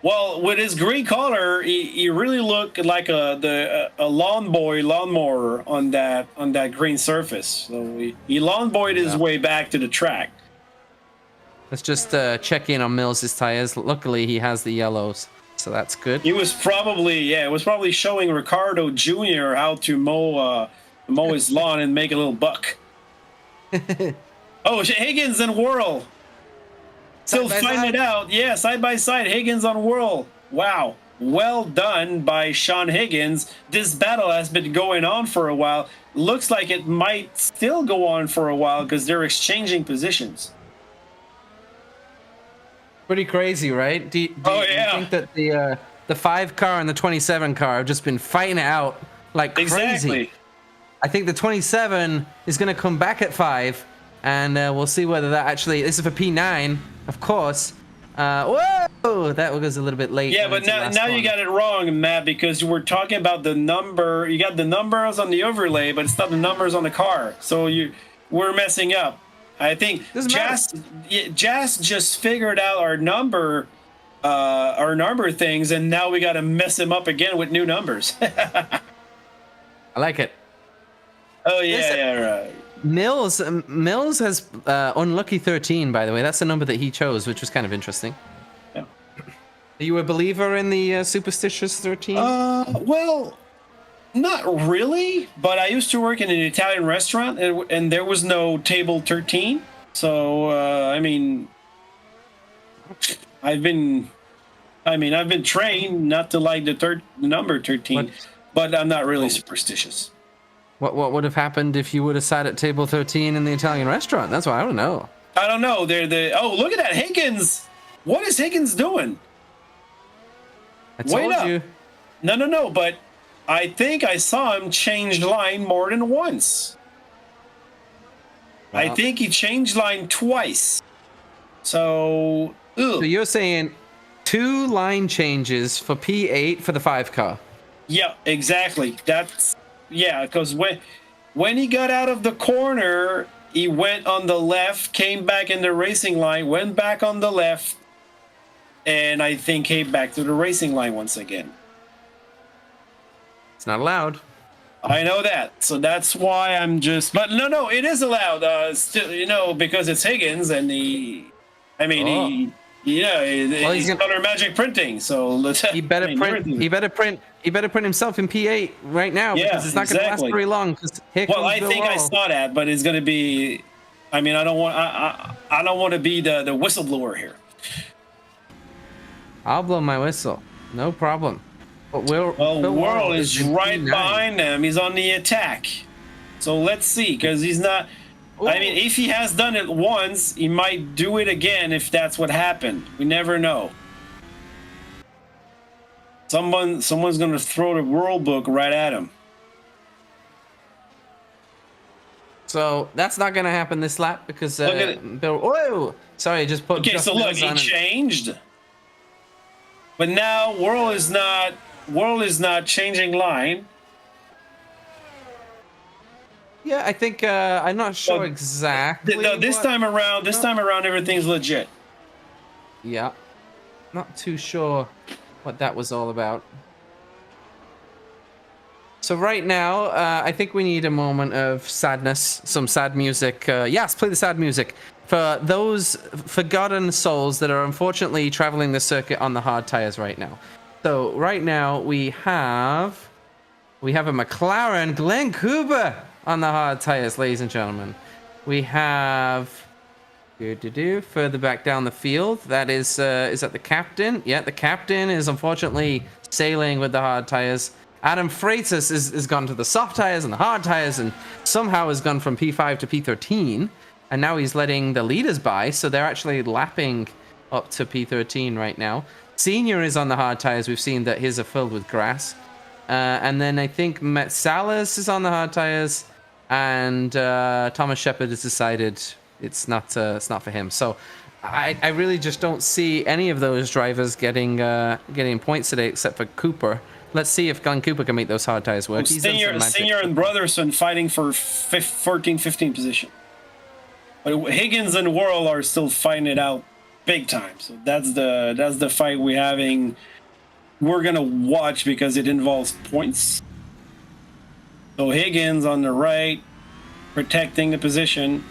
Well, with his green color, he really looked like a lawnmower on that green surface. So he lawnboyed his way back to the track. Let's just check in on Mills' tires. Luckily, he has the yellows, so that's good. He was probably showing Ricardo Jr. how to mow his lawn and make a little buck. Oh, Higgins and Whirl. Still finding it out. Yeah, side by side, Higgins on Whirl. Wow. Well done by Sean Higgins. This battle has been going on for a while. Looks like it might still go on for a while because they're exchanging positions. Pretty crazy, right? Do you think that the 5 car and the 27 car have just been fighting it out like crazy? Exactly. I think the 27 is going to come back at 5, and we'll see whether that actually... This is for P9, of course. Whoa! That was a little bit late. Yeah, but now you got it wrong, Matt, because we're talking about the number. You got the numbers on the overlay, but it's not the numbers on the car. So we're messing up. I think Jas just figured out our number things, and now we got to mess him up again with new numbers. I like it. Oh yeah, right. Mills has unlucky 13, by the way. That's the number that he chose, which was kind of interesting. Yeah. Are you a believer in the superstitious 13? Well, not really, but I used to work in an Italian restaurant, and there was no table 13. So, I've been trained not to like the number 13, but I'm not really superstitious. What would have happened if you would have sat at table 13 in the Italian restaurant? That's what I don't know. I don't know. Oh, look at that, Higgins! What is Higgins doing? I told you. No, but I think I saw him change line more than once. I Well, think he changed line twice. So, so you're saying 2 line changes for P8 for the 5 car? yeah, exactly. That's yeah, because when he got out of the corner, he went on the left, came back in the racing line, went back on the left, and I think came back to the racing line once again. It's not allowed. I know that, so that's why I'm just. But no, it is allowed. Still, because it's Higgins, and he he's color magic printing. So he better print. He better print himself in P8 right now because it's not going to last very long. Well, I think I saw that, but it's going to be. I mean, I don't want to be the whistleblower here. I'll blow my whistle. No problem. But World is right behind him. He's on the attack. So let's see, because he's not. Ooh. I mean, if he has done it once, he might do it again if that's what happened. We never know. Someone's going to throw the world book right at him. So that's not going to happen this lap because Bill. Oh, sorry, just put. Okay, so look, he changed. But now World is not changing line. Yeah, I think I'm not sure exactly. No, this time around, everything's legit. Yeah, not too sure what that was all about. So right now, I think we need a moment of sadness, some sad music. Yes, play the sad music for those forgotten souls that are unfortunately traveling the circuit on the hard tires right now. So right now we have a McLaren Glenn Cooper on the hard tires, ladies and gentlemen. We have further back down the field. That is that the captain? Yeah, the captain is unfortunately sailing with the hard tires. Adam Freitas is gone to the soft tires and the hard tires, and somehow has gone from P5 to P13, and now he's letting the leaders by. So they're actually lapping up to P13 right now. Senior is on the hard tires. We've seen that his are filled with grass. And then I think Matt Salas is on the hard tires, and Thomas Shepard has decided it's not for him. So I really just don't see any of those drivers getting points today except for Cooper. Let's see if Glenn Cooper can make those hard tires work. Senior and Brotherson fighting for 14-15 position. But Higgins and Worrell are still fighting it out big time. So that's the fight we're gonna watch because it involves points. So Higgins on the right, protecting the position.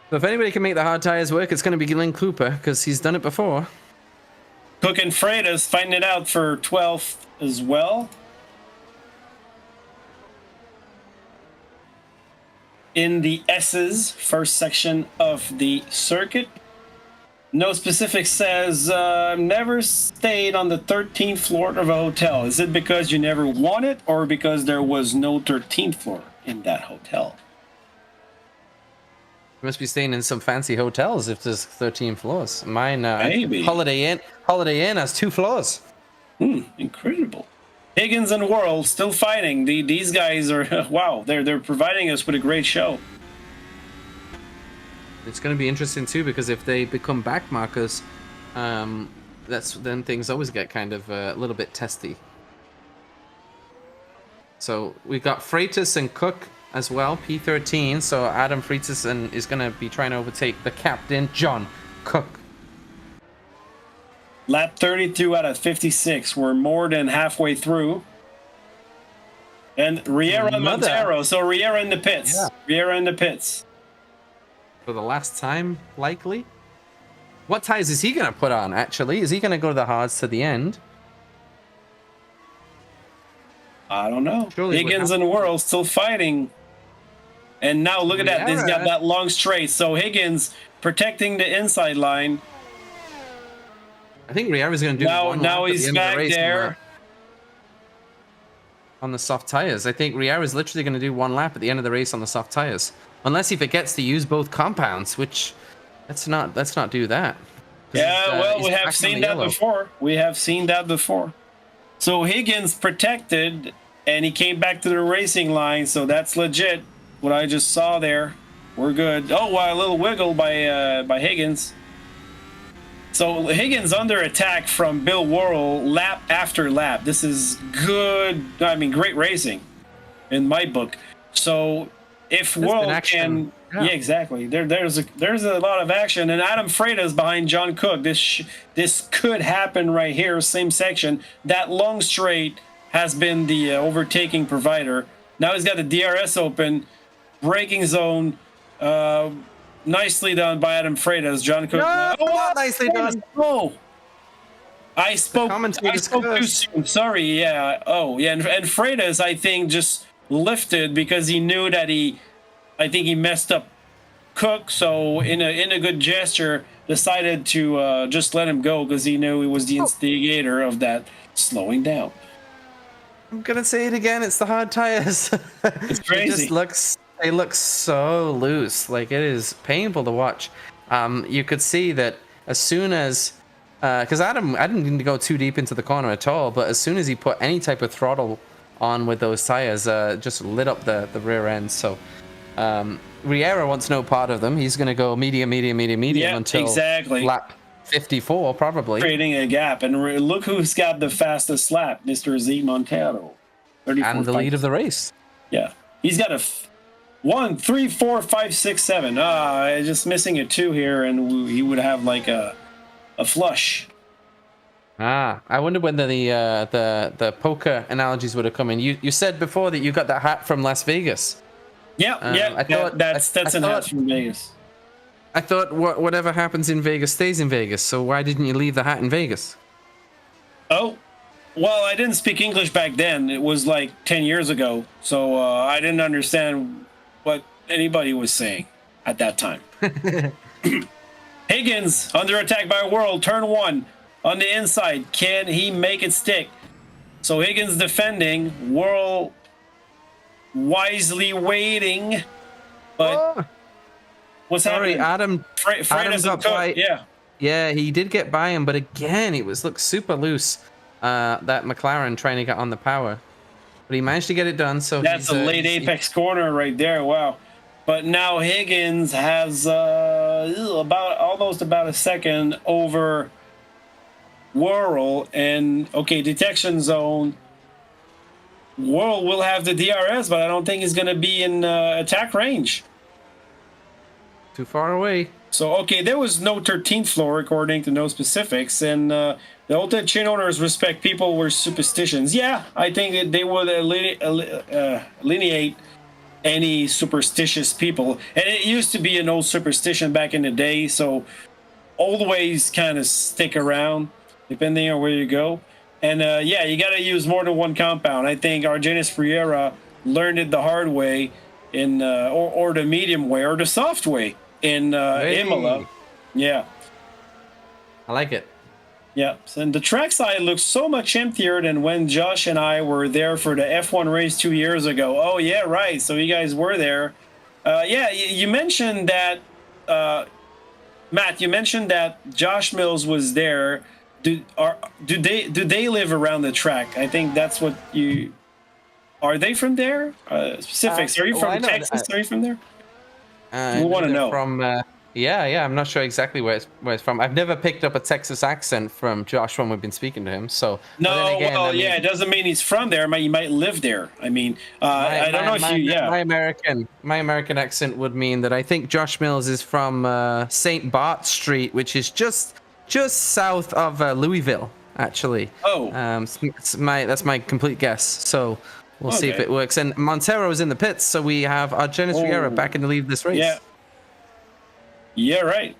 So if anybody can make the hard tires work, it's going to be Glenn Cooper because he's done it before. Cook and Freitas fighting it out for 12th as well. In the S's first section of the circuit. No specific says never stayed on the 13th floor of a hotel. Is it because you never wanted or because there was no 13th floor in that hotel? You must be staying in some fancy hotels if there's 13 floors. Mine, maybe. Holiday Inn has 2 floors. Incredible. Higgins and Worrell still fighting. These guys are wow. They're providing us with a great show. It's going to be interesting too because if they become back markers, then things always get kind of a little bit testy. So we've got Freitas and Cook as well, P13. So Adam Freitas is going to be trying to overtake the captain, John Cook. Lap 32 out of 56. We're more than halfway through. And Riera and Montero. So Riera in the pits. Yeah. Riera in the pits. For the last time, likely. What tires is he going to put on, actually? Is he going to go to the hards to the end? I don't know. Surely Higgins and Worrell still fighting. And now look at that. He's got that long straight. So Higgins protecting the inside line. I think Riera's going to do one now he's back there. On the soft tires. I think Riera's literally going to do one lap at the end of the race on the soft tires. Unless he forgets to use both compounds, which let's not do that. Yeah, well, he's we have back on seen the that yellow. before. We have seen that before. So Higgins protected, and he came back to the racing line. So that's legit. What I just saw there, we're good. Oh, wow, a little wiggle by Higgins. So Higgins under attack from Bill Worrell lap after lap. This is good. I mean, great racing in my book. So if There's been Worrell action. can, yeah, exactly. There's a lot of action, and Adam Freitas behind John Cook. This could happen right here. Same section. That long straight has been the overtaking provider. Now he's got the DRS open, braking zone. Nicely done by Adam Freitas. John Cook. No, not nicely done. Oh, I spoke commentators too cursed. soon. Sorry. Yeah. Oh, yeah. And Freitas, I think, just lifted because he knew that I think he messed up Cook. So in a good gesture, decided to just let him go because he knew he was the instigator of that slowing down. I'm gonna say it again. It's the hard tires. It's crazy. They look so loose. Like, it is painful to watch. You could see that as soon as, because I didn't need to go too deep into the corner at all, but as soon as he put any type of throttle on with those tires, just lit up the rear end. So Riera wants no part of them. He's gonna go medium until exactly. lap 54 probably. Creating a gap. And look who's got the fastest lap, Mr. Z Montero. And the lead of the race. Yeah. He's got a 1, 3, 4, 5, 6, 7. Just missing a 2 here, and he would have like a flush. I wonder when the poker analogies would have come in. You said before that you got that hat from Las Vegas. Yeah, I thought that's an hat from Vegas. I thought whatever happens in Vegas stays in Vegas. So why didn't you leave the hat in Vegas? Oh, well, I didn't speak English back then. It was like 10 years ago, so I didn't understand what anybody was saying at that time. Higgins under attack by Worrell, turn 1 on the inside. Can he make it stick? So Higgins defending, Worrell wisely waiting, but what's happening? Adam. Freitas got by. Yeah, he did get by him, but again, it looked super loose. That McLaren trying to get on the power, but he managed to get it done. So that's a late apex corner right there. Wow. But now Higgins has almost about a second over Worrell, and okay, detection zone. Worrell will have the DRS, but I don't think he's going to be in attack range. Too far away. So, okay, there was no 13th floor according to no specifics, and the Ultimate Chain owners respect people with superstitions. Yeah, I think that they would alienate any superstitious people. And it used to be an old superstition back in the day, so old ways kind of stick around depending on where you go. And yeah, you got to use more than one compound. I think Argenis Riera learned it the hard way in or the medium way or the soft way in Imola. Yeah. I like it. Yeah, and the trackside looks so much emptier than when Josh and I were there for the F1 race 2 years ago. Oh, yeah, right. So you guys were there. Yeah, you mentioned that, Matt, you mentioned that Josh Mills was there. Do they live around the track? I think that's what you... Are they from there? Specifics. Are you from Texas? Are you from there? We want to know. From... Yeah, I'm not sure exactly where it's from. I've never picked up a Texas accent from Josh when we've been speaking to him. So no, again, well, yeah, it doesn't mean he's from there. He might live there. I mean, I don't know if you. Yeah, my American accent would mean that I think Josh Mills is from St. Bart Street, which is just south of Louisville, actually. Oh, that's my complete guess. So we'll see if it works. And Montero is in the pits, so we have Argenis Riera back in the lead of this race. Yeah. Yeah, right.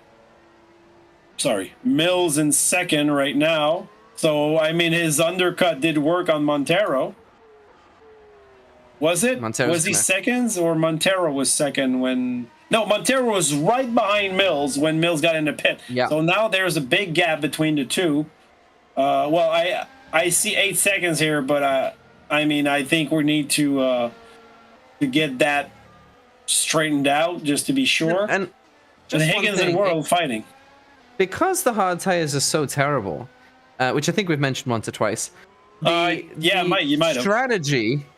Sorry. Mills in second right now. So, I mean, his undercut did work on Montero. Was it? Was he seconds or Montero was second when... No, Montero was right behind Mills when Mills got in the pit. Yeah. So now there's a big gap between the two. Well, I see 8 seconds here, but I mean, I think we need to get that straightened out just to be sure. And Higgins and Worrell fighting. because the hard tires are so terrible, which I think we've mentioned once or twice. Yeah, you might have.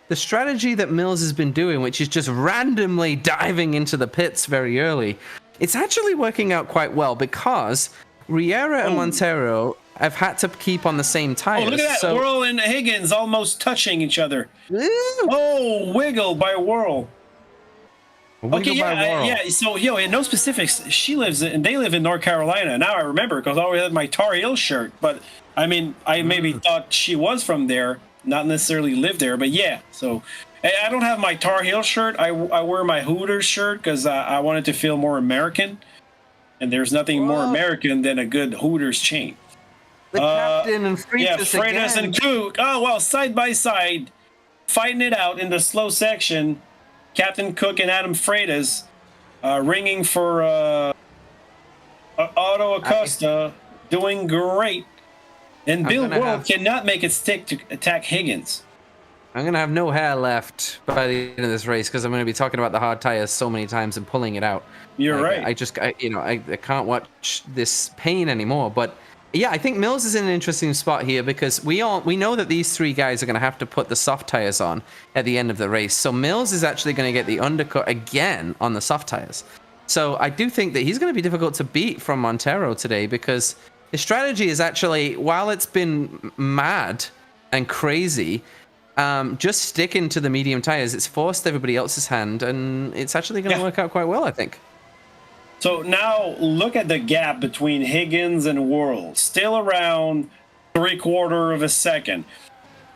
The strategy that Mills has been doing, which is just randomly diving into the pits very early, it's actually working out quite well because Riera and Montero have had to keep on the same tires. Oh, look at that! Whirl and Higgins almost touching each other. Oh, wiggle by Whirl. Okay, yeah. So, in no specifics, they live in North Carolina. Now I remember because I always had my Tar Heel shirt. But I mean, I maybe thought she was from there, not necessarily lived there. But yeah, so I don't have my Tar Heel shirt. I wear my Hooters shirt because I wanted to feel more American. And there's nothing more American than a good Hooters chain. The captain and Freitas and Cook. Oh, well, side by side, fighting it out in the slow section. Captain Cook and Adam Freitas ringing for Auto Acosta, doing great. And Bill Whirl cannot make it stick to attack Higgins. I'm going to have no hair left by the end of this race because I'm going to be talking about the hard tires so many times and pulling it out. You're right. I can't watch this pain anymore. But yeah, I think Mills is in an interesting spot here because we know that these three guys are going to have to put the soft tires on at the end of the race. So Mills is actually going to get the undercut again on the soft tires. So I do think that he's going to be difficult to beat from Montero today because his strategy is actually, while it's been mad and crazy, just sticking to the medium tires, it's forced everybody else's hand, and it's actually going to work out quite well, I think. So now look at the gap between Higgins and Whirl, still around 3/4 of a second.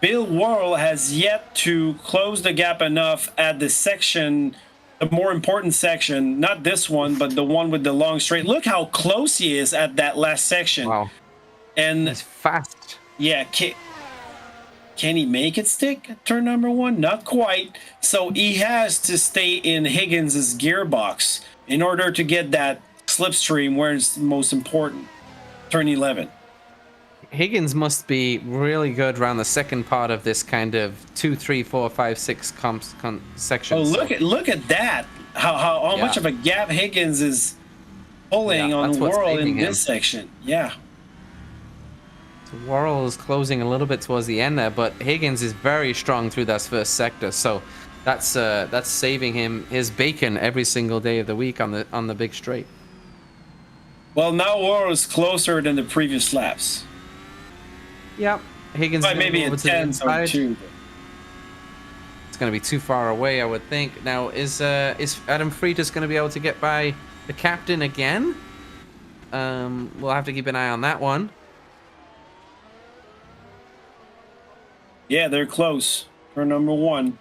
Bill Whirl has yet to close the gap enough at the section, the more important section, not this one, but the one with the long straight. Look how close he is at that last section. Wow. And he's fast. Yeah, can he make it stick at turn number 1? Not quite. So he has to stay in Higgins' gearbox in order to get that slipstream where it's most important. Turn 11. Higgins must be really good around the second part of this kind of 2, 3, 4, 5, 6 section. Oh, look at that! How much of a gap Higgins is pulling on Whirl in this section. Yeah. So Whirl is closing a little bit towards the end there, but Higgins is very strong through that first sector. So that's saving him his bacon every single day of the week on the big straight. Well, now Whirl is closer than the previous laps. Yep, Higgins maybe a 10 or 2. It's going to be too far away, I would think. Now, is Adam Freitas going to be able to get by the captain again? We'll have to keep an eye on that one. Yeah, they're close for number 1.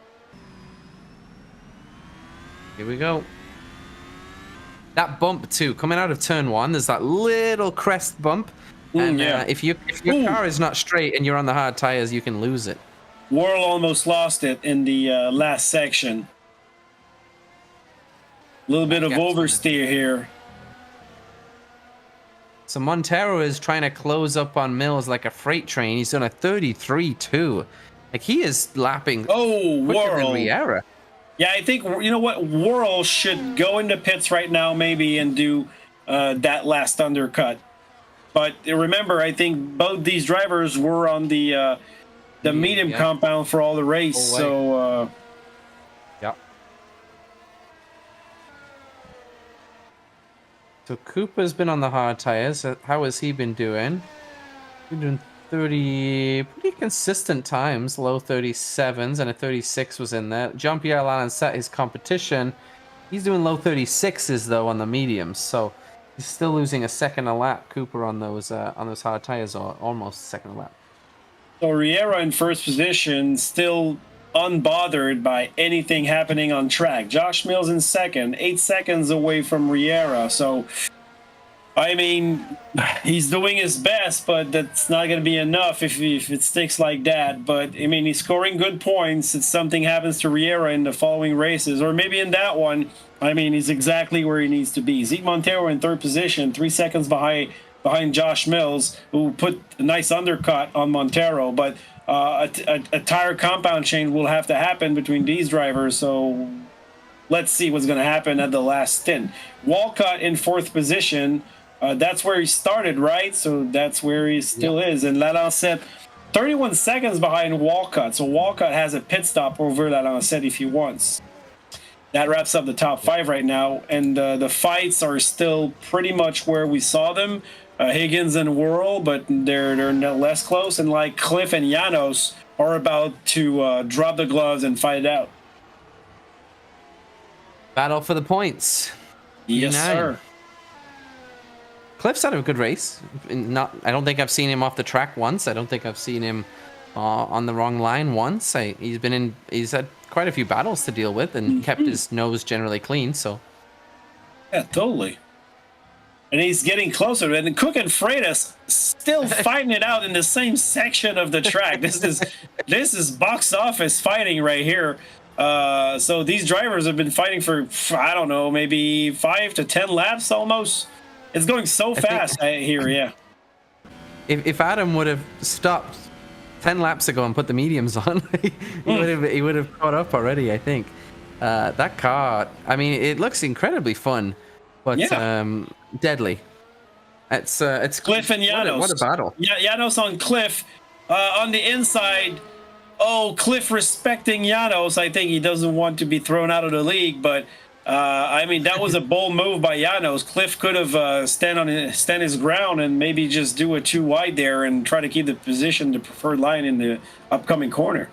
Here we go. That bump too, coming out of turn 1, there's that little crest bump. And if your car is not straight and you're on the hard tires, you can lose it. Whirl almost lost it in the last section. A little bit of oversteer here. So Montero is trying to close up on Mills like a freight train. He's done a 33.2. Like, he is lapping quicker than Riera. Yeah, I think, you know what, Whirl should go into pits right now maybe and do that last undercut. But remember, I think both these drivers were on the medium compound for all the race. So, So Cooper's been on the hard tires. How has he been doing? He's been doing 30, pretty consistent times, low 37s, and a 36 was in there. Jean-Pierre Lalande set his competition. He's doing low 36s though on the mediums, so he's still losing a second a lap. Cooper on those hard tires, or almost a second a lap. So Riera in first position, still unbothered by anything happening on track. Josh Mills in second, 8 seconds away from Riera. So, I mean, he's doing his best, but that's not going to be enough if it sticks like that. But, I mean, he's scoring good points. If something happens to Riera in the following races, or maybe in that one, I mean, he's exactly where he needs to be. Zeke Montero in third position, 3 seconds behind Josh Mills, who put a nice undercut on Montero. But a tire compound change will have to happen between these drivers. So let's see what's going to happen at the last stint. Walcott in fourth position. That's where he started, right? So that's where he still is. And Lalancette, 31 seconds behind Walcott. So Walcott has a pit stop over Lalancette if he wants. That wraps up the top 5 right now. And the fights are still pretty much where we saw them. Higgins and Whirl, but they're less close. And like Cliff and Janos are about to drop the gloves and fight it out. Battle for the points. Yes, P9. sir. Cliff's had a good race. I don't think I've seen him off the track once. I don't think I've seen him on the wrong line once. He's had quite a few battles to deal with and kept his nose generally clean. So yeah, totally. And he's getting closer. And Cook and Freitas still fighting it out in the same section of the track. This is box office fighting right here. So these drivers have been fighting for, I don't know, maybe 5 to 10 laps almost. It's going so fast here, yeah. If Adam would have stopped 10 laps ago and put the mediums on, he would have caught up already, I think. That car, I mean, it looks incredibly fun, but deadly. It's Cliff and Janos. What a battle. Yeah, Janos on Cliff. On the inside, Cliff respecting Janos. I think he doesn't want to be thrown out of the league, but I mean, that was a bold move by Janos. Cliff could have stand his ground and maybe just do a 2 wide there and try to keep the position, the preferred line in the upcoming corner.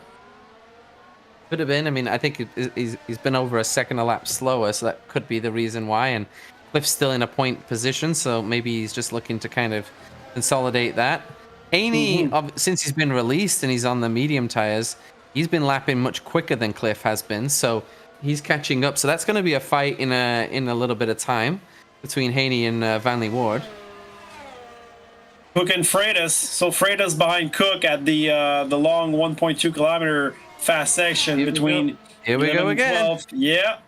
Could have been. I mean, I think he's been over a second a lap slower, so that could be the reason why. And Cliff's still in a point position, so maybe he's just looking to kind of consolidate that. Haney, since he's been released and he's on the medium tires, he's been lapping much quicker than Cliff has been, so he's catching up. So that's going to be a fight in a little bit of time between Haney and Vanley Ward. Cook and Freitas. So Freitas behind Cook at the long 1.2 kilometer fast section between. Here we go again. Yeah.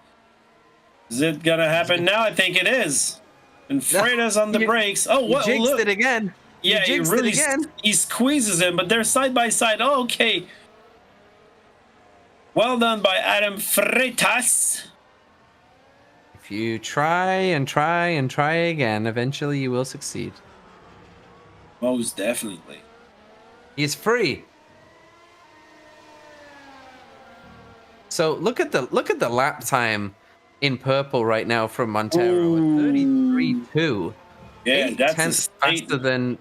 Is it gonna happen now? I think it is. And Freitas on the brakes. Oh, what? He jinxed Look. it again. Yeah, he really he squeezes him, but they're side by side. Oh, okay. Well done by Adam Freitas. If you try and try and try again, eventually you will succeed. Most definitely. He's free. So look at the lap time in purple right now from Montero at 33.2. Yeah, that's tenths faster than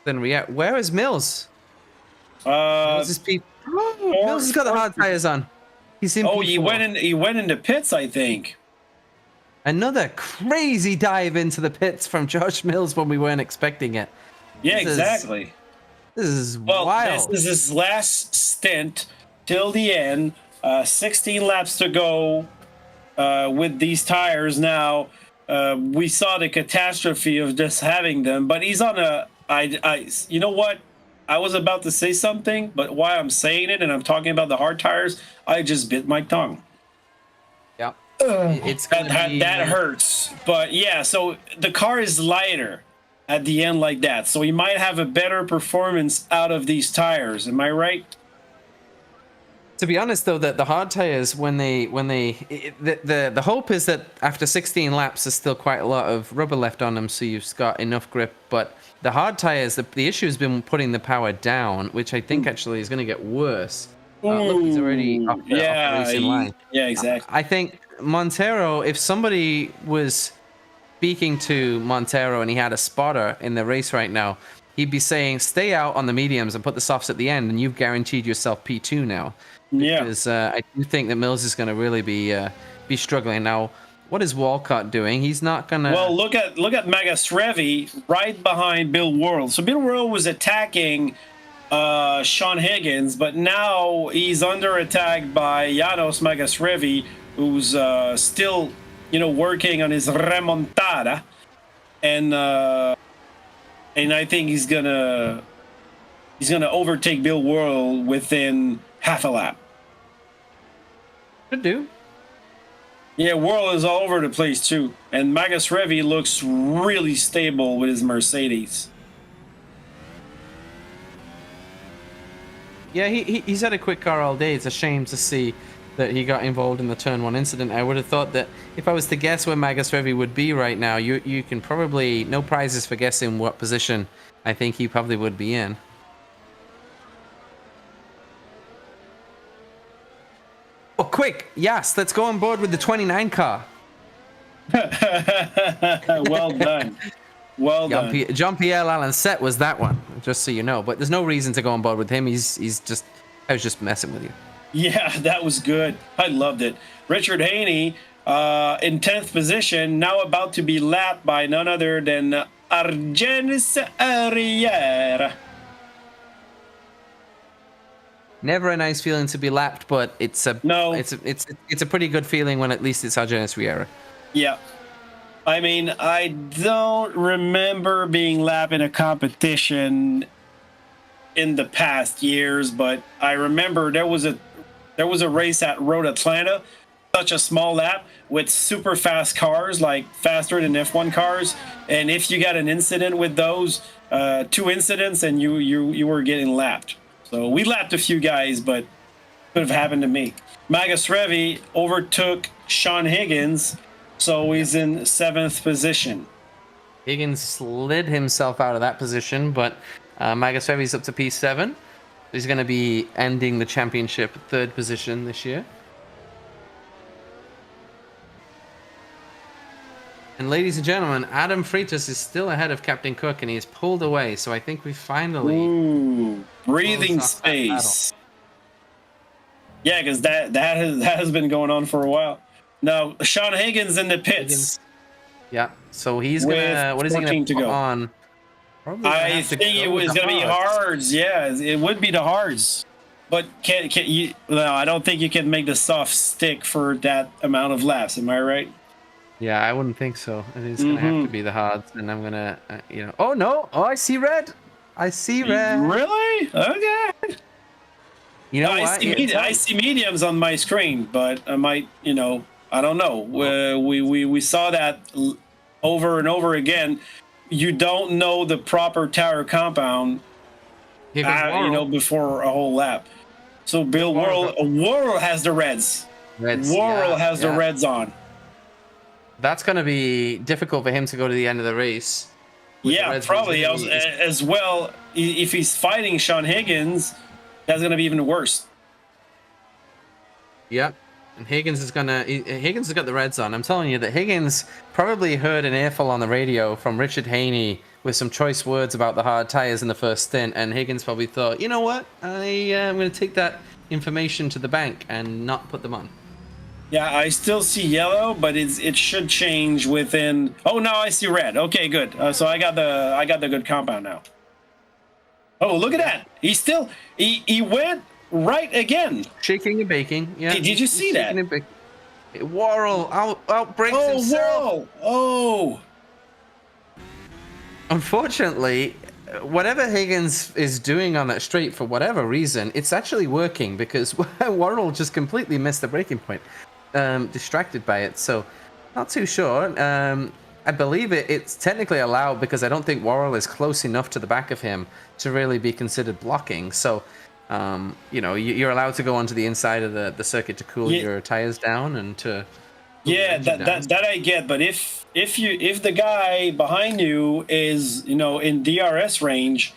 Riet. Where is Mills? Mills is Mills has got the hard tires on. He's in. He went into pits, I think. Another crazy dive into the pits from Josh Mills when we weren't expecting it. Yeah, exactly. This is wild. This is his last stint till the end. 16 laps to go with these tires now. We saw the catastrophe of just having them, but he's on a. You know what? I was about to say something, but while I'm saying it and I'm talking about the hard tires, I just bit my tongue. Yeah, it's that hurts. But yeah, so the car is lighter at the end like that, so he might have a better performance out of these tires. Am I right? To be honest, though, that the hard tires, the hope is that after 16 laps, there's still quite a lot of rubber left on them, so you've got enough grip. But the hard tires, the issue has been putting the power down, which I think actually is going to get worse. Look, he's already off the racing line. Yeah, exactly. I think Montero, if somebody was speaking to Montero and he had a spotter in the race right now, he'd be saying, stay out on the mediums and put the softs at the end, and you've guaranteed yourself P2 now. Because I do think that Mills is going to really be struggling now. What is Walcott doing? He's not going to. Well, look at Magasrevi right behind Bill World. So Bill World was attacking Sean Higgins, but now he's under attack by Janos Magasrevi, who's still working on his remontada, and I think he's gonna overtake Bill World within half a lap. Could do. Yeah, World is all over the place too, and Magasrevi looks really stable with his Mercedes. Yeah, he's had a quick car all day. It's a shame to see that he got involved in the turn 1 incident. I would have thought that if I was to guess where Magus Revi would be right now, you can probably, no prizes for guessing what position I think he probably would be in. Oh, quick! Yes, let's go on board with the 29 car. Well done. Well done. Jean-Pierre Lalancette was that one, just so you know. But there's no reason to go on board with him. He's just, I was just messing with you. Yeah, that was good. I loved it. Richard Haney in 10th position, now about to be lapped by none other than Argenis Arriere. Never a nice feeling to be lapped, but it's a pretty good feeling when at least it's Argenis Riera. Yeah. I mean, I don't remember being lapped in a competition in the past years, but I remember there was a race at Road Atlanta, such a small lap with super fast cars, like faster than F1 cars, and if you got an incident with those, 2 incidents, and you were getting lapped. So we lapped a few guys, but could have happened to me. Magus Revi overtook Sean Higgins, so he's in 7th position. Higgins slid himself out of that position, but Magus Revi's up to P7. He's going to be ending the championship 3rd position this year. And ladies and gentlemen, Adam Freitas is still ahead of Captain Cook, and he's pulled away. So I think we finally breathing space. Yeah, because that has been going on for a while. Now Sean Higgins in the pits. Yeah, so he's gonna. What is he gonna put on? I think it was gonna be hards. Yeah, it would be the hards. But can you? No, I don't think you can make the soft stick for that amount of laps. Am I right? Yeah, I wouldn't think so. I think it's gonna have to be the hards, and I'm gonna, Oh no! Oh, I see red. I see red. Really? Okay. You know what? I see mediums on my screen, but I might, I don't know. We saw that over and over again. You don't know the proper tower compound, before a whole lap. So Bill Worrell has the reds. Worrell has the reds on. That's going to be difficult for him to go to the end of the race. Yeah, probably as well. If he's fighting Sean Higgins, that's going to be even worse. Yep. And Higgins has got the reds on. I'm telling you that Higgins probably heard an earful on the radio from Richard Haney with some choice words about the hard tires in the first stint, and Higgins probably thought, you know what, I'm going to take that information to the bank and not put them on. Yeah, I still see yellow, but it should change within. Oh, now I see red. Okay, good. So I got the good compound now. Oh, look at that! He went right again. Shaking and baking. Yeah. Did you see that? Worrell outbreaks himself. Worrell. Oh. Unfortunately, whatever Higgins is doing on that straight, for whatever reason, it's actually working because Worrell just completely missed the braking point. Distracted by it, so not too sure. I believe it's technically allowed because I don't think Worrell is close enough to the back of him to really be considered blocking. So, you're allowed to go onto the inside of the circuit to cool your tires down and to. Yeah, that I get. But if the guy behind you is in DRS range,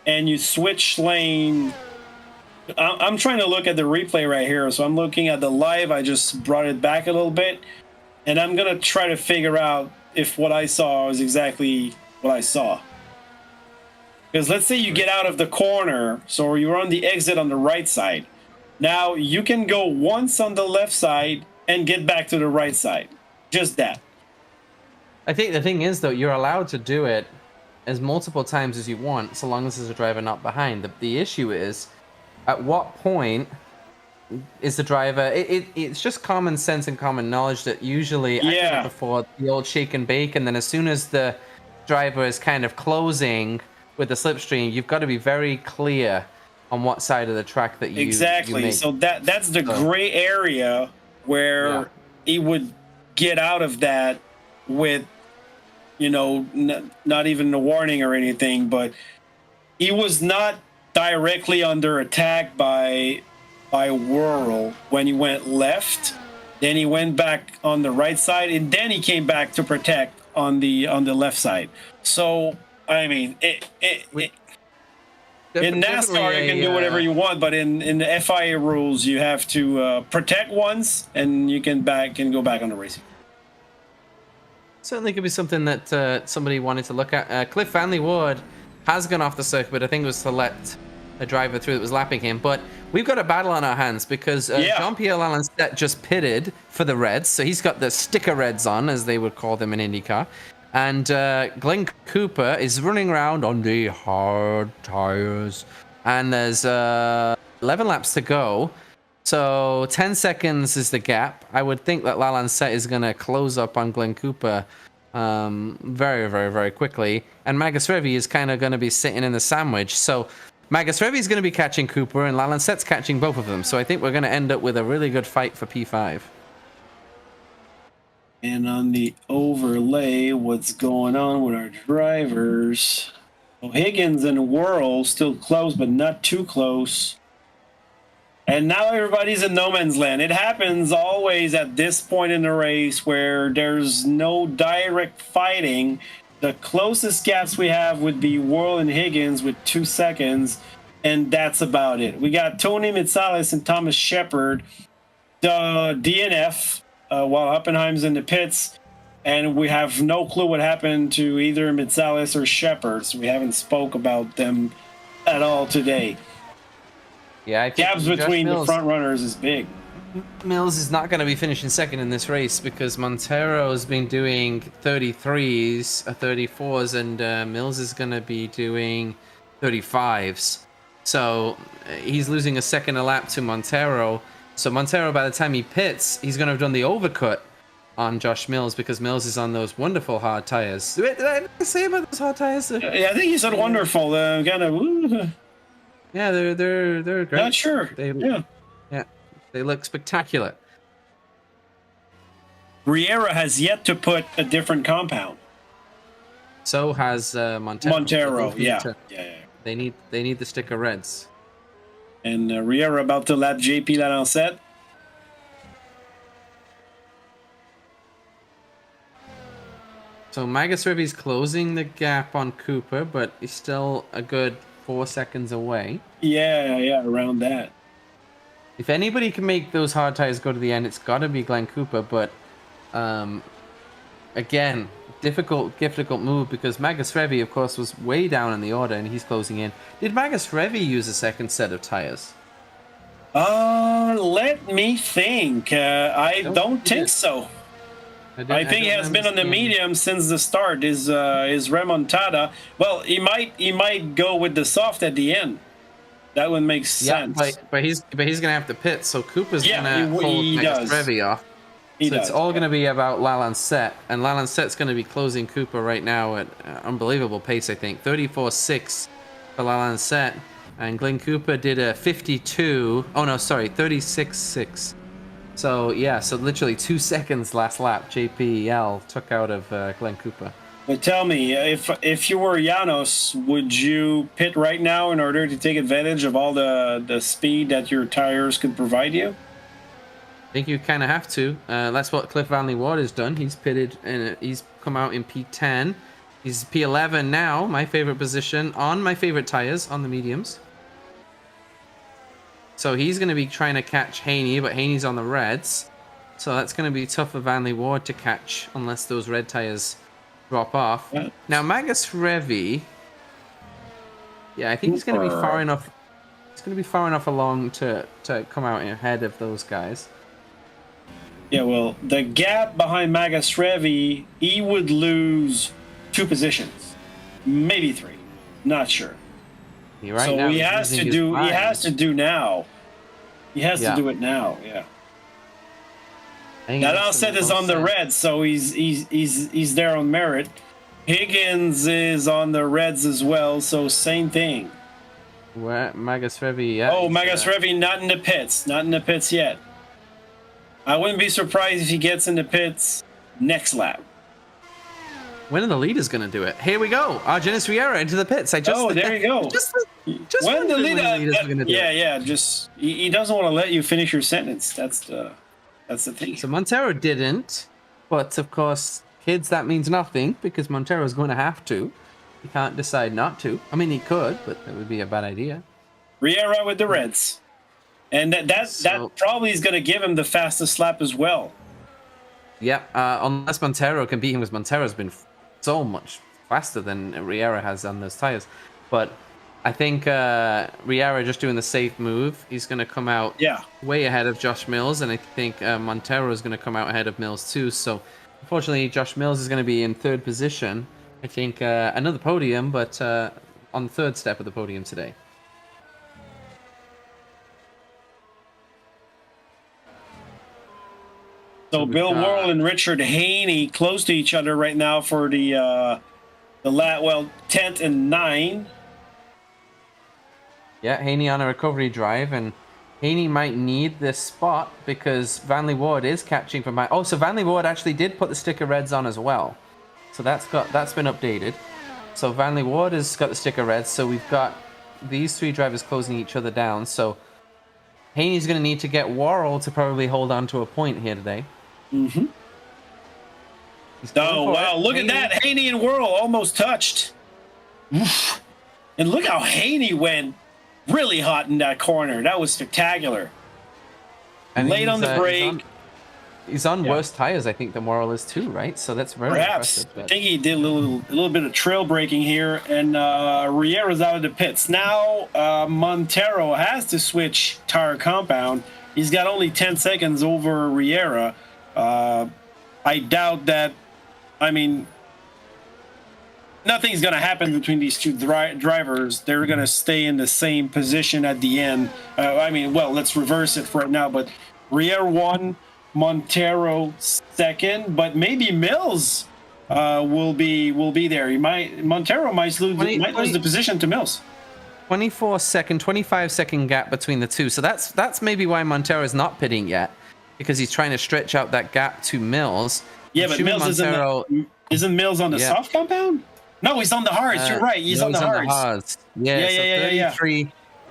and you switch lane. I'm trying to look at the replay right here, so I'm looking at the live. I just brought it back a little bit, and I'm gonna try to figure out if what I saw is exactly what I saw. Because let's say you get out of the corner, so you're on the exit on the right side. Now you can go once on the left side and get back to the right side. Just that. I think the thing is, though, you're allowed to do it as multiple times as you want, so long as there's a driver not behind. The issue is, at what point is the driver? It's just common sense and common knowledge that usually, I did it before, the old shake and bake, and then as soon as the driver is kind of closing with the slipstream, you've got to be very clear on what side of the track that you make. So that's the gray area where he would get out of that with, not even a warning or anything, but he was not directly under attack by by Whirl when he went left. Then he went back on the right side, and then he came back to protect on the left side. So I mean, in NASCAR, you can do whatever you want, but in the FIA rules, you have to protect once, and you can go back on the racing. Certainly could be something that somebody wanted to look at. Cliff Vanley Ward has gone off the circuit. I think it was to let a driver through that was lapping him. But we've got a battle on our hands because Jean-Pierre Lalonde just pitted for the Reds. So he's got the sticker Reds on, as they would call them in IndyCar. And Glenn Cooper is running around on the hard tires. And there's 11 laps to go. So 10 seconds is the gap. I would think that Lalonde is going to close up on Glenn Cooper very, very, very quickly. And Magus Revi is kind of going to be sitting in the sandwich. So Magus Revi is going to be catching Cooper, and Lalonde's catching both of them. So I think we're going to end up with a really good fight for P5. And on the overlay, what's going on with our drivers? Well, Higgins and Whirl still close, but not too close. And now everybody's in no man's land. It happens always at this point in the race where there's no direct fighting. The closest gaps we have would be Whirl and Higgins with 2 seconds, and that's about it. We got Tony Mitsalis and Thomas Shepard, the DNF, while Oppenheim's in the pits, and we have no clue what happened to either Mitsalis or Shepard, so we haven't spoke about them at all today. Yeah, I think gaps between the front runners is big. Mills is not going to be finishing second in this race because Montero has been doing 33s, 34s, and Mills is going to be doing 35s. So he's losing a second a lap to Montero. So Montero, by the time he pits, he's going to have done the overcut on Josh Mills because Mills is on those wonderful hard tires. Did I say about those hard tires? Yeah, I think you said wonderful. Yeah, they're great. Not sure. They look spectacular. Riera has yet to put a different compound. So has Montero. Yeah. They need the sticker Reds. And Riera about to lap JP Lalonde. So Magus Revi's closing the gap on Cooper, but he's still a good 4 seconds away. Yeah, around that. If anybody can make those hard tires go to the end, it's got to be Glenn Cooper. But again, difficult move because Magus Revi, of course, was way down in the order and he's closing in. Did Magus Revi use a second set of tires? Let me think. I don't think so. I think he has been on the medium since the start. Is remontada? Well, he might go with the soft at the end. That would make sense. But he's gonna have to pit, so Cooper's gonna hold Magus Revi off. It's all gonna be about Lalonde, and Lalonde's gonna be closing Cooper right now at unbelievable pace. I think 34.6 for Lalonde, and Glenn Cooper did a 52. Oh no, sorry, 36.6. So yeah, so literally 2 seconds last lap, JPL took out of Glenn Cooper. But tell me, if you were Janos, would you pit right now in order to take advantage of all the speed that your tires could provide you? I think you kind of have to. That's what Cliff Vanley Ward has done. He's pitted and he's come out in P10. He's P11 now, my favorite position, on my favorite tires, on the mediums. So he's going to be trying to catch Haney, but Haney's on the reds. So that's going to be tough for Vanley Ward to catch unless those red tires drop off. Yeah. Now Magus Revi, I think he's going to be far enough. He's going to be far enough along to come out ahead of those guys. Yeah, well, the gap behind Magus Revi, he would lose 2 positions, maybe 3, not sure. Right so now, he has to do. He has to do now. He has to do it now. Yeah. Lalonde is on the reds, so he's there on merit. Higgins is on the reds as well, so same thing. Where Magus Revi? Yeah. Oh, Magus Revi not in the pits. Not in the pits yet. I wouldn't be surprised if he gets in the pits next lap. Winning the lead is going to do it. Here we go. Argenis Riera into the pits. There you go. Just when the leader, gonna do it. yeah. Just he doesn't want to let you finish your sentence. That's the thing. So Montero didn't, but of course, kids, that means nothing because Montero is going to have to. He can't decide not to. I mean, he could, but that would be a bad idea. Riera with the Reds, and that probably is going to give him the fastest lap as well. Yeah, unless Montero can beat him, because Montero's been so much faster than Riera has on those tires. But I think Riera just doing the safe move. He's going to come out way ahead of Josh Mills, and I think Montero is going to come out ahead of Mills too. So unfortunately, Josh Mills is going to be in third position. I think another podium, but on the third step of the podium today. So Bill Worrell and Richard Haney close to each other right now for the 10th and 9. Yeah, Haney on a recovery drive, and Haney might need this spot because Van Leeuwen is catching from behind. Oh, so Van Leeuwen actually did put the sticker reds on as well. So that's been updated. So Van Leeuwen has got the sticker reds. So we've got these three drivers closing each other down. So Haney's going to need to get Worrell to probably hold on to a point here today. Mm-hmm. Oh, wow. Look at that. Haney and Worrell almost touched. Oof. And look how Haney went really hot in that corner. That was spectacular. And late on the brake. He's on worse tires, I think, than Worrell is too, right? So that's very impressive. I think he did a little bit of trail braking here, and Riera's out of the pits. Now Montero has to switch tire compound. He's got only 10 seconds over Riera. I doubt that. I mean, nothing's going to happen between these two drivers. They're going to stay in the same position at the end. Let's reverse it for right now. But Riera won, Montero second, but maybe Mills will be there. Montero might lose the position to Mills. 25-second gap between the two. So that's maybe why Montero is not pitting yet, because he's trying to stretch out that gap to Mills. Yeah, but Mills isn't Mills on the soft compound? No, he's on the hards. You're right. He's on the hards. Yeah.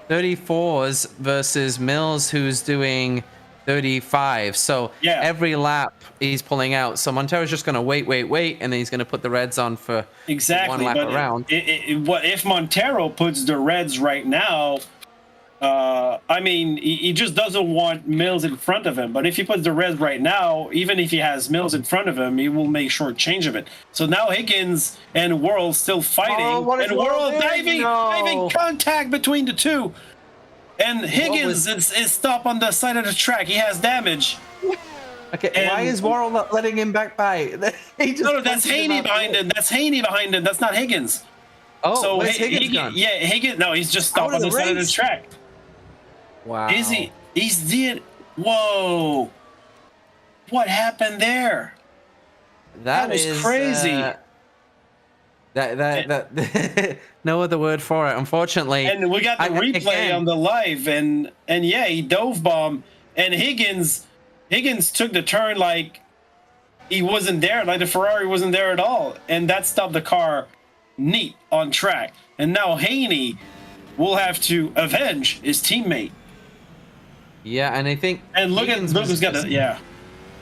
34s versus Mills, who's doing 35. So every lap he's pulling out. So Montero's just going to wait, and then he's going to put the reds on for one lap around. If Montero puts the reds right now, he just doesn't want Mills in front of him. But if he puts the reds right now, even if he has Mills in front of him, he will make short change of it. So now Higgins and Worrell still fighting, and Worrell diving contact between the two. And Higgins is stopped on the side of the track. He has damage. Okay, why is Worrell not letting him back by? No, that's Haney behind him. That's Haney behind him. That's not Higgins. Oh, so where's Higgins gone? Yeah, Higgins. No, he's just stopped on the side of the track. Wow. Is he? Whoa. What happened there? That was crazy. That no other word for it, unfortunately. And we got the replay on the live, and he dove bomb, and Higgins took the turn like he wasn't there, like the Ferrari wasn't there at all, and that stopped the car neat on track. And now Haney will have to avenge his teammate. Yeah, and I think look who's got it.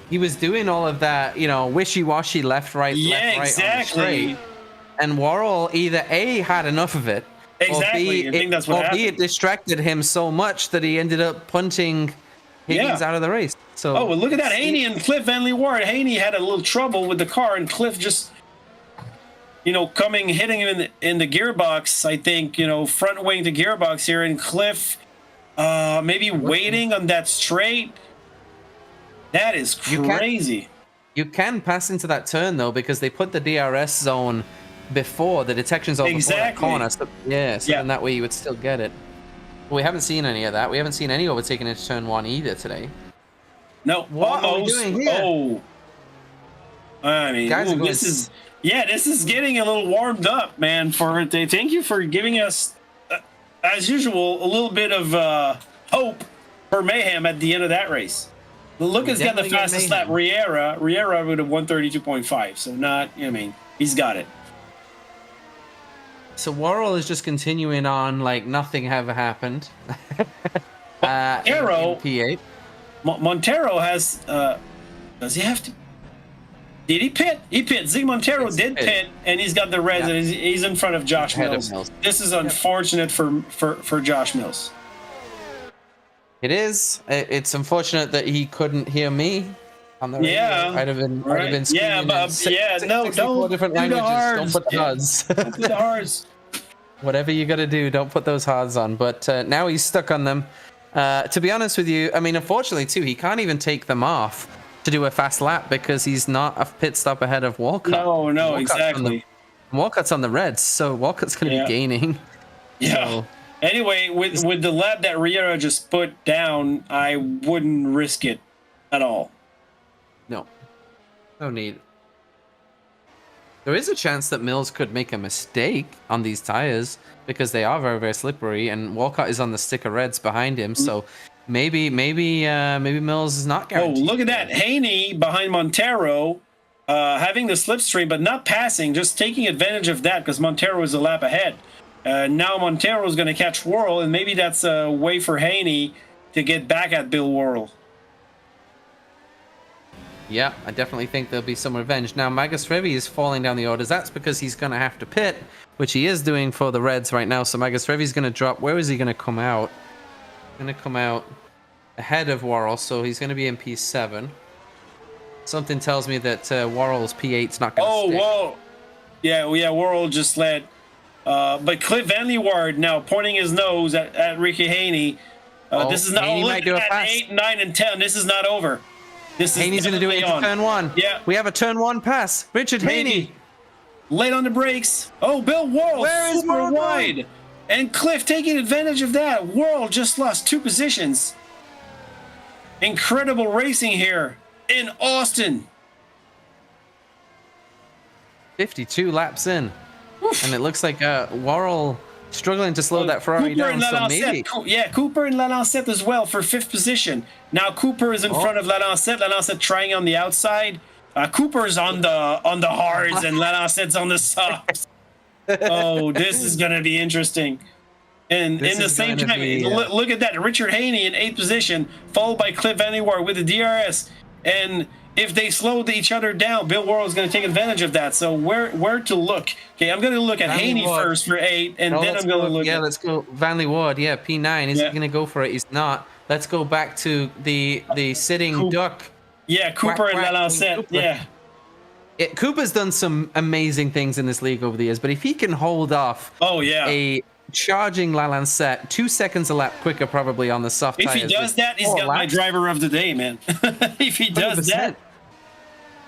He was doing all of that, wishy-washy left, right, left, right, exactly. On the straight. And Worrell either A, had enough of it, exactly. I think that's what happened. Or B, it distracted him so much that he ended up punting Higgins out of the race. So look at that. Haney and Cliff Van Leeuwen. Haney had a little trouble with the car, and Cliff just hitting him in the gearbox. I think front wing the gearbox here, and Cliff maybe waiting on that straight. That is crazy. You can pass into that turn though, because they put the DRS zone before the detection zone before that corner. So then that way you would still get it. We haven't seen any of that. We haven't seen any overtaking into turn 1 either today. No, what are we doing here? Oh, I mean, this is getting a little warmed up, man. Thank you for giving us, as usual, a little bit of hope for mayhem at the end of that race. Look, has got the fastest lap. Riera with a 132.5. So not, He's got it. So Worrell is just continuing on like nothing ever happened. Montero, in P8. Montero has. Does he have to? Did he pit? He pit. Zig Montero did pit, and he's got the reds, and he's in front of Josh Mills. This is unfortunate for Josh Mills. It is. It's unfortunate that he couldn't hear me on the radio. Yeah, I'd have been screaming don't different do languages. the hards. Don't put the hards. Don't do the hards. Whatever you got to do, don't put those hards on. But now he's stuck on them. To be honest with you, I mean, unfortunately too, he can't even take them off to do a fast lap because he's not a pit stop ahead of Walcott. No, exactly. Walcott's on the reds, so Walcott's going to be gaining. Yeah. So. Anyway, with the lap that Riera just put down, I wouldn't risk it at all. No need. There is a chance that Mills could make a mistake on these tires because they are very, very slippery, and Walcott is on the stick of reds behind him. So maybe Mills is not guaranteed. Oh, look at that. Haney behind Montero, having the slipstream, but not passing, just taking advantage of that because Montero is a lap ahead. Now Montero is going to catch Worrell, and maybe that's a way for Haney to get back at Bill Worrell. Yeah, I definitely think there'll be some revenge. Now, Magistrevi is falling down the orders. That's because he's going to have to pit, which he is doing for the Reds right now. So Magistrevi's going to drop. Where is he going to come out? Going to come out ahead of Worrell, so he's going to be in P7. Something tells me that Worrell's P8's not going to stick. Oh, whoa. Yeah, Worrell just let... but Cliff Van Leeuwen now pointing his nose at Ricky Haney. This is not at 8, 9, and 10. This is not over. Haney's going to do it into turn 1. Yeah. We have a turn 1 pass. Richard Haney. Late on the brakes. Oh, Bill Worrell. Where is super wide. And Cliff taking advantage of that. Worrell just lost 2 positions. Incredible racing here in Austin. 52 laps in. Oof. And it looks like Worrell struggling to slow that Ferrari Cooper down. So maybe. Cooper and Lalancet as well for 5th position. Now Cooper is in front of Lalancet. Lalancet trying on the outside. Cooper's on the hards and Lalancet's on the softs. Oh, this is gonna be interesting. And in the same time, look at that. Richard Haney in 8th position, followed by Cliff Van Leeuwen with the DRS. And if they slow each other down, Bill Worrell is going to take advantage of that. So where to look? Okay, I'm going to look at Haney first for 8, and then I'm going to look. Yeah, let's go. Van Leeuwen, yeah, P9. Is he going to go for it? He's not. Let's go back to the sitting duck. Yeah, Cooper and Lalancet. Yeah. Cooper's done some amazing things in this league over the years, but if he can hold off, a charging Lalancet 2 seconds a lap quicker, probably on the soft tires. If he does that, he's got my driver of the day, man. If he does 100%. That.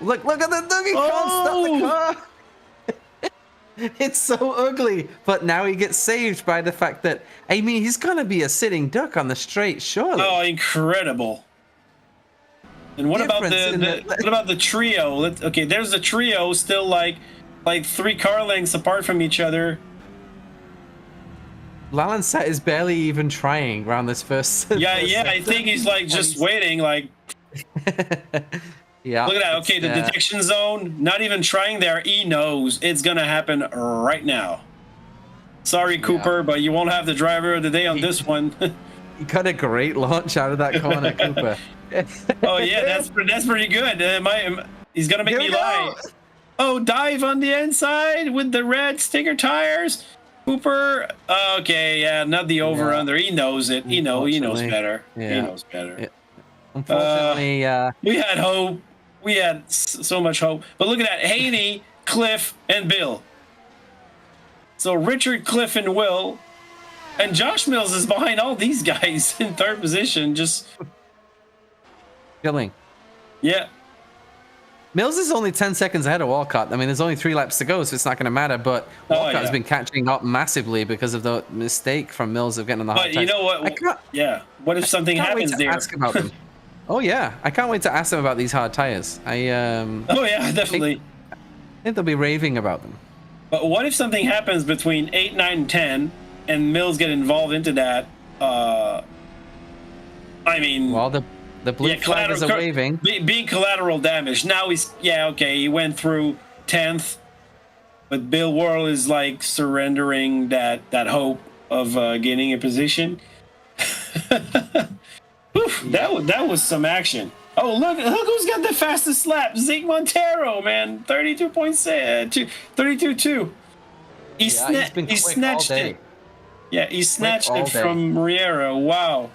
Look at the dog. He can't stop the car. It's so ugly. But now he gets saved by the fact that, I mean, he's going to be a sitting duck on the straight, surely. Oh, incredible. And what about the trio? Okay, there's the trio still like 3 car lengths apart from each other. Lalancet is barely even trying around this first. I think he's like just waiting, like. Yeah. Look at that. Okay, the detection zone, not even trying there. He knows it's gonna happen right now. Sorry, Cooper, but you won't have the driver of the day on this one. He got a great launch out of that corner, Cooper. Oh yeah, that's pretty good. He's gonna make me lie. Oh, dive on the inside with the red sticker tires. Cooper, okay, yeah, not the over under. He knows it. He knows better. Yeah. He knows better. Yeah. Unfortunately, we had hope. We had so much hope. But look at that, Haney, Cliff, and Bill. So Richard, Cliff, and Will, and Josh Mills is behind all these guys in 3rd position. Just killing. Yeah. Mills is only 10 seconds ahead of Walcott. I mean, there's only 3 laps to go, so it's not going to matter. But Walcott has been catching up massively because of the mistake from Mills of getting on the hard tires. But you know what? What if something happens there? Ask about them. Oh yeah, I can't wait to ask them about these hard tires. Oh yeah, definitely. I think they'll be raving about them. But what if something happens between 8, 9, and 10, and Mills get involved into that? I mean, well, the blue flags are waving. Being collateral damage. Now he went through 10th, but Bill Worrell is like surrendering that hope of gaining a position. That was some action. Oh, look who's got the fastest lap. Zeke Montero, man. 32.2. He snatched it. Yeah, he snatched it from Riera. Wow.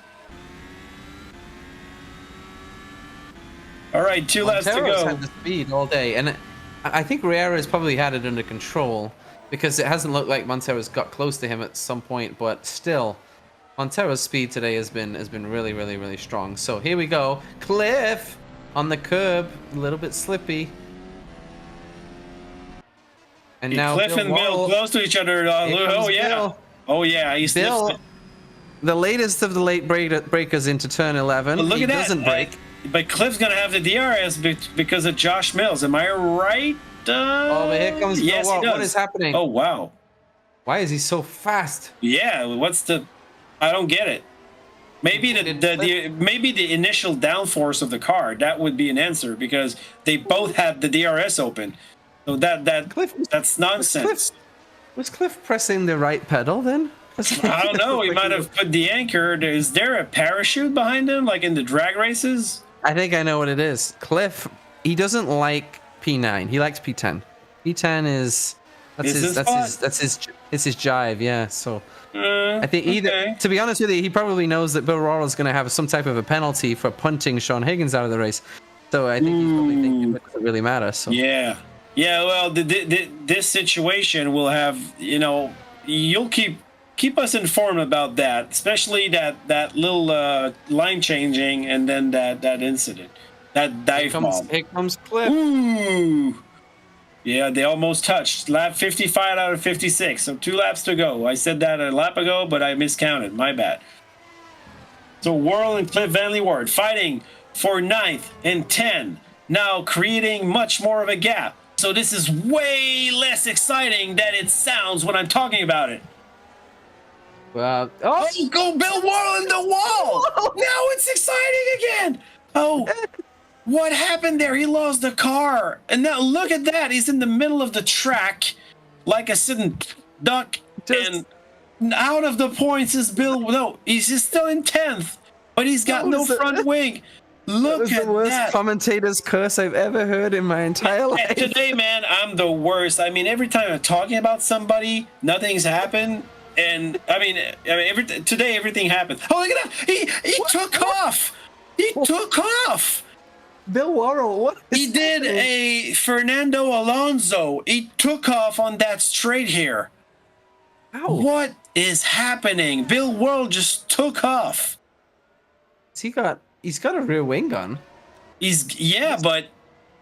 All right, 2 laps to go. Had the speed all day, and I think Riera has probably had it under control because it hasn't looked like Montero's got close to him at some point, but still, Montero's speed today has been really, really, really strong. So here we go, Cliff on the curb, a little bit slippy, and now Cliff and Bill close to each other. Oh yeah, Bill. Oh yeah, he's Bill. The latest of the late breakers into turn 11. Look he at doesn't that. break. But Cliff's gonna have the DRS because of Josh Mills. Am I right? Oh, but here comes yes, Bill. What is happening? Oh wow. Why is he so fast? Yeah, I don't get it. Maybe maybe the initial downforce of the car, that would be an answer because they both had the DRS open. So that's nonsense. Was Cliff pressing the right pedal then? I don't know. He might have put the anchor. Is there a parachute behind him, like in the drag races? I think I know what it is. Cliff, he doesn't like P9. He likes P10. P10 is that's his jive. Yeah. So I think to be honest with you, he probably knows that Bill Worrell is going to have some type of a penalty for punting Sean Higgins out of the race. So I think he's probably thinking it doesn't really matter. So yeah. Well, this situation will have you'll keep us informed about that, especially that little line changing and then that incident, that dive bomb. Here comes Cliff. Ooh. Yeah, they almost touched. Lap 55 out of 56, so 2 laps to go. I said that a lap ago, but I miscounted. My bad. So Worrell and Cliff Van Leeuwen fighting for 9th and 10, now creating much more of a gap. So this is way less exciting than it sounds when I'm talking about it. Well, go Bill Worrell in the wall! Now it's exciting again! Oh, what happened there? He lost the car. And now look at that. He's in the middle of the track like a sitting duck. And out of the points is Bill. No, he's still in 10th, but he's got no front wing. Look at that. The worst commentator's curse I've ever heard in my entire life. Today, man, I'm the worst. I mean, every time I'm talking about somebody, nothing's happened. And I mean, today everything happened. Oh, look at that! He took off. He took off. Bill Worrell, what? He did a Fernando Alonso. He took off on that straight here. Ow. What is happening? Bill Worrell just took off. He's got a rear wing on. But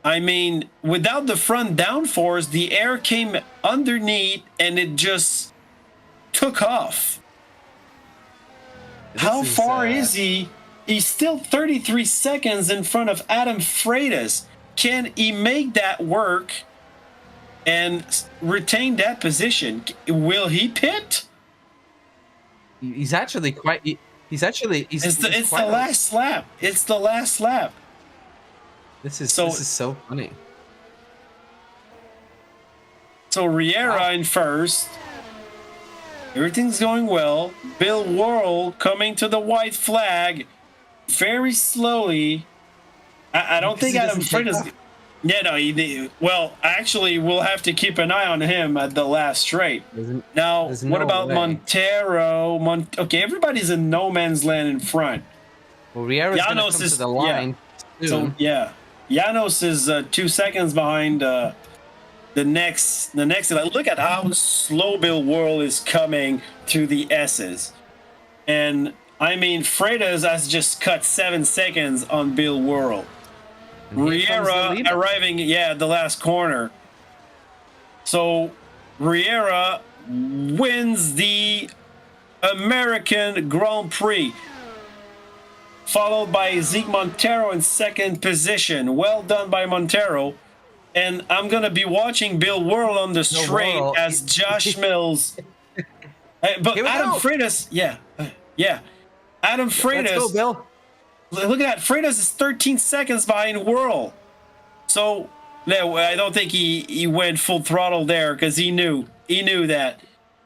I mean, without the front downforce, the air came underneath and it just took off. How far is he? He's still 33 seconds in front of Adam Freitas. Can he make that work and retain that position? Will he pit? He's actually quite. It's the last lap. It's the last lap. This is so funny. So Riera in first. Everything's going well. Bill Worrell coming to the white flag very slowly. I don't think Adam Freitas. Yeah, no. Well, actually, we'll have to keep an eye on him at the last straight. Now, what about Montero? Okay, everybody's in no man's land in front. Well, Riera's going to come to the line. Yeah. So Janos is 2 seconds behind the next. Look at how slow Bill Worrell is coming to the S's, and I mean Freitas has just cut 7 seconds on Bill Worrell. Riera arriving, at the last corner. So Riera wins the American Grand Prix, followed by Zeke Montero in second position. Well done by Montero. And I'm going to be watching Bill Worrell on the straight as Josh Mills. But Adam Freitas, Adam Freitas. Let's go, Bill. Look at that. Freitas is 13 seconds behind Worrell. So No, I don't think he went full throttle there because he knew that.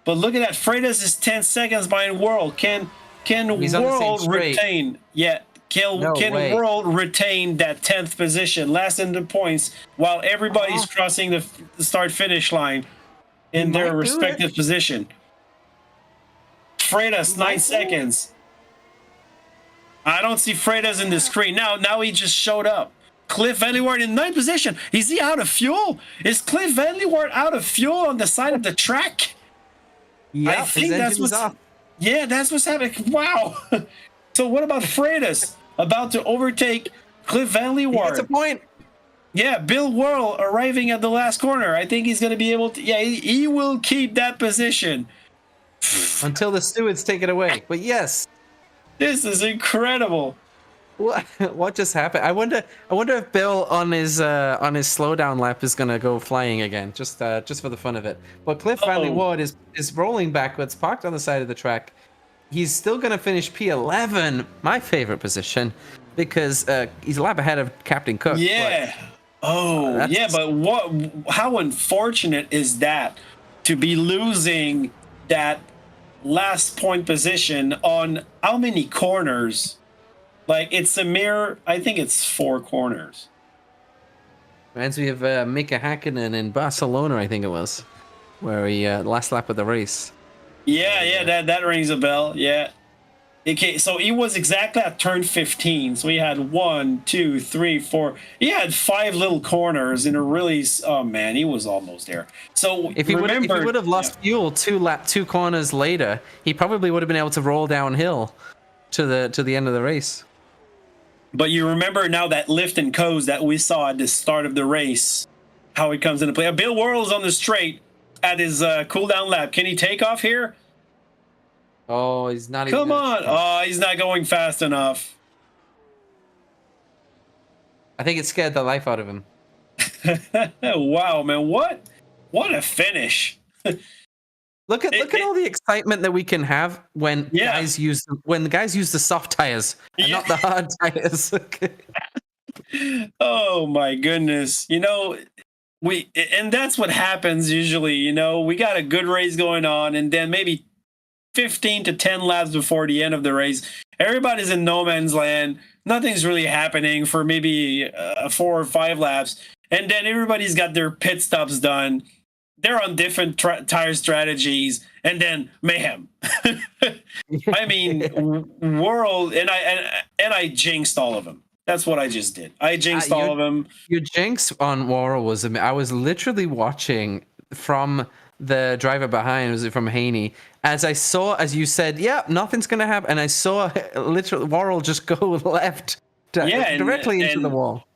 But look at that. Freitas is 10 seconds behind World. Can He's on the same World straight. retain? Yeah. No Can way. World retain that 10th position, last in the points, while everybody's crossing the start finish line in their might do respective it. position? Freitas, 9 seconds. I don't see Freitas in the screen. Now he just showed up. Cliff Van Leeuwen in 9th position. Is he out of fuel? Is Cliff Van Leeuwen out of fuel on the side of the track? Yeah, I think that's what's off. Yeah, that's what's happening. Wow. So what about Freitas about to overtake Cliff Van Leeuwen? That's a point. Yeah, Bill Worrell arriving at the last corner. I think he's going to be able to. Yeah, he will keep that position until the stewards take it away. But yes, this is incredible. What just happened? I wonder if Bill on his slowdown lap is gonna go flying again, just for the fun of it. But Cliff Van Leeuwen is rolling backwards, parked on the side of the track. He's still gonna finish P11, my favorite position, because he's a lap ahead of Captain Cook. Yeah. But how unfortunate is that to be losing that last point position on how many corners? Like, it's a mere, I think it's 4 corners. Reminds me of Mika Hakkinen in Barcelona, I think it was, where he last lap of the race. Yeah, that rings a bell. Yeah. Okay, so he was exactly at turn 15. So he had 1, 2, 3, 4. He had 5 little corners in a really. Oh man, he was almost there. So if he would have lost fuel 2 corners later, he probably would have been able to roll downhill to the end of the race. But you remember now that lift and coast that we saw at the start of the race, how it comes into play. Bill Worrell's on the straight at his cool down lap. Can he take off here? Oh, he's not. Come on! Oh, he's not going fast enough. I think it scared the life out of him. Wow, man! What a finish! Look at all the excitement that we can have when guys use the soft tires and not the hard tires. Oh my goodness! And that's what happens usually. We got a good race going on, and then maybe 15 to 10 laps before the end of the race, everybody's in no man's land. Nothing's really happening for maybe 4 or 5 laps, and then everybody's got their pit stops done. They're on different tire strategies, and then mayhem. I mean, World, and I jinxed all of them. That's what I just did. I jinxed all of them. Your jinx on Worrell was, I was literally watching from the driver behind, was it from Haney, as you said, nothing's gonna happen, and I saw literally Worrell just go left directly into the wall,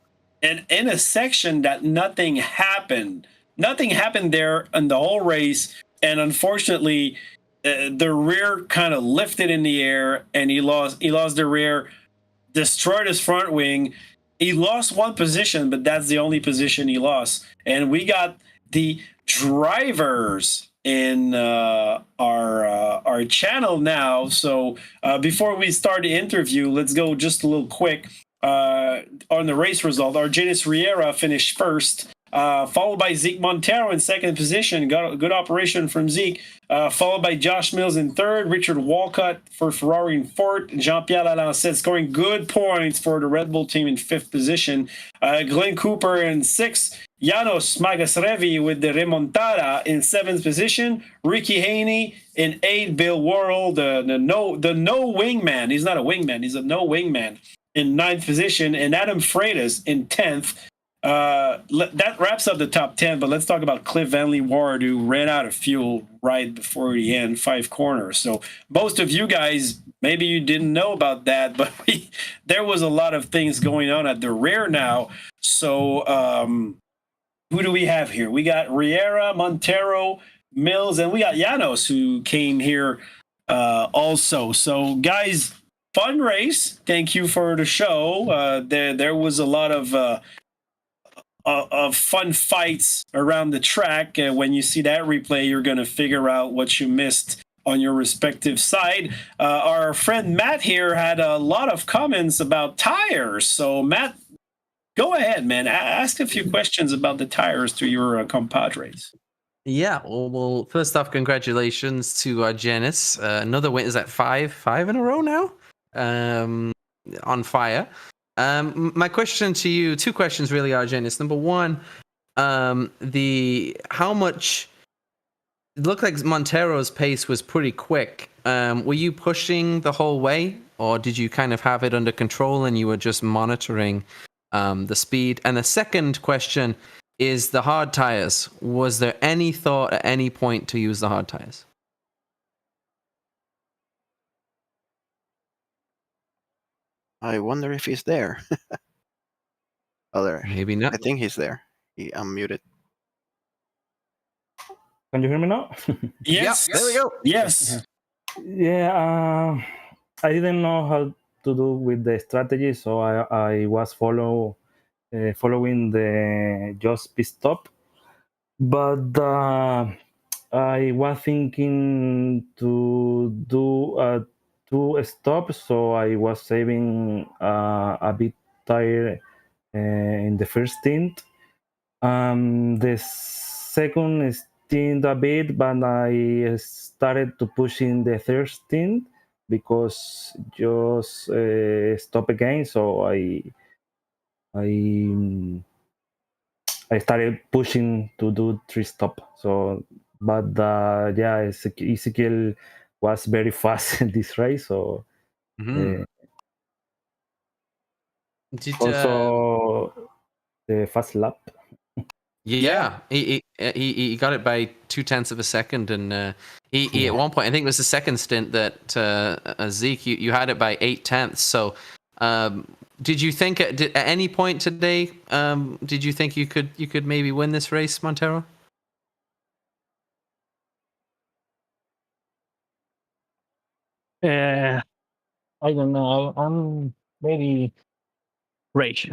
and in a section that nothing happened there in the whole race, and unfortunately the rear kind of lifted in the air, and he lost the rear, destroyed his front wing. He lost 1 position, but that's the only position he lost, and we got the drivers in our channel now. So before we start the interview, let's go just a little quick on the race result. Argenis Riera finished first, followed by Zeke Montero in second position. Got a good operation from Zeke. Followed by Josh Mills in third, Richard Walcott for Ferrari in fourth, Jean-Pierre Lalancette scoring good points for the Red Bull team in fifth position. Glenn Cooper in sixth, Janos Magasrevi with the remontada in seventh position, Ricky Haney in eighth, Bill Worrell, the no wingman. He's not a wingman, he's a no wingman in ninth position, and Adam Freitas in 10th. That wraps up the top 10, but let's talk about Cliff Van Leeuwen, who ran out of fuel right before the end, 5 corners. So most of you guys, maybe you didn't know about that, but there was a lot of things going on at the rear now. So who do we have here? We got Riera, Montero, Mills, and we got Janos, who came here also. So guys, fun race. Thank you for the show. There was a lot of fun fights around the track. When you see that replay, you're going to figure out what you missed on your respective side. Our friend Matt here had a lot of comments about tires. So Matt, Go ahead, man. Ask a few questions about the tires to your compadres. Yeah, well, first off, congratulations to Janice. Another win. Is that five in a row now? On fire. My question to you, two questions really are, Janice. Number one, how much it looked like Montero's pace was pretty quick. Were you pushing the whole way, or did you kind of have it under control and you were just monitoring the speed? And the second question is the hard tires. Was there any thought at any point to use the hard tires? I wonder if he's there. Oh, there. Maybe not. I think he's there. I'm muted. Can you hear me now? Yes. Yep, there we go. Yes. Yeah, I didn't know how to do with the strategy, so I was following the just pit stop, but I was thinking to do 2 stops, so I was saving a bit tire in the first stint. The second stint a bit, but I started to push in the third stint because just stop again. So I I started pushing to do 3 stop. So, but yeah, Ezekiel was very fast in this race. So Mhm. Did, also the fast lap. yeah, he got it by 0.2 of a second, and he at one point, I think it was the second stint that Zeke, you had it by 0.8. So, did you think at any point today, did you think you could maybe win this race, Montero? I don't know. I'm very rage.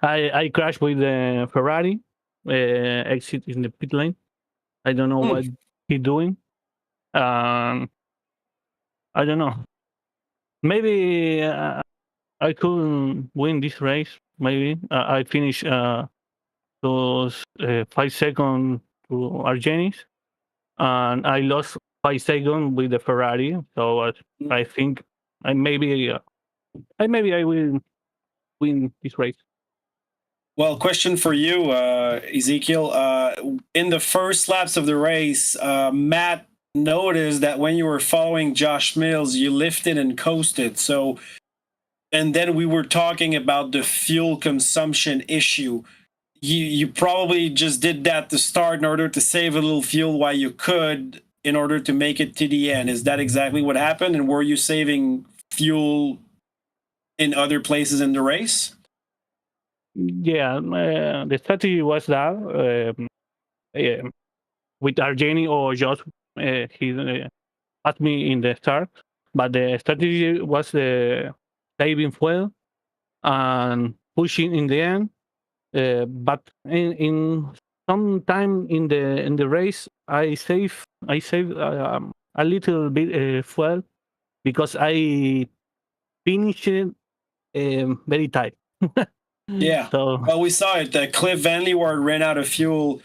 I crashed with the Ferrari, exit in the pit lane. I don't know what he doing. I don't know. Maybe I could win this race. Maybe I finish those 5 seconds to Argenis, and I lost 5 seconds with the Ferrari. So I think maybe I will win this race. Well, question for you, Ezekiel. In the first laps of the race, Matt noticed that when you were following Josh Mills, you lifted and coasted. So, and then we were talking about the fuel consumption issue. You probably just did that to start in order to save a little fuel while you could in order to make it to the end. Is that exactly what happened? And were you saving fuel in other places in the race? Yeah, the strategy was that with Argeni or Josh, he asked me in the start, but the strategy was saving fuel and pushing in the end. But in some time in the race, I save a little bit fuel because I finished very tight. Yeah. So Well, we saw it. Cliff Van Leeuwen ran out of fuel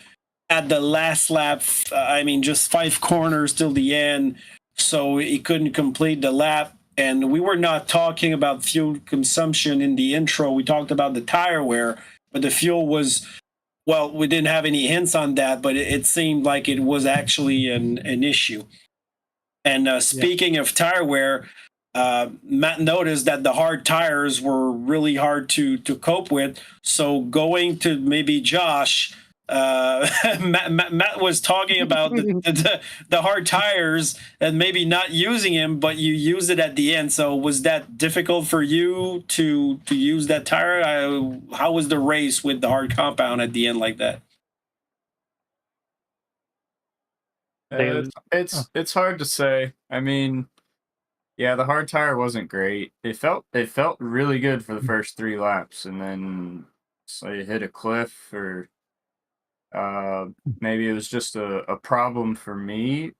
at the last lap. I mean, just 5 corners till the end, so he couldn't complete the lap. And we were not talking about fuel consumption in the intro. We talked about the tire wear, but the fuel was, well, we didn't have any hints on that, but it seemed like it was actually an issue. And speaking of tire wear, Matt noticed that the hard tires were really hard to cope with. So going to maybe Josh, Matt was talking about the hard tires and maybe not using him, but you use it at the end. So was that difficult for you to use that tire? How was the race with the hard compound at the end like that? It's hard to say. I mean, yeah, the hard tire wasn't great. It felt really good for the first 3 laps, and then so you hit a cliff, or maybe it was just a problem for me.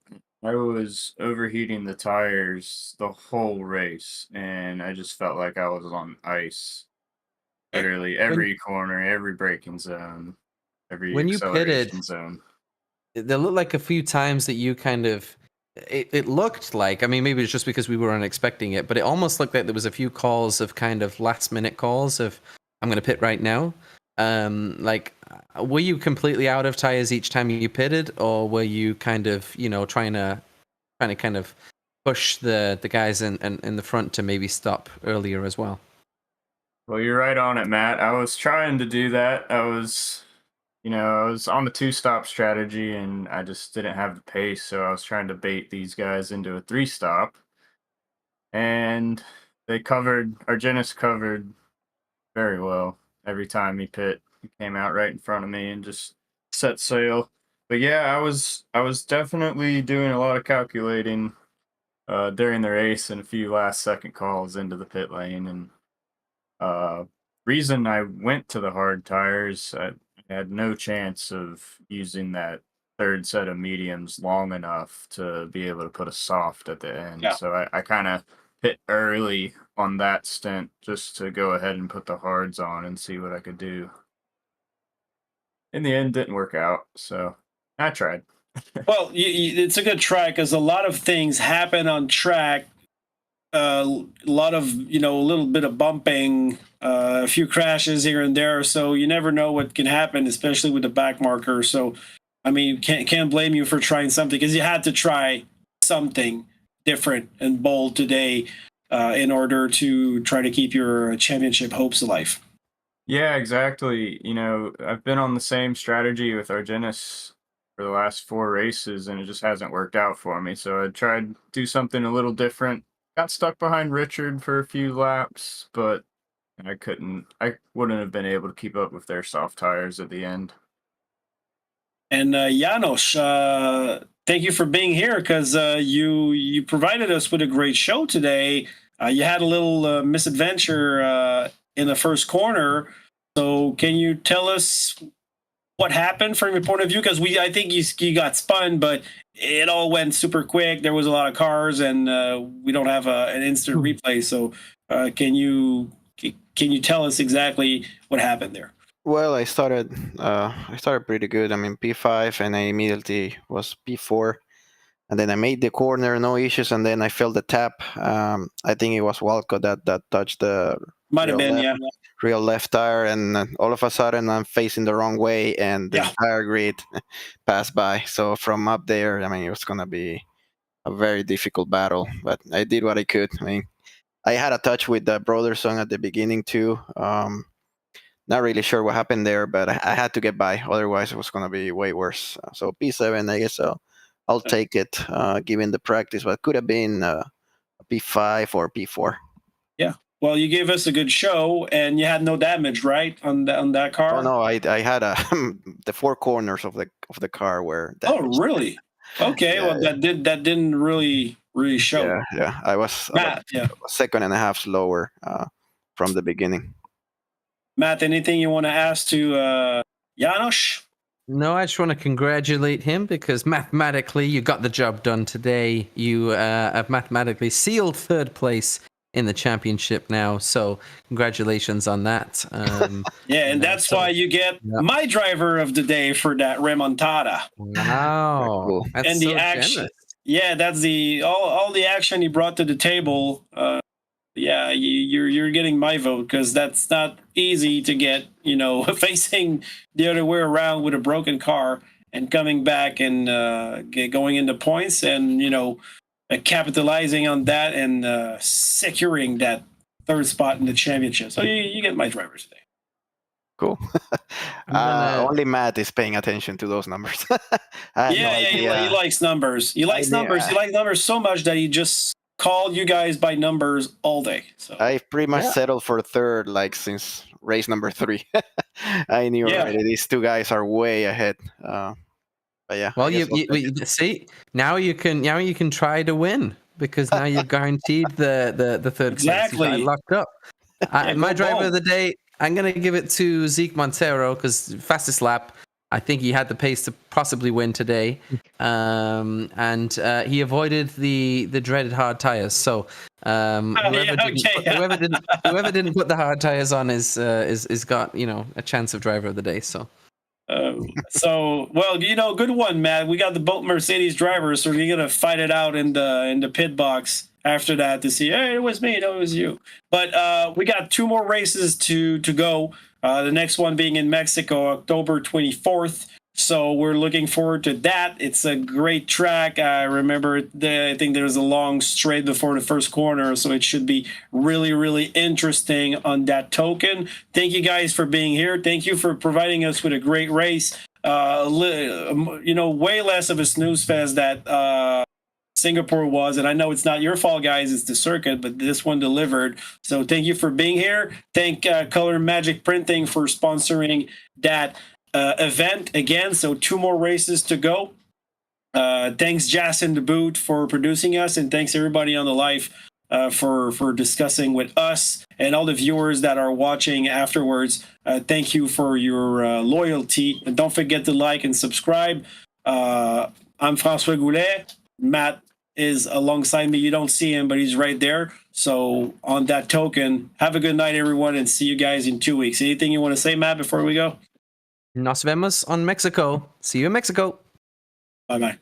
I was overheating the tires the whole race, and I just felt like I was on ice. Literally every corner, every braking zone, every When you acceleration pitted, zone. there looked like a few times that you kind of it looked like, I mean, maybe it's just because we weren't expecting it, but it almost looked like there was a few calls of kind of last minute calls of I'm going to pit right now. Like, were you completely out of tires each time you pitted, or were you kind of, you know, trying to kind of push the guys in the front to maybe stop earlier as well? Well, you're right on it, Matt. I was trying to do that. I was on the 2-stop strategy, and I just didn't have the pace, so I was trying to bait these guys into a 3-stop. And Argenis covered very well. Every time he came out right in front of me and just set sail. But yeah, I was definitely doing a lot of calculating during the race and a few last second calls into the pit lane. And reason I went to the hard tires, I had no chance of using that third set of mediums long enough to be able to put a soft at the end. Yeah. So I kind of hit early on that stint just to go ahead and put the hards on and see what I could do. In the end, didn't work out, so I tried. Well, it's a good try because a lot of things happen on track. A lot of, a little bit of bumping, a few crashes here and there. So you never know what can happen, especially with the back marker. So, I mean, can't blame you for trying something because you had to try something different and bold today in order to try to keep your championship hopes alive. Yeah, exactly. I've been on the same strategy with Argenis for the last 4 races, and it just hasn't worked out for me. So I tried to do something a little different. Got stuck behind Richard for a few laps, but I wouldn't have been able to keep up with their soft tires at the end. And Janos, thank you for being here because you provided us with a great show today. You had a little misadventure in the first corner. So can you tell us what happened from your point of view? Because I think you got spun, but it all went super quick. There was a lot of cars, and we don't have an instant replay. So can you tell us exactly what happened there? Well, I started pretty good. I mean, P5, and I immediately was P4, and then I made the corner, no issues, and then I felt the tap. I think it was Walcott that touched the Might have been, yeah. real left tire, and all of a sudden I'm facing the wrong way, and the entire grid passed by. So from up there, I mean, it was gonna be a very difficult battle, but I did what I could. I mean, I had a touch with the brother song at the beginning too. Not really sure what happened there, but I had to get by. Otherwise, it was going to be way worse. So P7, I guess I'll take it, given the practice. But could have been a P5 or P4. Yeah. Well, you gave us a good show, and you had no damage, right, on that car? Oh no, I had the 4 corners of the car were damaged. Oh, really? Okay. Yeah, well, that didn't really show. Yeah. I was Matt, a second and a half slower from the beginning. Matt, anything you want to ask to Janos? No, I just want to congratulate him because mathematically you got the job done today. You have mathematically sealed 3rd place in the championship now. So congratulations on that. Yeah, and that's why you get my driver of the day for that remontada. Wow. Cool. That's and so the action. generous. Yeah, that's all the action he brought to the table. Yeah, you're getting my vote because that's not easy to get, facing the other way around with a broken car and coming back and going into points and, capitalizing on that and securing that 3rd spot in the championship. So you get my driver today. Cool. Only Matt is paying attention to those numbers. He likes numbers. He likes numbers. He likes numbers so much that he just called you guys by numbers all day. So I've pretty much settled for 3rd, like since race number 3. I knew already these 2 guys are way ahead. But yeah. Well, you see now you can try to win because now you've guaranteed the 3rd exactly. place. You got locked up. My driver of the day, I'm gonna give it to Zeke Montero because fastest lap. I think he had the pace to possibly win today, and he avoided the dreaded hard tires. So whoever didn't put the hard tires on is got a chance of driver of the day. So. Well, good one, Matt. We got the both Mercedes drivers, so we're gonna fight it out in the pit box after that to see, hey, it was me, no, it was you. But we got 2 more races to go. The next one being in Mexico, October 24th. So we're looking forward to that. It's a great track. I remember I think there's a long straight before the first corner, so it should be really, really interesting on that token. Thank you guys for being here. Thank you for providing us with a great race. Way less of a snooze fest that Singapore was, and I know it's not your fault, guys. It's the circuit, but this one delivered. So thank you for being here. Thank Color Magic Printing for sponsoring that event again. So 2 more races to go. Thanks Jas in the boot for producing us, and thanks everybody on the live for discussing with us, and all the viewers that are watching afterwards. Thank you for your loyalty, and don't forget to like and subscribe. I'm François Goulet. Matt is alongside me. You don't see him, but he's right there. So on that token, have a good night, everyone, and see you guys in 2 weeks. Anything you want to say, Matt, before we go? Nos vemos on Mexico. See you in Mexico. Bye-bye.